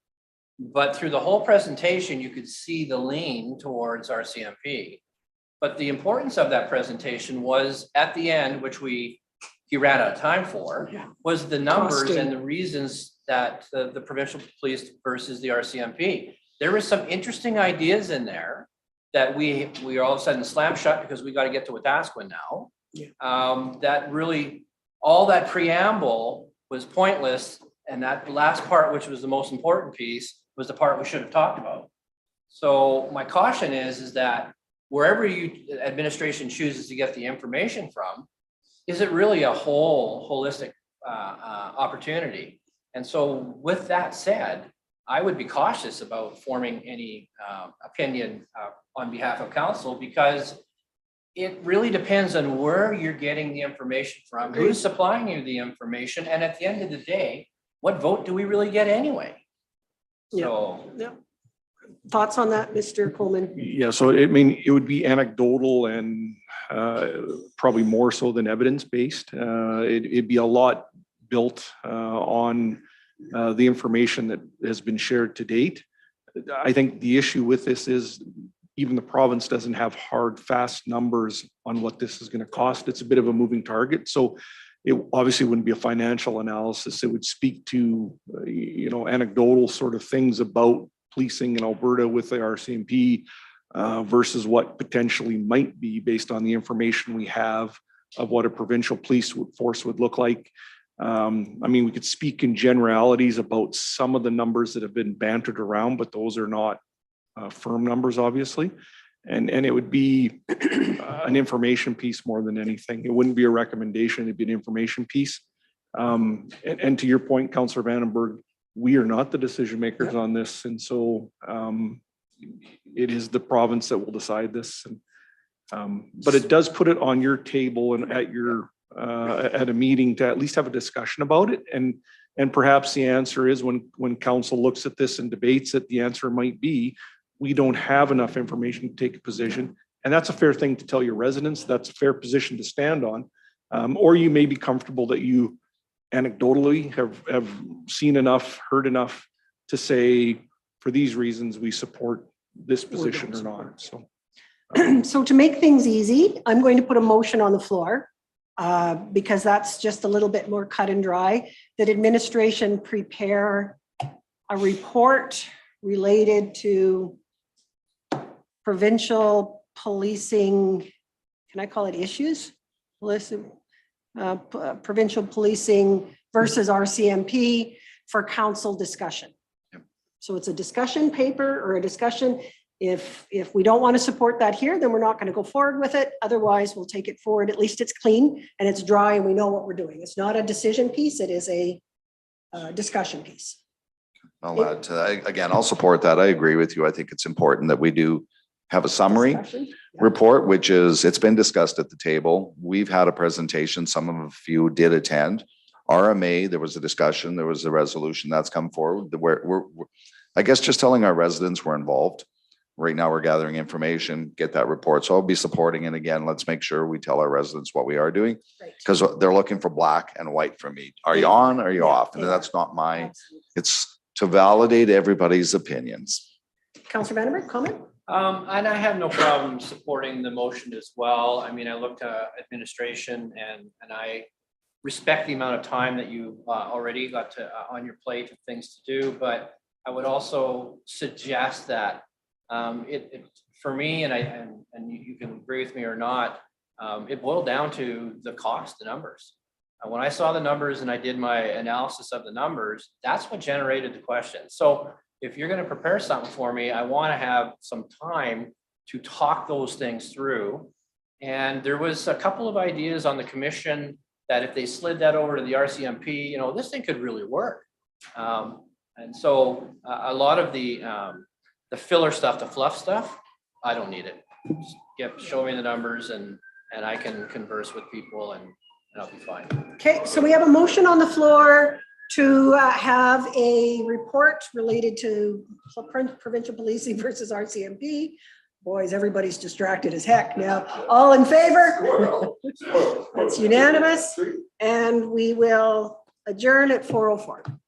But through the whole presentation, you could see the lean towards RCMP. But the importance of that presentation was at the end, which he ran out of time for, was the numbers and the reasons that the provincial police versus the RCMP. There was some interesting ideas in there that we all of a sudden slam shut because we got to get to Wetaskiwin now. That really, all that preamble was pointless. And that last part, which was the most important piece, was the part we should have talked about. So my caution is that wherever administration chooses to get the information from, is it really a holistic opportunity? And so with that said, I would be cautious about forming any opinion on behalf of council, because it really depends on where you're getting the information from, who's supplying you the information, and at the end of the day, what vote do we really get anyway? So, Thoughts on that, Mr. Coleman? Yeah, so it would be anecdotal and probably more so than evidence-based. It'd be a lot built on the information that has been shared to date. I think the issue with this is even the province doesn't have hard, fast numbers on what this is going to cost. It's a bit of a moving target. So it obviously wouldn't be a financial analysis. It would speak to, anecdotal sort of things about policing in Alberta with the RCMP versus what potentially might be based on the information we have of what a provincial police force would look like. We could speak in generalities about some of the numbers that have been bantered around, but those are not firm numbers, obviously. And it would be an information piece more than anything. It wouldn't be a recommendation, it'd be an information piece. And to your point, Councillor Vandenberg, we are not the decision makers on this. And so it is the province that will decide this. But it does put it on your table and at a meeting to at least have a discussion about it. And perhaps the answer is when council looks at this and debates it, the answer might be, we don't have enough information to take a position. And that's a fair thing to tell your residents. That's a fair position to stand on. Or you may be comfortable that you anecdotally have seen enough, heard enough to say, for these reasons, we support this position or not. So, So to make things easy, I'm going to put a motion on the floor because that's just a little bit more cut and dry, that administration prepare a report related to provincial policing, can I call it issues? Provincial policing versus RCMP for council discussion. So it's a discussion paper or a discussion. If we don't want to support that here, then we're not going to go forward with it. Otherwise, we'll take it forward. At least it's clean and it's dry and we know what we're doing. It's not a decision piece. It is a discussion piece. I'll add to that. Again, I'll support that. I agree with you. I think it's important that we do have a summary report, which is, it's been discussed at the table. We've had a presentation. Some of you did attend. RMA, there was a discussion, there was a resolution that's come forward. We're I guess just telling our residents we're involved. Right now we're gathering information, get that report. So I'll be supporting it. Again, let's make sure we tell our residents what we are doing, because they're looking for black and white from me. Are you on? Are you off? And that's not it's to validate everybody's opinions. Councillor Vandenberg, comment? And I have no problem supporting the motion as well. I mean, I looked at administration and I respect the amount of time that you already got on your plate of things to do, but I would also suggest that for me, and you can agree with me or not, it boiled down to the cost, the numbers. When I saw the numbers and I did my analysis of the numbers, that's what generated the question. So if you're going to prepare something for me, I want to have some time to talk those things through. And there was a couple of ideas on the commission that if they slid that over to the RCMP, this thing could really work. And so a lot of the the filler stuff, the fluff stuff, I don't need it. Just show me the numbers and I can converse with people and I'll be fine. Okay, so we have a motion on the floor to have a report related to provincial policing versus RCMP. Boys, everybody's distracted as heck now. All in favor? That's unanimous. And we will adjourn at 4:04.